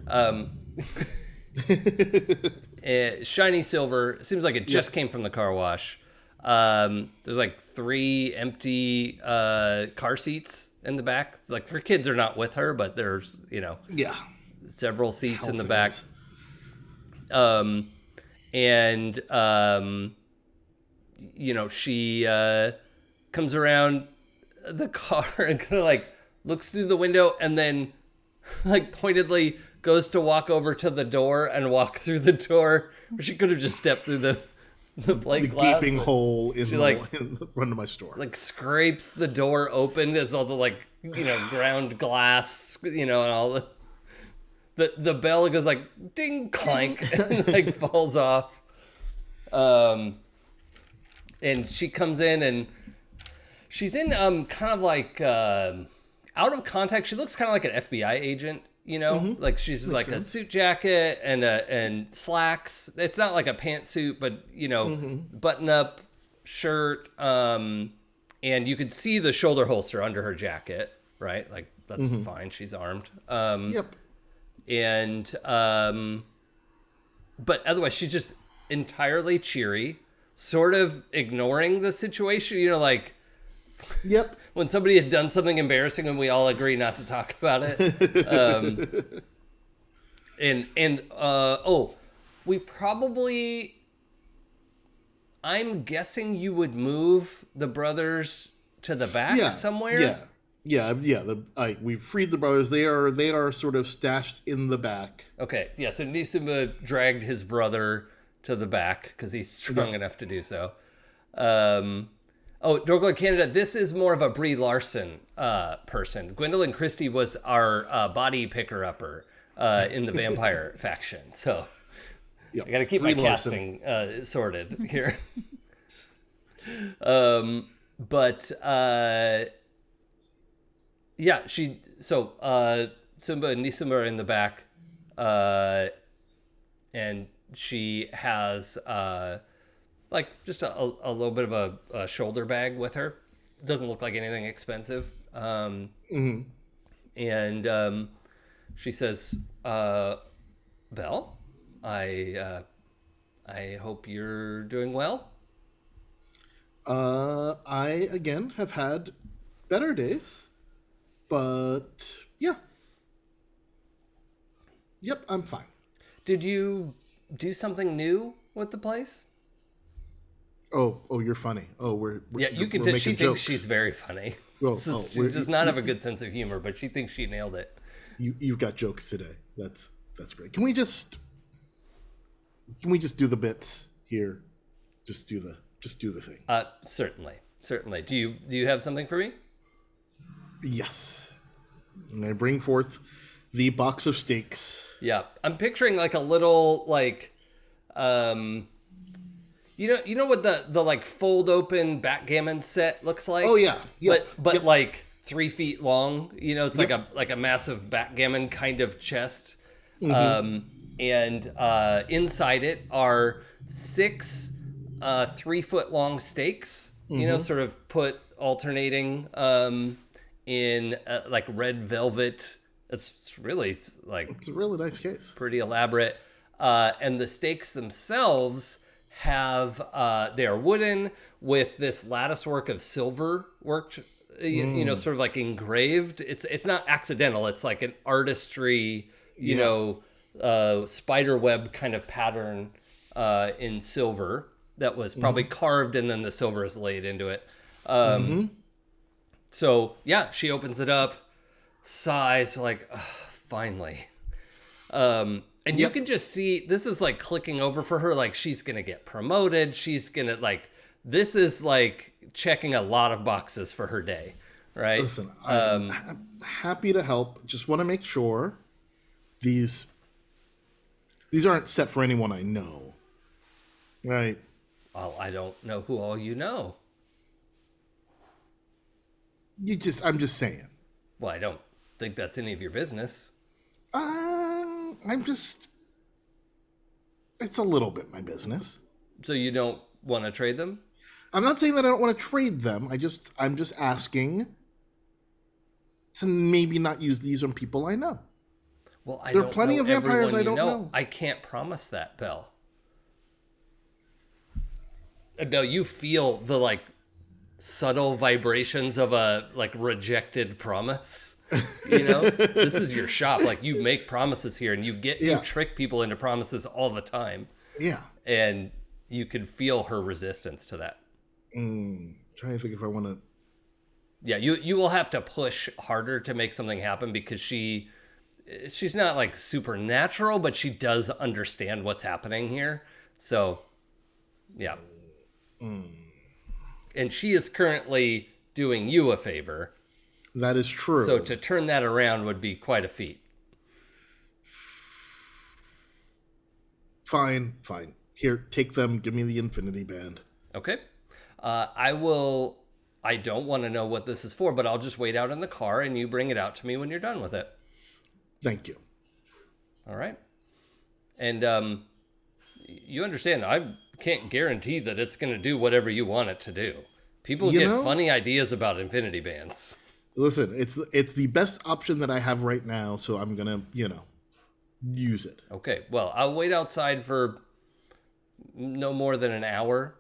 Shiny silver. Seems like it just came from the car wash. There's like 3 empty car seats in the back. It's like her kids are not with her, but there's, you know, several seats in the back. You know, she comes around the car and kind of like looks through the window and then like pointedly goes to walk over to the door and walk through the door. She could have just stepped through the plate glass. Gaping hole in the front of my store. Like scrapes the door open as all the like, you know, ground glass, you know, and all the bell goes like ding clank and like falls off. And she comes in and she's in kind of like out of contact. She looks kind of like an FBI agent, you know, like she's like a suit jacket and slacks. It's not like a pantsuit, but you know, button up shirt. And you could see the shoulder holster under her jacket, right? Like that's fine. She's armed. And but otherwise she's just entirely cheery, sort of ignoring the situation, you know, like when somebody had done something embarrassing and we all agree not to talk about it. We probably, I'm guessing you would move the brothers to the back somewhere. We freed the brothers. They are sort of stashed in the back. Okay, yeah. So Nisuma dragged his brother to the back because he's strong enough to do so. Dorgla Canada, this is more of a Brie Larson person. Gwendolyn Christie was our body picker-upper in the vampire faction. So I got to keep Brie my Larson. Casting sorted here. Simba and Nisuma are in the back, and she has like just a little bit of a shoulder bag with her. It doesn't look like anything expensive. And she says, Belle, I hope you're doing well. I again have had better days, but Yep, I'm fine. Did you do something new with the place? Oh, you're funny. You can tell she thinks she's very funny. She does not have a good sense of humor, but she thinks she nailed it. You've got jokes today. That's great. Can we just do the bits here? Just do the thing. Certainly. Do you have something for me? Yes. And I bring forth the box of steaks. Yeah, I'm picturing like a little like, you know what the like fold open backgammon set looks like? Oh yeah. But like 3 feet long. You know, it's like a massive backgammon kind of chest. And inside it are 6 3-foot long steaks. You know, sort of put alternating in like red velvet. It's really like it's a really nice case, pretty elaborate. And the steaks themselves have they are wooden with this lattice work of silver worked you know, sort of like engraved. It's not accidental. It's like an artistry, you know, spider web kind of pattern in silver that was probably carved, and then the silver is laid into it. So yeah, she opens it up, sighs like, finally. And you can just see this is like clicking over for her. Like she's going to get promoted. She's going to like, this is like checking a lot of boxes for her day. Right. Listen, I'm happy to help. Just want to make sure these aren't set for anyone I know. Right. Well, I don't know who all you know. I'm just saying. Well, I don't think that's any of your business. It's a little bit my business. So you don't want to trade them? I'm not saying that I don't want to trade them. I'm just asking to maybe not use these on people I know. Well, There are plenty of vampires I don't know. I can't promise that, Belle. No, you feel the like subtle vibrations of a like rejected promise. You know, this is your shop. Like you make promises here, and you trick people into promises all the time. Yeah, and you can feel her resistance to that. Trying to think if I want to. Yeah, you will have to push harder to make something happen because she's not like supernatural, but she does understand what's happening here. So, yeah. And she is currently doing you a favor. That is true. So to turn that around would be quite a feat. Fine. Here, take them. Give me the Infinity Band. Okay. I don't want to know what this is for, but I'll just wait out in the car and you bring it out to me when you're done with it. Thank you. All right. And you understand, I can't guarantee that it's going to do whatever you want it to do. People get funny ideas about Infinity Bands. Listen, it's the best option that I have right now, so I'm going to, use it. Okay. Well, I'll wait outside for no more than an hour.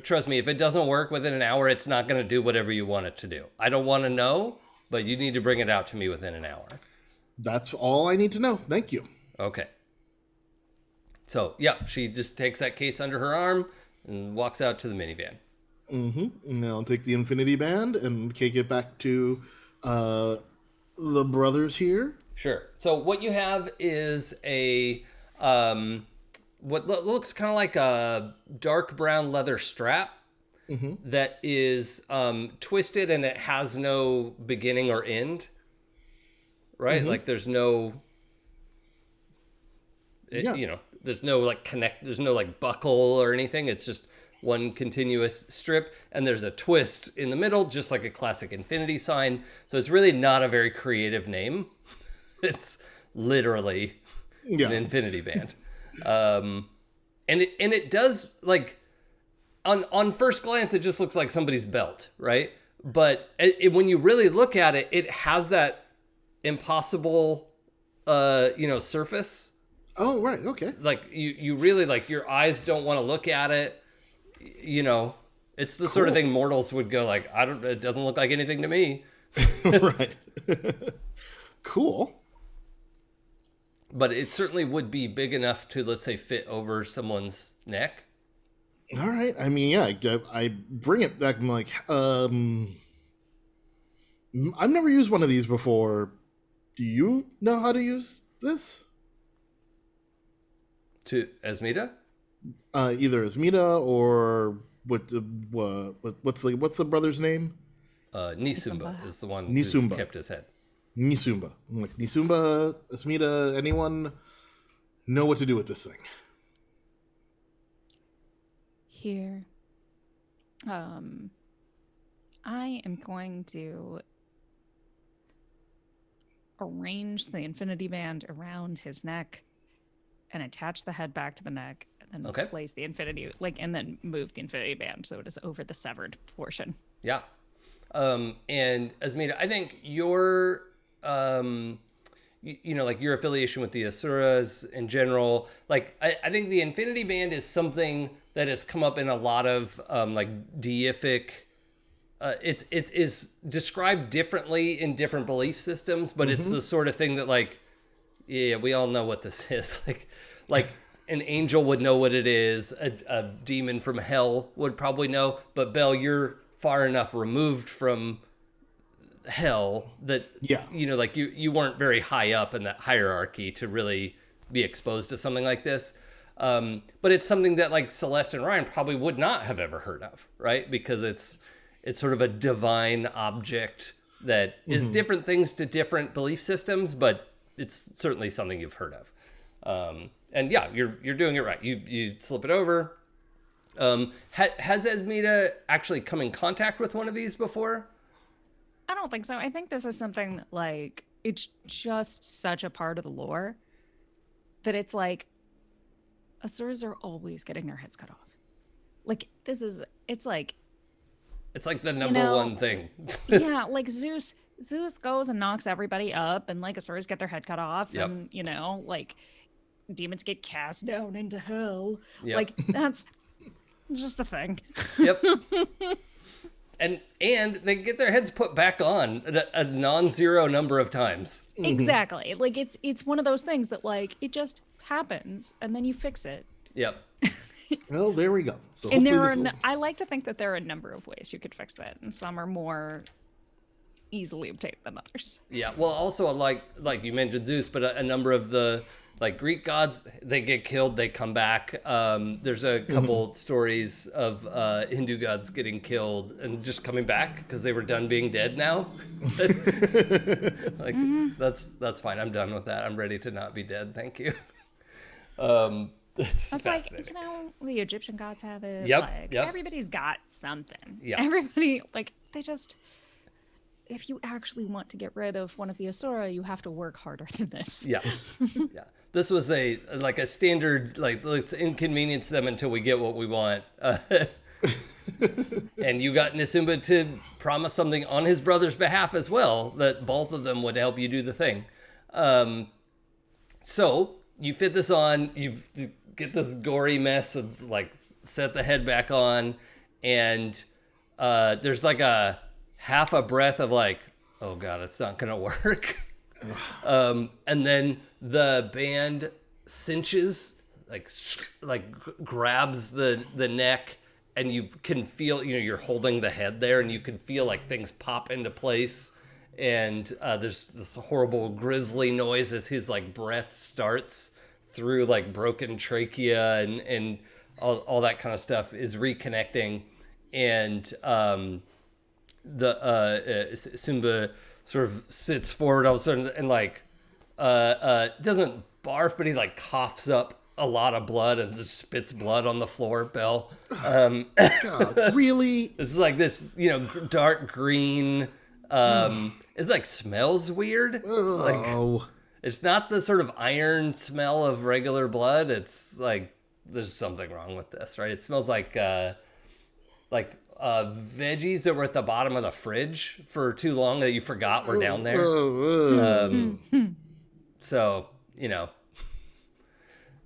Trust me, if it doesn't work within an hour, it's not going to do whatever you want it to do. I don't want to know, but you need to bring it out to me within an hour. That's all I need to know. Thank you. Okay. So, yeah, she just takes that case under her arm and walks out to the minivan. And I'll take the Infinity Band and take it back to the brothers here. Sure. So what you have is a what looks kind of like a dark brown leather strap that is twisted, and it has no beginning or end. Right? Like there's no there's no like there's no like buckle or anything. It's just one continuous strip, and there's a twist in the middle, just like a classic infinity sign. So it's really not a very creative name. It's literally an infinity band. And it does, like, on first glance, it just looks like somebody's belt, right? But when you really look at it, it has that impossible, surface. Oh, right. Okay. Like you really, like, your eyes don't want to look at it. It's the sort of thing mortals would go like, it doesn't look like anything to me. Right. Cool. But it certainly would be big enough to, let's say, fit over someone's neck. All right. I mean, yeah, I bring it back. I'm like, I've never used one of these before. Do you know how to use this? To Esmita? Either Esmita or what's the brother's name? Nisumba is the one who's kept his head. Nisumba. I'm like, Nisumba, Esmita, anyone know what to do with this thing? Here. I am going to arrange the infinity band around his neck and attach the head back to the neck, and then place the infinity, and then move the infinity band so it is over the severed portion. Yeah. And Esmita, I think your your affiliation with the Asuras in general, like I think the infinity band is something that has come up in a lot of deific it is described differently in different belief systems, but it's the sort of thing that like, yeah, we all know what this is. Like an angel would know what it is. A demon from hell would probably know. But Belle, you're far enough removed from hell that like you weren't very high up in that hierarchy to really be exposed to something like this. But it's something that like Celeste and Ryan probably would not have ever heard of, right? Because it's sort of a divine object that is different things to different belief systems, but it's certainly something you've heard of. And yeah, you're doing it right. You slip it over. Has Esmita actually come in contact with one of these before? I don't think so. I think this is something that, like, it's just such a part of the lore that it's like Asuras are always getting their heads cut off. Like, it's like the number one thing. Yeah, like Zeus goes and knocks everybody up, and like Asuras get their head cut off, and like demons get cast down into hell. Yep. Like, that's just a thing. Yep. And they get their heads put back on a non-zero number of times. Exactly. Like, it's one of those things that, like, it just happens, and then you fix it. Yep. Well, there we go. So And I like to think that there are a number of ways you could fix that, and some are more easily obtained than others. Yeah. Well, also like you mentioned Zeus, but a number of the like Greek gods, they get killed, they come back. There's a couple stories of Hindu gods getting killed and just coming back because they were done being dead now. Like that's fine. I'm done with that. I'm ready to not be dead. Thank you. That's fascinating. Like, the Egyptian gods have it. Yep. Like, Yep. Everybody's got something. Yeah. Everybody, like, they just, if you actually want to get rid of one of the Asura, you have to work harder than this. Yeah. Yeah. This was a standard, like, let's inconvenience them until we get what we want. And you got Nisumba to promise something on his brother's behalf as well, that both of them would help you do the thing. So you fit this on, you get this gory mess and like set the head back on, and there's like a half a breath of like, oh God, it's not gonna work. And then the band cinches, like grabs the neck, and you can feel, you're holding the head there, and you can feel like things pop into place. And there's this horrible grisly noise as his like breath starts through like broken trachea, and all that kind of stuff is reconnecting. And Simba sort of sits forward all of a sudden and like doesn't barf, but he like coughs up a lot of blood and just spits blood on the floor. Belle, God, really? It's like this, dark green. It like smells weird. Like, it's not the sort of iron smell of regular blood. It's like there's something wrong with this, right? It smells like veggies that were at the bottom of the fridge for too long that you forgot were down there. So,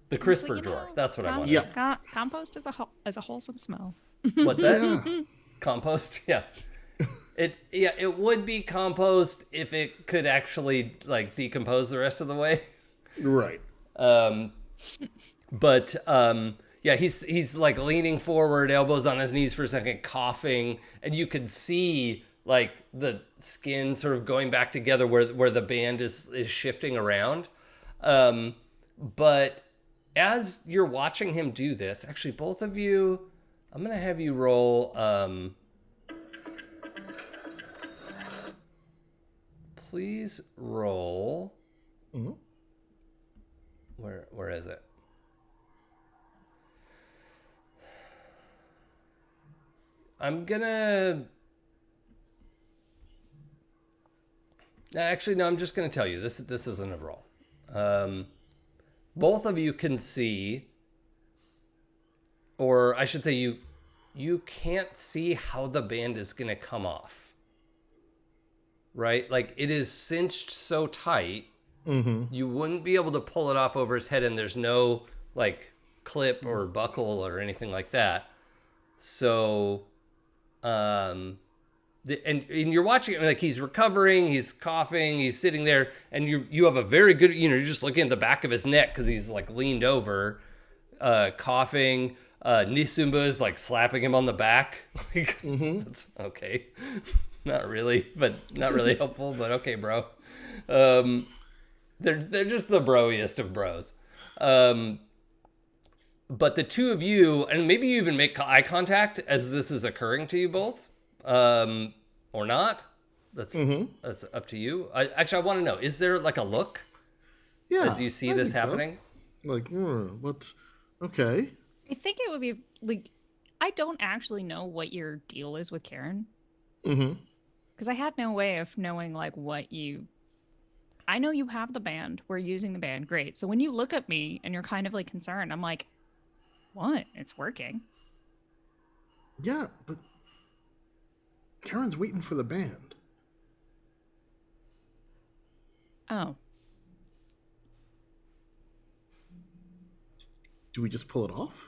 the crisper drawer. That's what I want. Yep. Compost is a wholesome smell. What's that? Yeah. Compost? Yeah. It would be compost if it could actually like decompose the rest of the way. Right. But he's like leaning forward, elbows on his knees for a second, coughing, and you could see like the skin sort of going back together where the band is shifting around. But as you're watching him do this, actually both of you, I'm gonna have you roll. Please roll. Mm-hmm. Where is it? I'm gonna. Actually, no. I'm just gonna tell you this isn't a roll. Both of you can see, or I should say, you can't see how the band is gonna come off. Right? Like, it is cinched so tight, you wouldn't be able to pull it off over his head, and there's no, like, clip or buckle or anything like that. So, and you're watching it like he's recovering, he's coughing, he's sitting there, and you have a very good, you're just looking at the back of his neck because he's like leaned over, coughing. Nisumba is like slapping him on the back. Like, that's okay. Not really helpful, but okay, bro. They're just the broiest of bros. But the two of you, and maybe you even make eye contact as this is occurring to you both, or not. That's up to you. I want to know: is there like a look as you see this happening? So. Like, what's okay? I think it would be like, I don't actually know what your deal is with Karen. Because I had no way of knowing like what you. I know you have the band. We're using the band. Great. So when you look at me and you're kind of like concerned, I'm like, what? It's working. Yeah, but Karen's waiting for the band. Oh. Do we just pull it off?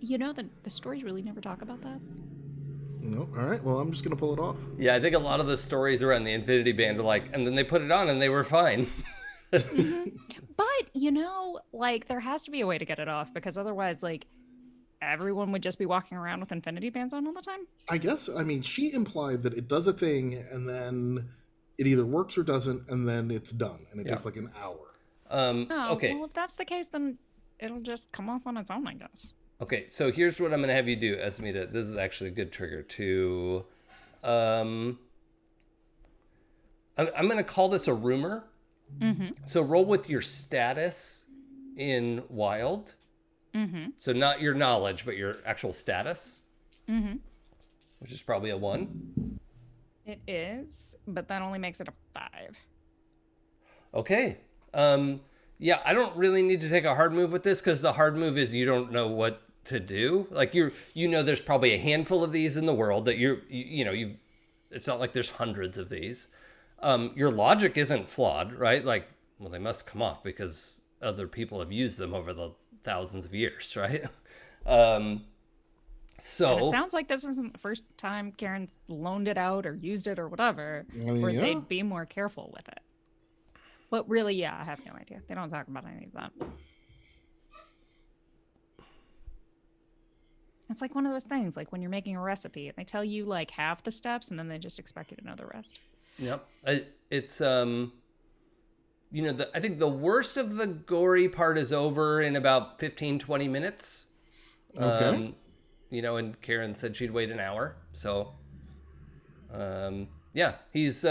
You know, the stories really never talk about that. No. All right. Well, I'm just going to pull it off. Yeah, I think a lot of the stories around the Infinity Band are like, and then they put it on and they were fine. But, you know, like, there has to be a way to get it off because otherwise, like, everyone would just be walking around with Infinity Bands on all the time. I guess. I mean, she implied that it does a thing and then it either works or doesn't, and then it's done. And it takes like an hour. Okay. Well, if that's the case, then it'll just come off on its own, I guess. Okay, so here's what I'm going to have you do, Esmita. This is actually a good trigger to... I'm going to call this a rumor. So roll with your status in Wild. So not your knowledge, but your actual status. Which is probably a 1. It is, but that only makes it a 5. Okay. Yeah, I don't really need to take a hard move with this because the hard move is you don't know what to do. Like you know there's probably a handful of these in the world that you've it's not like there's hundreds of these. Your logic isn't flawed, right? Like, well, they must come off because other people have used them over the thousands of years, right? So and it sounds like this isn't the first time Karen's loaned it out or used it or whatever, where they'd be more careful with it. But really, yeah, I have no idea. They don't talk about any of that. It's like one of those things, like when you're making a recipe and they tell you like half the steps and then they just expect you to know the rest. Yep. It's, I think the worst of the gory part is over in about 15, 20 minutes. Okay. And Karen said she'd wait an hour. So, yeah, he's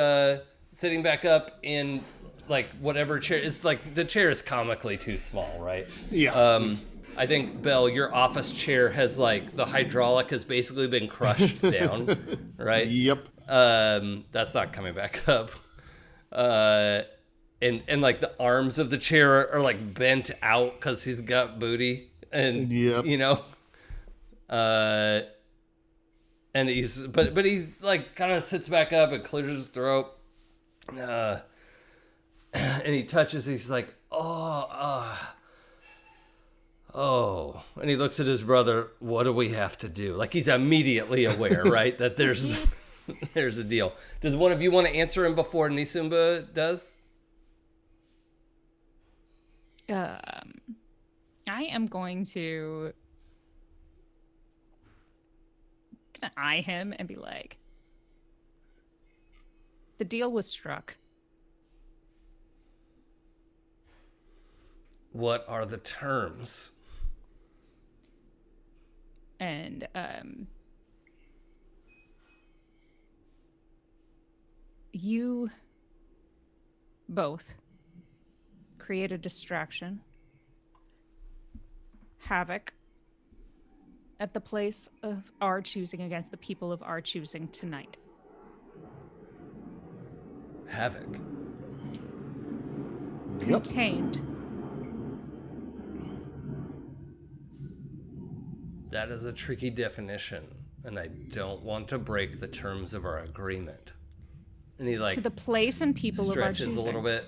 sitting back up in like whatever chair. It's like the chair is comically too small, right? Yeah. I think, Belle, your office chair has like the hydraulic has basically been crushed down, right? Yep. That's not coming back up. And like the arms of the chair are like bent out because he's got booty, and and he's but he's like kind of sits back up and clears his throat, and he touches. He's like, oh, and he looks at his brother. What do we have to do? Like he's immediately aware, right, that there's a deal. Does one of you want to answer him before Nisumba does? I am going to eye him and be like, the deal was struck. What are the terms? And you both create a distraction, havoc at the place of our choosing against the people of our choosing tonight. Havoc? Yep. Contained. That is a tricky definition, and I don't want to break the terms of our agreement. And he like to the place and people of our choosing. Stretches a little bit.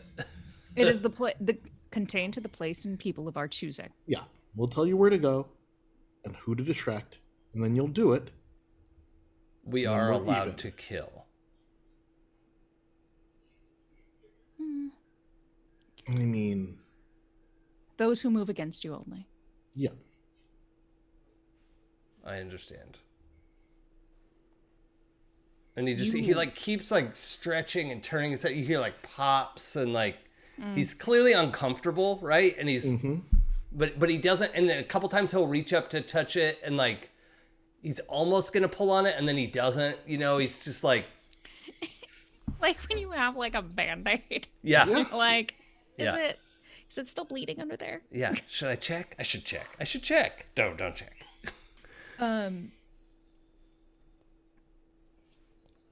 It is the contained to the place and people of our choosing. Yeah, we'll tell you where to go, and who to distract, and then you'll do it. We then are we're allowed even. to kill. I mean, Those who move against you only. yeah. I understand. And he like keeps like stretching and turning his head. You hear like pops and like he's clearly uncomfortable, right? And he's but he doesn't, and then a couple times he'll reach up to touch it and like he's almost gonna pull on it and then he doesn't, he's just like Like when you have like a band-aid. yeah. Like, is Yeah. it still bleeding under there? Yeah. Should I check? I should check. Don't check.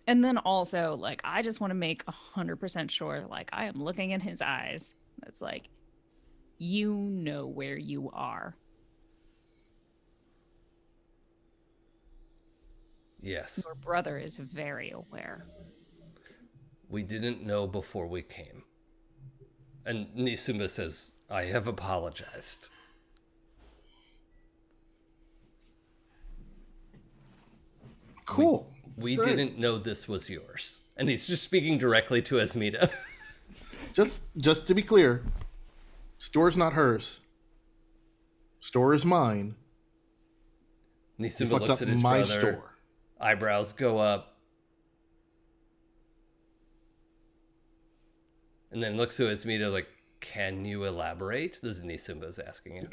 And then also, like, I just want to make 100% sure, like, I am looking in his eyes. It's like, you know where you are. Yes. Your brother is very aware. We didn't know before we came. And Nisuma says, I have apologized. Cool. We Great. didn't know this was yours. And he's just speaking directly to Esmita. Just to be clear, store's not hers. Store is mine. You Nisuma fucked looks up at his my brother. store. Eyebrows go up. And then looks to Esmita like, can you elaborate? This is Nisuma's asking you.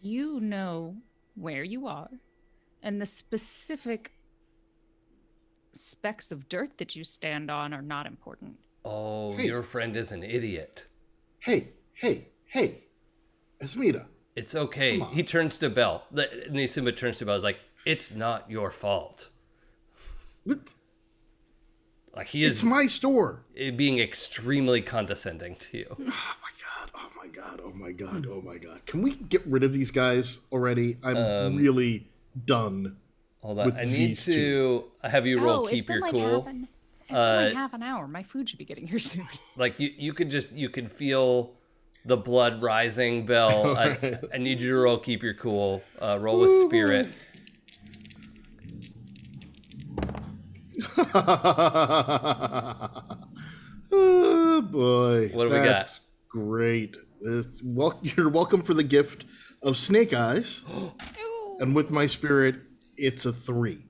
You know where you are, and the specific specks of dirt that you stand on are not important. Oh, Hey. your friend is an idiot. Hey. Esmita. It's okay. Come on. He turns to Belle. Nisuma turns to Belle. He's like, it's not your fault. But Like he it's is my store. being extremely condescending to you. Oh my god. Can we get rid of these guys already? I'm really done. Hold on. With I need these to two. have you roll it's keep been your like cool. It's been like half an hour. My food should be getting here soon. Like you can feel the blood rising, Belle. I need you to roll keep your cool. Roll with spirit. Oh boy. What do we got? That's great. You're welcome for the gift of snake eyes. And with my spirit, it's a 3.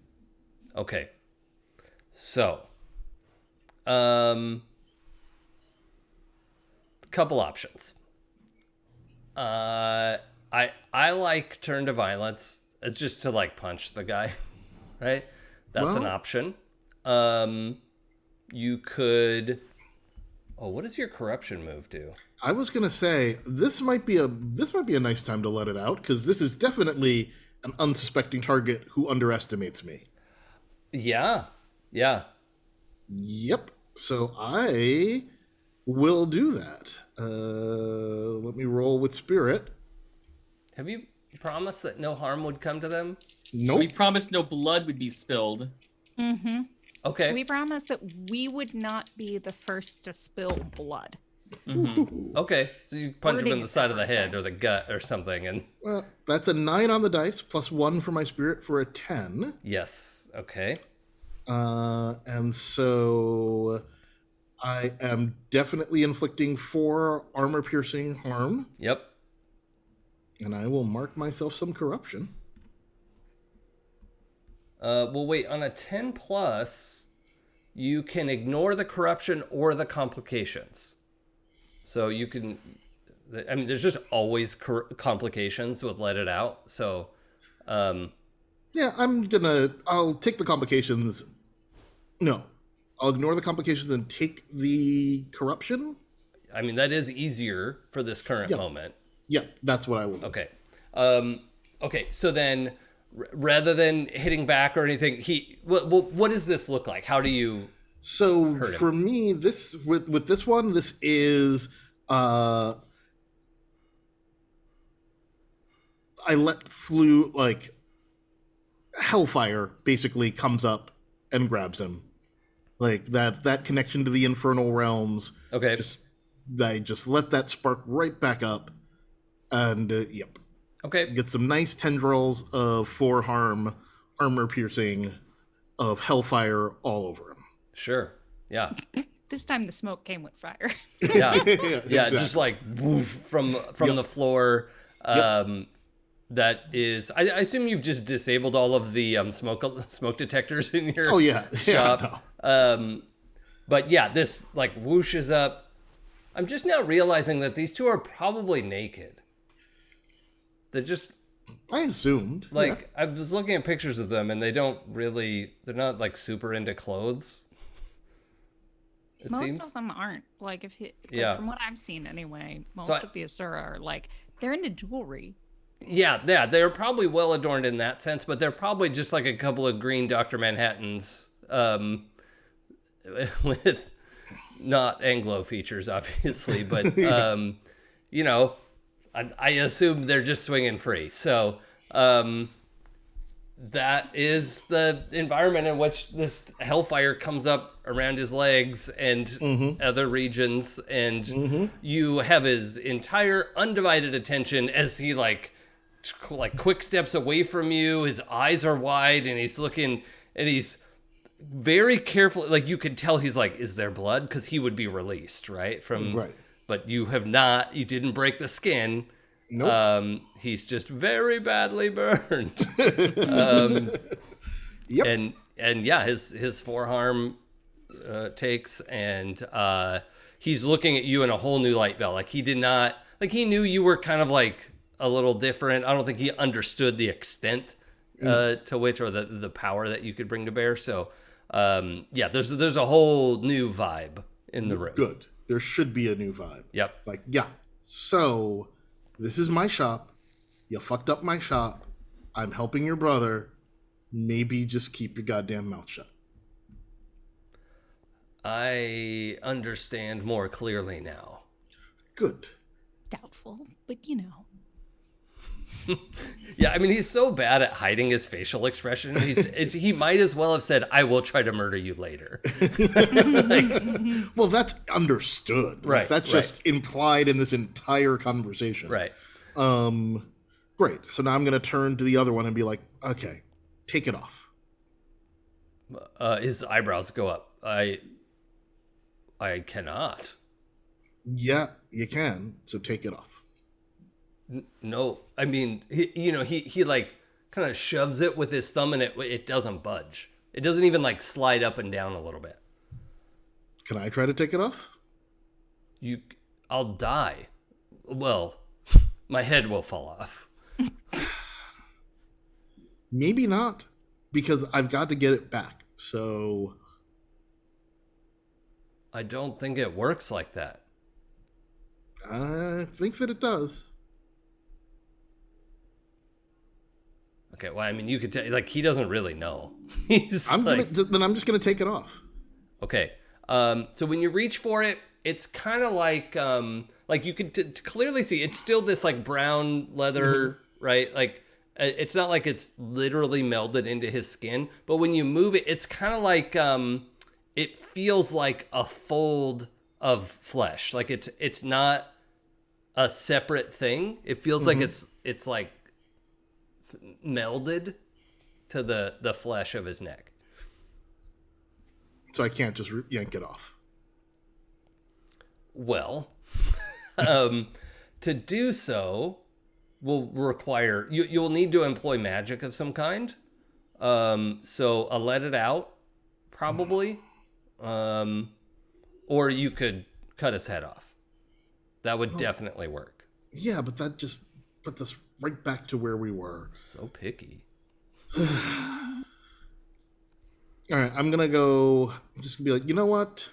Okay. So, couple options. I like turn to violence. It's just to like punch the guy, right? That's an Well- option. You could. Oh, what does your corruption move do? I was gonna say this might be a nice time to let it out because this is definitely an unsuspecting target who underestimates me. Yeah. Yep. So I will do that. Let me roll with spirit. Have you promised that no harm would come to them? Nope. We promised no blood would be spilled. Mm-hmm. Okay. We promised that we would not be the first to spill blood. Okay. So you punch him in Wording the is side of the head or the gut or something, and That's a 9 on the dice plus 1 for my spirit for a 10. yes. Okay. And so I am definitely inflicting 4 armor-piercing harm, Yep. and I will mark myself some corruption. Well, wait. On a 10 plus, you can ignore the corruption or the complications. So you can. I mean, there's just always complications with let it out. So, Yeah, I'll take the complications. No, I'll ignore the complications and take the corruption. I mean, that is easier for this current Yep. moment. Yep, that's what I will do. Okay. Okay. So then, rather than hitting back or anything, what does this look like? How do you? So Hurt him. for me, this with this one, this is I let flew like hellfire basically comes up and grabs him, like that connection to the infernal realms. Okay. I just let that spark right back up, and yep. Okay. Get some nice tendrils of 4 harm, armor piercing, of hellfire all over him. Sure. Yeah. This time the smoke came with fire. Yeah. Yeah, Yeah. Just like woof from the floor. That is, I assume you've just disabled all of the smoke detectors in your shop. No. But yeah, this like whooshes up. I'm just now realizing that these two are probably naked. They're just I assumed. like I was looking at pictures of them, and they're not like super into clothes. It Most seems. of them aren't. Like from what I've seen anyway, most So of the Asura are like they're into jewelry. Yeah, they're probably well adorned in that sense, but they're probably just like a couple of green Dr. Manhattans with not Anglo features, obviously, but you know, I assume they're just swinging free. So that is the environment in which this hellfire comes up around his legs and other regions, and you have his entire undivided attention as he like quick steps away from you. His eyes are wide, and he's looking, and he's very careful. Like you could tell he's like, is there blood? Because he would be released, right? But you didn't break the skin. Nope. He's just very badly burned. Yep. And yeah, his forearm takes, and he's looking at you in a whole new light, Bell. Like he knew you were kind of like a little different. I don't think he understood the extent to which, or the power that you could bring to bear. So yeah, there's a whole new vibe in the room. Good. There should be a new vibe. Yep. Like, yeah. So this is my shop. You fucked up my shop. I'm helping your brother. Maybe just keep your goddamn mouth shut. I understand more clearly now. Good. Doubtful, but you know. Yeah, I mean, he's so bad at hiding his facial expression. He might as well have said, "I will try to murder you later." Well, that's understood. Right. Like, that's just implied in this entire conversation. Right. Great. So now I'm going to turn to the other one and be like, okay, take it off. His eyebrows go up. I cannot. Yeah, you can. So take it off. No, I mean, he like kind of shoves it with his thumb, and it doesn't budge. It doesn't even like slide up and down a little bit. Can I try to take it off? I'll die. Well, my head will fall off. Maybe not, because I've got to get it back. So I don't think it works like that. I think that it does. Okay, well, I mean, you could tell, like, he doesn't really know. Then I'm just gonna take it off. Okay. So when you reach for it, it's kind of like you could clearly see it's still this like brown leather, right? Like it's not like it's literally melded into his skin, but when you move it, it's kind of like it feels like a fold of flesh. Like it's not a separate thing. It feels like it's like melded to the flesh of his neck. So I can't just yank it off. Well, to do so will require you'll need to employ magic of some kind. So a let it out, probably, or you could cut his head off. That would definitely work. Yeah, but that just put us right back to where we were. So picky. All right, I'm just gonna be like, you know what?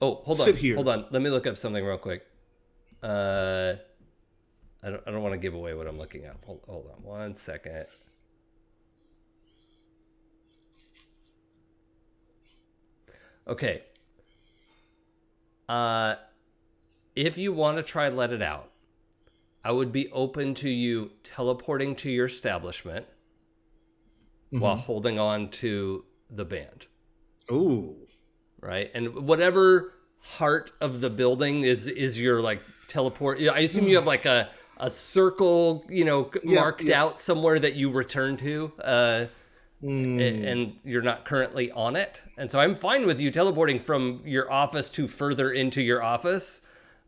Oh, hold on. Sit here. Hold on. Let me look up something real quick. I don't want to give away what I'm looking at. Hold on 1 second. Okay. If you want to try let it out, I would be open to you teleporting to your establishment while holding on to the band. Oh. Right? And whatever heart of the building is your like teleport. I assume you have like a a circle, marked out somewhere that you return to, and you're not currently on it. And so I'm fine with you teleporting from your office to further into your office,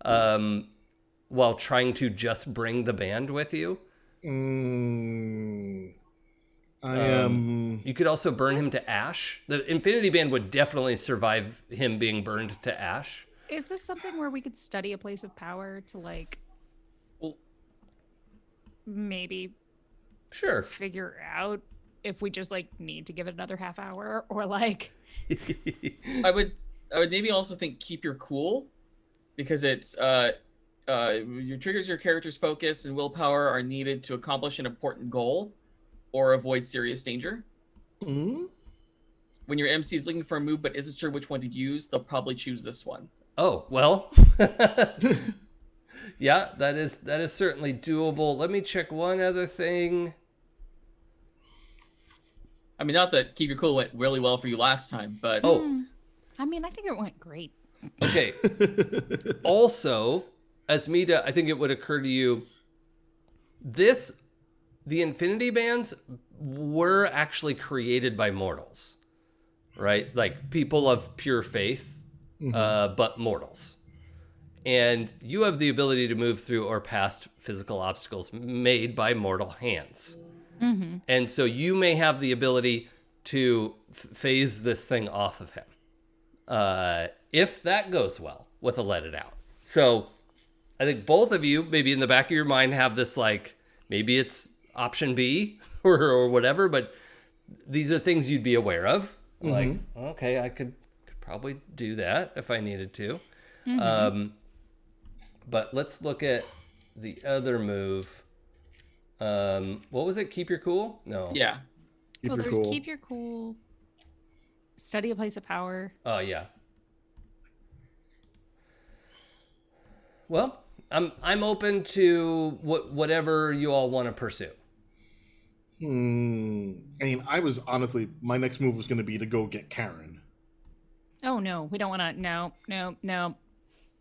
while trying to just bring the band with you. You could also burn him to ash. The Infinity Band would definitely survive him being burned to ash. Is this something where we could study a place of power to maybe figure out if we just need to give it another half hour, or I would maybe also think keep your cool, because it's your triggers your character's focus and willpower are needed to accomplish an important goal or avoid serious danger. Mm-hmm. When your MC is looking for a move but isn't sure which one to use, they'll probably choose this one. Oh, well. Yeah, that is certainly doable. Let me check one other thing. I mean, not that keep your cool went really well for you last time, but... Oh. I mean, I think it went great. Okay. Also, Asmita, I think it would occur to you, the Infinity Bands were actually created by mortals, right? Like people of pure faith, but mortals. And you have the ability to move through or past physical obstacles made by mortal hands. Mm-hmm. And so you may have the ability to phase this thing off of him. If that goes well with a let it out. So I think both of you, maybe in the back of your mind, have this maybe it's option B or whatever, but these are things you'd be aware of. Okay, I could probably do that if I needed to. But let's look at the other move. What was it? Keep your cool? No. Yeah. Keep your cool. Study a place of power. Oh, yeah. Well, I'm open to whatever you all want to pursue. I mean, my next move was going to be to go get Karen. Oh, no. We don't want to. No.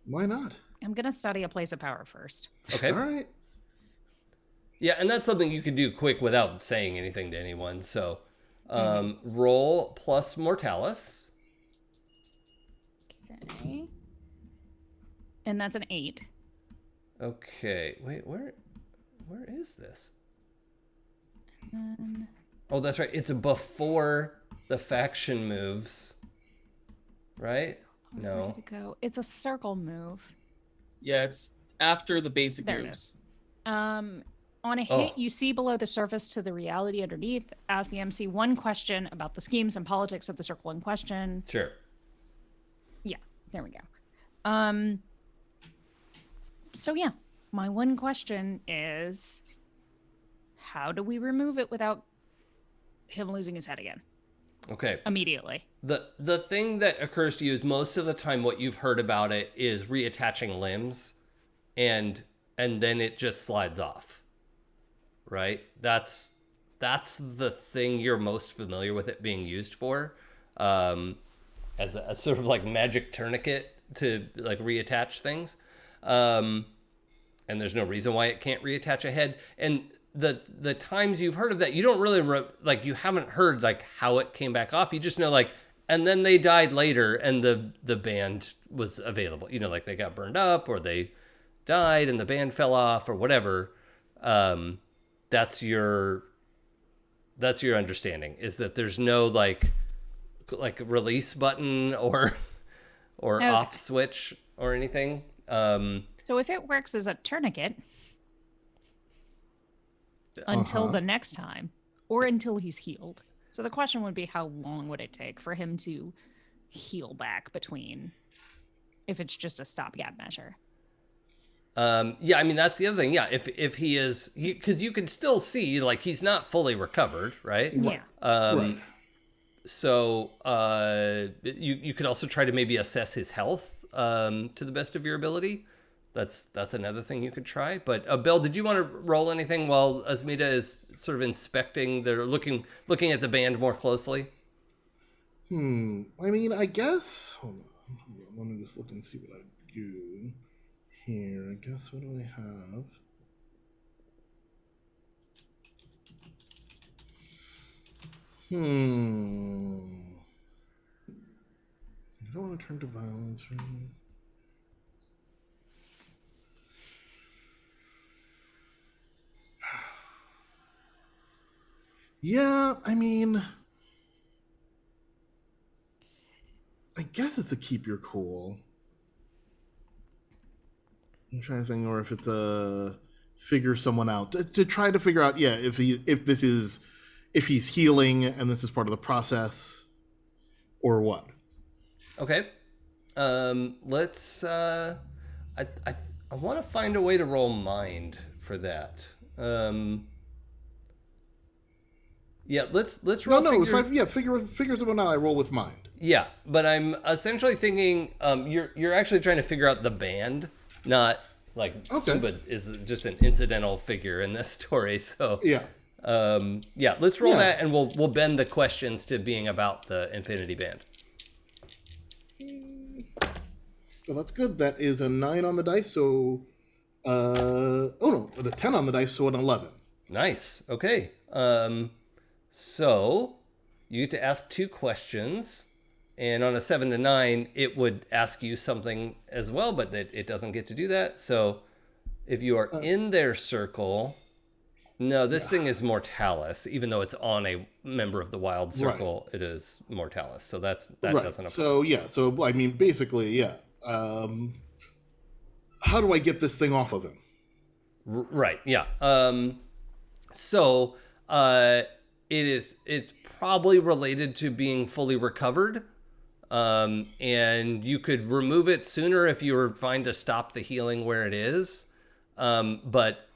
Why not? I'm going to study a place of power first. Okay. All right. Yeah, and that's something you could do quick without saying anything to anyone. So, roll plus Mortalis. Okay. And that's an 8. Okay. Wait, where is this? And Oh, that's right. It's before the faction moves. Right? No. where did it go? It's a circle move. Yeah, it's after the basic There it moves. On a hit, you see below the surface to the reality underneath. Ask the MC one question about the schemes and politics of the circle in question. Sure. Yeah, there we go. So yeah, my one question is, how do we remove it without him losing his head again? Okay. Immediately. The thing that occurs to you is most of the time what you've heard about it is reattaching limbs, and then it just slides off. Right? That's the thing you're most familiar with it being used for, as a sort of magic tourniquet to reattach things. And there's no reason why it can't reattach a head. And the times you've heard of that, you don't really you haven't heard how it came back off. You just know and then they died later and the band was available. They got burned up or they died and the band fell off or whatever. That's your understanding, is that there's no release button or Okay. off switch or anything. So if it works as a tourniquet until the next time, or until he's healed. So the question would be, how long would it take for him to heal back between, if it's just a stopgap measure? Yeah, I mean, that's the other thing. Yeah, if he is, because you can still see he's not fully recovered, right? Yeah. Right. So you could also try to maybe assess his health to the best of your ability. That's another thing you could try. But Bill, did you want to roll anything while Asmita is sort of inspecting, looking at the band more closely? I mean, I guess. Hold on. Let me just look and see what I do here. I guess, what do I have? I don't want to turn to violence. Yeah, I mean, I guess it's a keep your cool. I'm trying to think, or if it's a figure someone out to try to figure out. Yeah, if he's healing and this is part of the process, or what. Okay. Let's. I want to find a way to roll mind for that. Yeah, let's roll. Figure someone out. I roll with mind. Yeah, but I'm essentially thinking you're actually trying to figure out the band, not like Simba is just an incidental figure in this story. So yeah, let's roll that, and we'll bend the questions to being about the Infinity Band. Well, that's good. That is a 9 on the dice. So, a 10 on the dice. So an 11. Nice. Okay. So you get to ask 2 questions. And on a 7 to 9, it would ask you something as well, but it doesn't get to do that. So if you are in their circle, no, this thing is Mortalis. Even though it's on a member of the Wild Circle, It is Mortalis. So that doesn't apply. So I mean, basically, how do I get this thing off of him? Right. Yeah. It's probably related to being fully recovered. And you could remove it sooner if you were fine to stop the healing where it is. But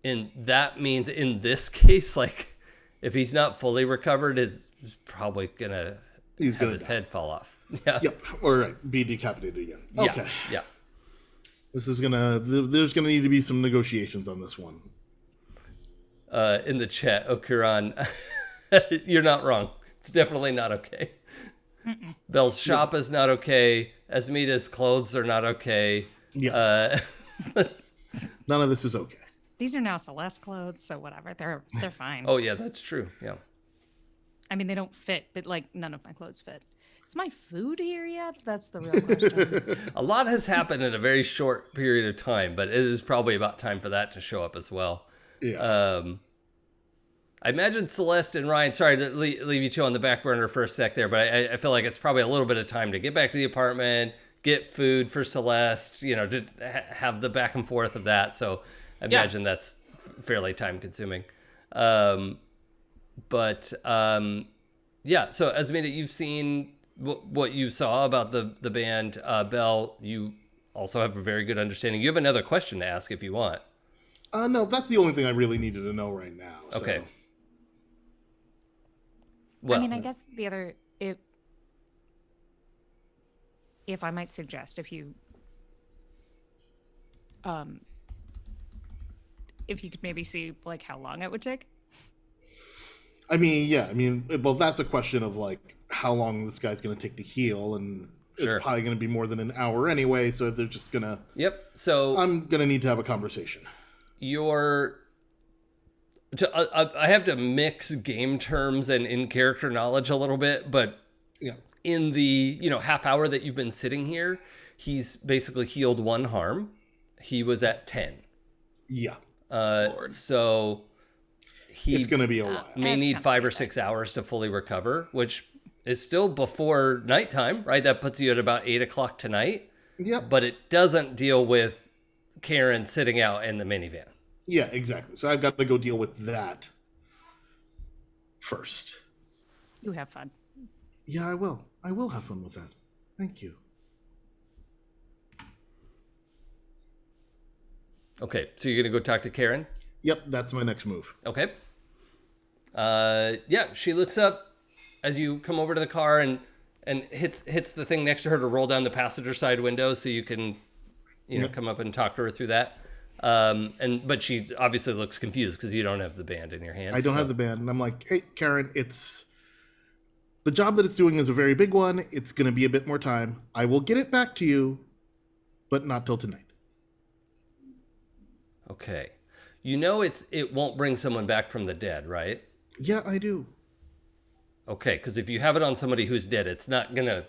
that means in this case, like if he's not fully recovered, he's probably gonna have his head fall off. Yeah. Yep. Or be decapitated again. Okay. Yeah. There's gonna need to be some negotiations on this one. In the chat, Okuran, you're not wrong. It's definitely not okay. Belle's shop is not okay. Esmita's clothes are not okay. Yeah. None of this is okay. These are now Celeste clothes, so whatever. They're fine. Oh yeah, that's true. Yeah. I mean, they don't fit, but like none of my clothes fit. Is my food here yet? That's the real question. A lot has happened in a very short period of time, but it is probably about time for that to show up as well. Yeah. I imagine Celeste and Ryan, sorry to leave you two on the back burner for a sec there, but I feel like it's probably a little bit of time to get back to the apartment, get food for Celeste, to have the back and forth of that. So I imagine that's fairly time consuming. So Esmita, you've seen what you saw about the band. Belle, you also have a very good understanding. You have another question to ask if you want. No, that's the only thing I really needed to know right now. So. Okay. Well, I mean, I guess the other, if I might suggest, if you could maybe see like how long it would take. I mean, well, that's a question of like how long this guy's going to take to heal, and it's probably going to be more than an hour anyway. So they're just gonna. Yep. So I'm going to need to have a conversation. I have to mix game terms and in-character knowledge a little bit, but in the half hour that you've been sitting here, he's basically healed 1 harm. He was at 10. Yeah. So it's going to be a while. May need 5 or 6 hours to fully recover, which is still before nighttime, right? That puts you at about 8 o'clock tonight. Yep. But it doesn't deal with Karen sitting out in the minivan. Yeah, exactly. So I've got to go deal with that first. You have fun. Yeah, I will. I will have fun with that. Thank you. Okay, so you're going to go talk to Karen? Yep, that's my next move. Okay. She looks up as you come over to the car and hits the thing next to her to roll down the passenger side window so you can come up and talk to her through that. But she obviously looks confused because you don't have the band in your hand. I don't have the band, and I'm like, hey, Karen, the job that it's doing is a very big one. It's going to be a bit more time. I will get it back to you, but not till tonight. Okay. It won't bring someone back from the dead, right? Yeah, I do. Okay, because if you have it on somebody who's dead, it's not going to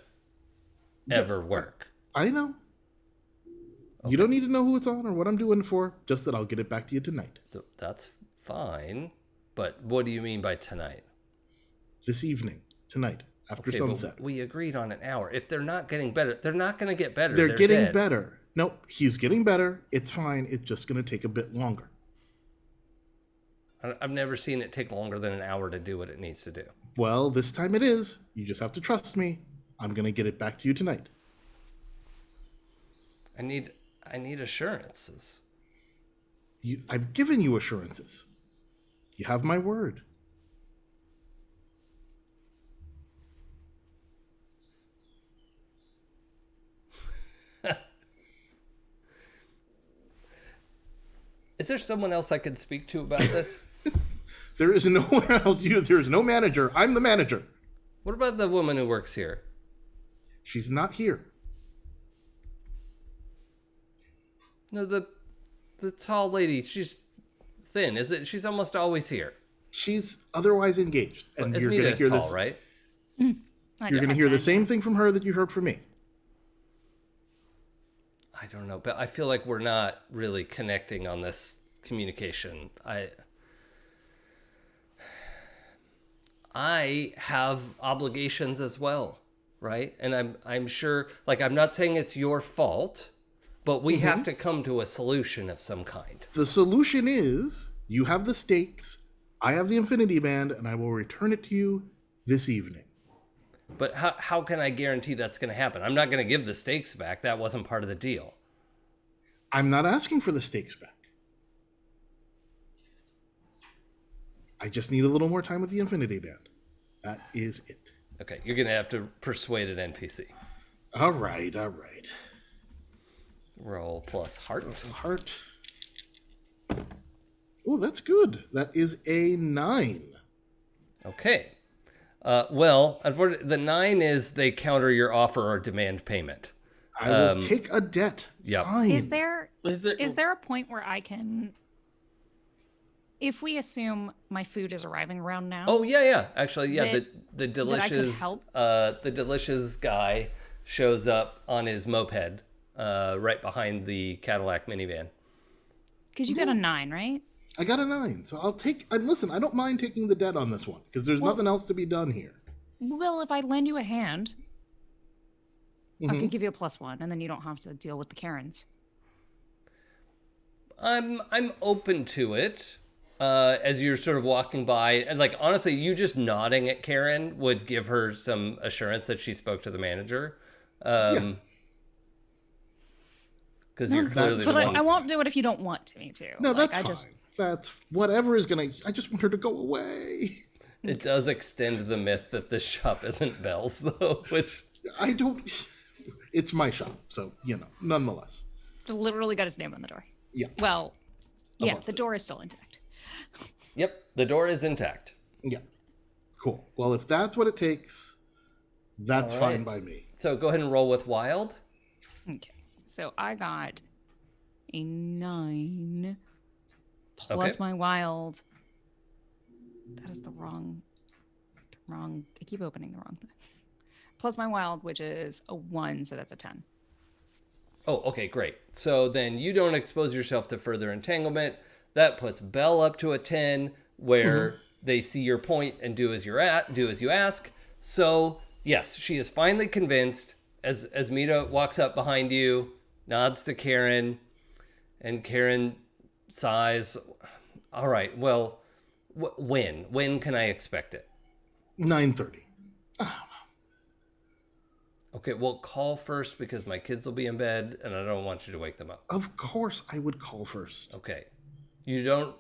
ever work. I know. Okay. You don't need to know who it's on or what I'm doing it for, just that I'll get it back to you tonight. That's fine. But what do you mean by tonight? This evening. Tonight. After sunset. But we agreed on an hour. If they're not getting better, they're not going to get better. They're getting dead. better. Nope, he's getting better. It's fine. It's just going to take a bit longer. I've never seen it take longer than an hour to do what it needs to do. Well, this time it is. You just have to trust me. I'm going to get it back to you tonight. I need assurances. I've given you assurances. You have my word. Is there someone else I could speak to about this? There is no one else. There is no manager. I'm the manager. What about the woman who works here? She's not here. No, the tall lady. She's thin, is it? She's almost always here. She's otherwise engaged, and you're going to hear tall, this. Right? You're going to hear the same thing from her that you heard from me. I don't know, but I feel like we're not really connecting on this communication. I have obligations as well, right? And I'm sure, like, I'm not saying it's your fault, but we have to come to a solution of some kind. The solution is you have the stakes, I have the infinity band, and I will return it to you this evening. But how can I guarantee that's going to happen? I'm not going to give the stakes back. That wasn't part of the deal. I'm not asking for the stakes back. I just need a little more time with the infinity band. That is it. Okay, you're going to have to persuade an NPC. All right. Roll plus heart. Heart. Oh, that's good. That is a 9. Okay. Well, unfortunately, the 9 is they counter your offer or demand payment. I will take a debt. Yep. Fine. Is there a point where I can, if we assume my food is arriving around now? Oh yeah. Actually, yeah. The delicious help? the delicious guy shows up on his moped, right behind the Cadillac minivan. Because you got a 9, right? I got a 9, so I'll take. And listen, I don't mind taking the debt on this one because there's nothing else to be done here. Well, if I lend you a hand, I could give you a +1, and then you don't have to deal with the Karens. I'm open to it. As you're sort of walking by, and like honestly, you just nodding at Karen would give her some assurance that she spoke to the manager. Because you're clearly. But I won't do it if you don't want me to. No, that's fine. That's whatever is gonna. I just want her to go away. It does extend the myth that this shop isn't Bell's, though, which I don't. It's my shop, so nonetheless. It's literally got his name on the door. Yeah. Well, yeah, the door is still intact. Yep, the door is intact. Yeah. Cool. Well, if that's what it takes, that's All fine right. by me. So go ahead and roll with wild. Okay. So I got a 9 plus my wild. That is the wrong. I keep opening the wrong thing. Plus my wild, which is a 1, so that's a 10. Oh, okay, great. So then you don't expose yourself to further entanglement. That puts Belle up to a 10, where they see your point and do as you ask. So yes, she is finally convinced. As Mita walks up behind you, nods to Karen, and Karen sighs. All right, well, when can I expect it? 9:30. Okay, well, call first because my kids will be in bed and I don't want you to wake them up. Of course I would call first. Okay. You don't...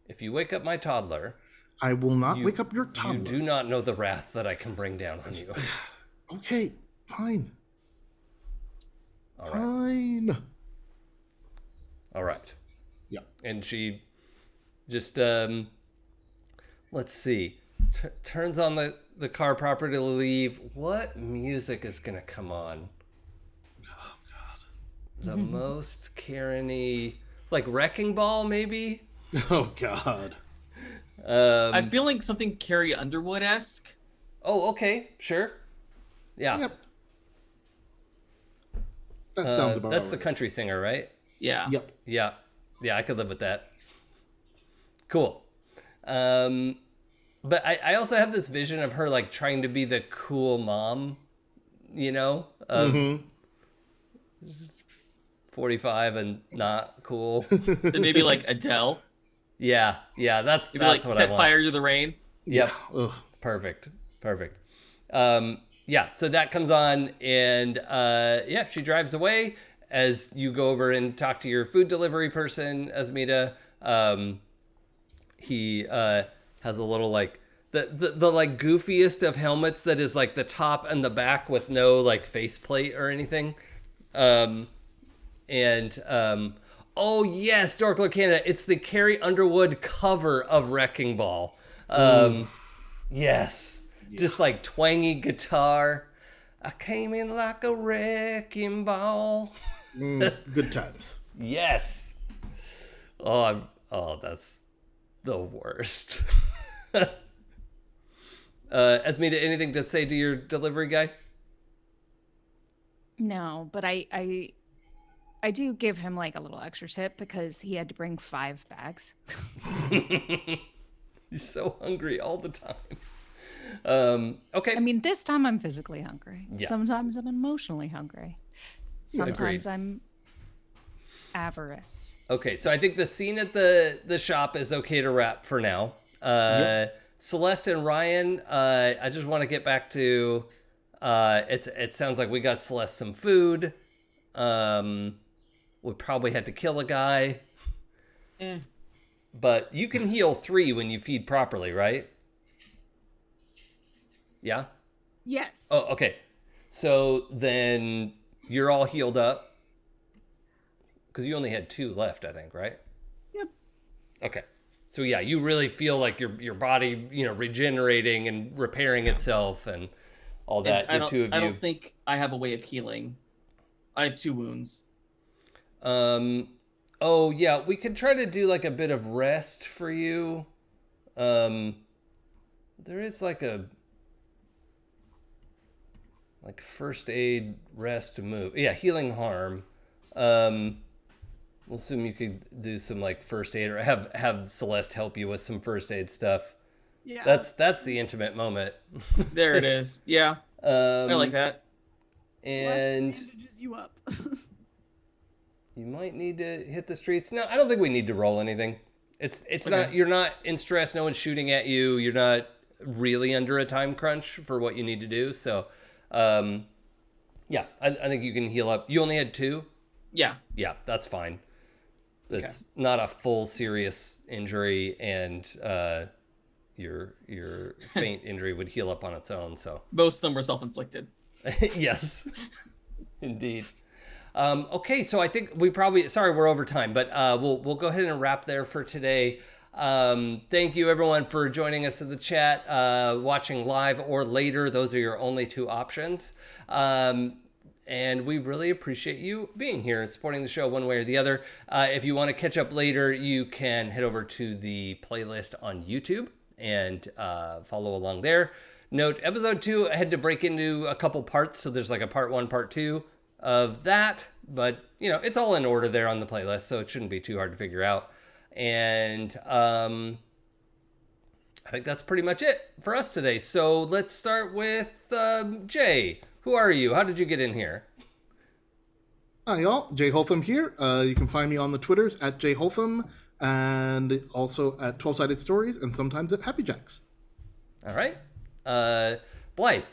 If you wake up my toddler... I will not wake up your toddler. You do not know the wrath that I can bring down on you. Okay, fine. All right. Fine. All right. Yeah. And she just, let's see, turns on the car proper to leave. What music is going to come on? Oh, God. The most Karen-y, like Wrecking Ball, maybe? Oh, God. I'm feeling something Carrie Underwood-esque. Oh, okay, sure. Yeah. Yep. That sounds about That's right. the country singer, right? Yeah. Yep. Yeah. Yeah, I could live with that. Cool. But I also have this vision of her like trying to be the cool mom, you know, of 45 and not cool. And maybe like Adele. Yeah, that's Maybe like what Set I want. Fire to the Rain. Yep. Yeah. Ugh. Perfect. Yeah, so that comes on, and yeah, she drives away as you go over and talk to your food delivery person, Asmita. He has a little like the like goofiest of helmets that is like the top and the back with no like faceplate or anything. Oh yes, Dork Lord Canada. It's the Carrie Underwood cover of Wrecking Ball. Yes. Just like twangy guitar. I came in like a wrecking ball. Good times. Yes. Oh, that's the worst. Esmita, anything to say to your delivery guy? No, but I do give him like a little extra tip because he had to bring 5 bags. He's so hungry all the time. Okay. I mean, this time I'm physically hungry. Yeah. Sometimes I'm emotionally hungry. Sometimes Agreed. I'm avarice. Okay, so I think the scene at the shop is okay to wrap for now. Celeste and Ryan, I just want to get back to it sounds like we got Celeste some food. We probably had to kill a guy. But you can heal 3 when you feed properly, right? Yeah? Yes. Oh, okay. So then you're all healed up. Because you only had 2 left, I think, right? Yep. Okay. So yeah, you really feel like your body, regenerating and repairing itself and all that. I The two of you. I don't think I have a way of healing. I have 2 wounds. Oh yeah, we could try to do like a bit of rest for you. There is like a first aid rest move. Yeah, healing harm. We'll assume you could do some like first aid or have Celeste help you with some first aid stuff. Yeah. That's the intimate moment. There it is. Yeah. I like that. And Celeste bandages you up. you might need to hit the streets. No, I don't think we need to roll anything. It's Okay. not, you're not in stress. No one's shooting at you. You're not really under a time crunch for what you need to do. So, yeah, I think you can heal up. You only had 2? Yeah. Yeah, that's fine. It's not a full serious injury, and your faint injury would heal up on its own. So Most of them were self-inflicted. yes, indeed. Okay, so I think we probably we're over time, but we'll go ahead and wrap there for today. Thank you everyone for joining us in the chat, watching live or later. Those are your only 2 options. And we really appreciate you being here and supporting the show one way or the other. If you want to catch up later, you can head over to the playlist on YouTube and follow along there. Note, episode 2, I had to break into a couple parts, so there's like a part 1, part 2 of that. But, it's all in order there on the playlist, so it shouldn't be too hard to figure out. And I think that's pretty much it for us today. So let's start with Jay. Who are you? How did you get in here? Hi, y'all. Jay Holtham here. You can find me on the Twitters at Jay Holtham and also at 12-Sided Stories and sometimes at Happy Jacks. All right. Blythe.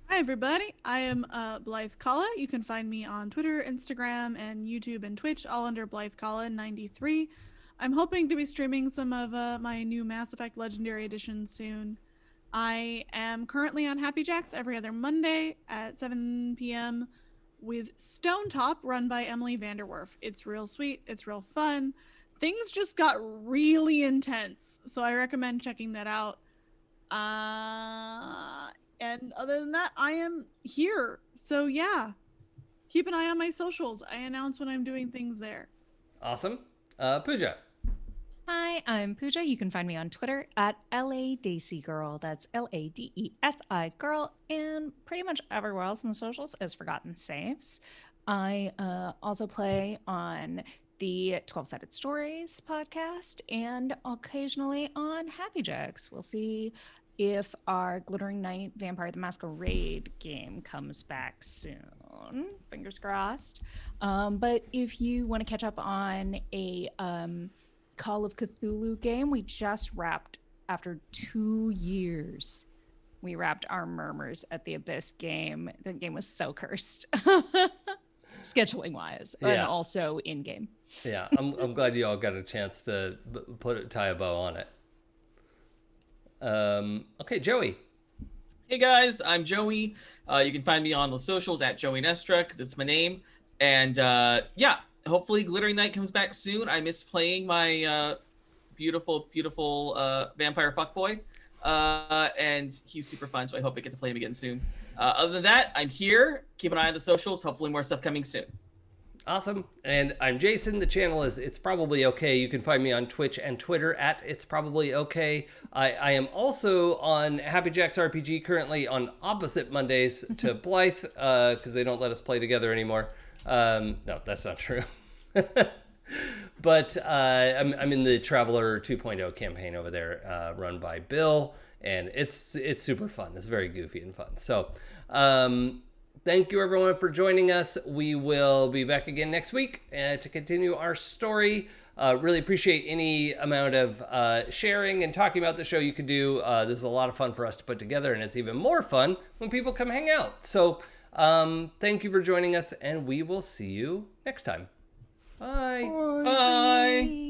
Hi, everybody. I am Blythe Kalla. You can find me on Twitter, Instagram, and YouTube and Twitch, all under Blythe Kalla 93. I'm hoping to be streaming some of my new Mass Effect Legendary Edition soon. I am currently on Happy Jacks every other Monday at 7 p.m. with Stone Top, run by Emily Vanderwerf. It's real sweet. It's real fun. Things just got really intense, so I recommend checking that out. And other than that, I am here. So yeah, keep an eye on my socials. I announce when I'm doing things there. Awesome. Pooja. Hi, I'm Pooja. You can find me on Twitter at LADesigirl. That's LADESI girl. And pretty much everywhere else in the socials as Forgotten Saves. I also play on the 12-Sided Stories podcast and occasionally on Happy Jacks. We'll see if our Glittering Night Vampire the Masquerade game comes back soon. Fingers crossed. But if you want to catch up on a Call of Cthulhu game, we just wrapped after 2 years. We wrapped our Murmurs at the Abyss game. The game was so cursed. Scheduling wise, and also in game. Yeah, I'm glad you all got a chance to tie a bow on it. Okay, Joey. Hey guys, I'm Joey. You can find me on the socials at Joey Nestra because it's my name. And hopefully Glittering Night comes back soon. I miss playing my beautiful vampire fuckboy. And he's super fun, so I hope I get to play him again soon. Other than that, I'm here. Keep an eye on the socials. Hopefully more stuff coming soon. Awesome. And I'm Jason. The channel is It's Probably Okay. You can find me on Twitch and Twitter at It's Probably Okay. I am also on Happy Jacks RPG currently on opposite Mondays to Blythe because they don't let us play together anymore. No, that's not true. But I'm in the Traveler 2.0 campaign over there run by Bill. And it's super fun. It's very goofy and fun. So thank you, everyone, for joining us. We will be back again next week to continue our story. Really appreciate any amount of sharing and talking about the show you could do. This is a lot of fun for us to put together, and it's even more fun when people come hang out. So thank you for joining us, and we will see you next time. Bye. Bye.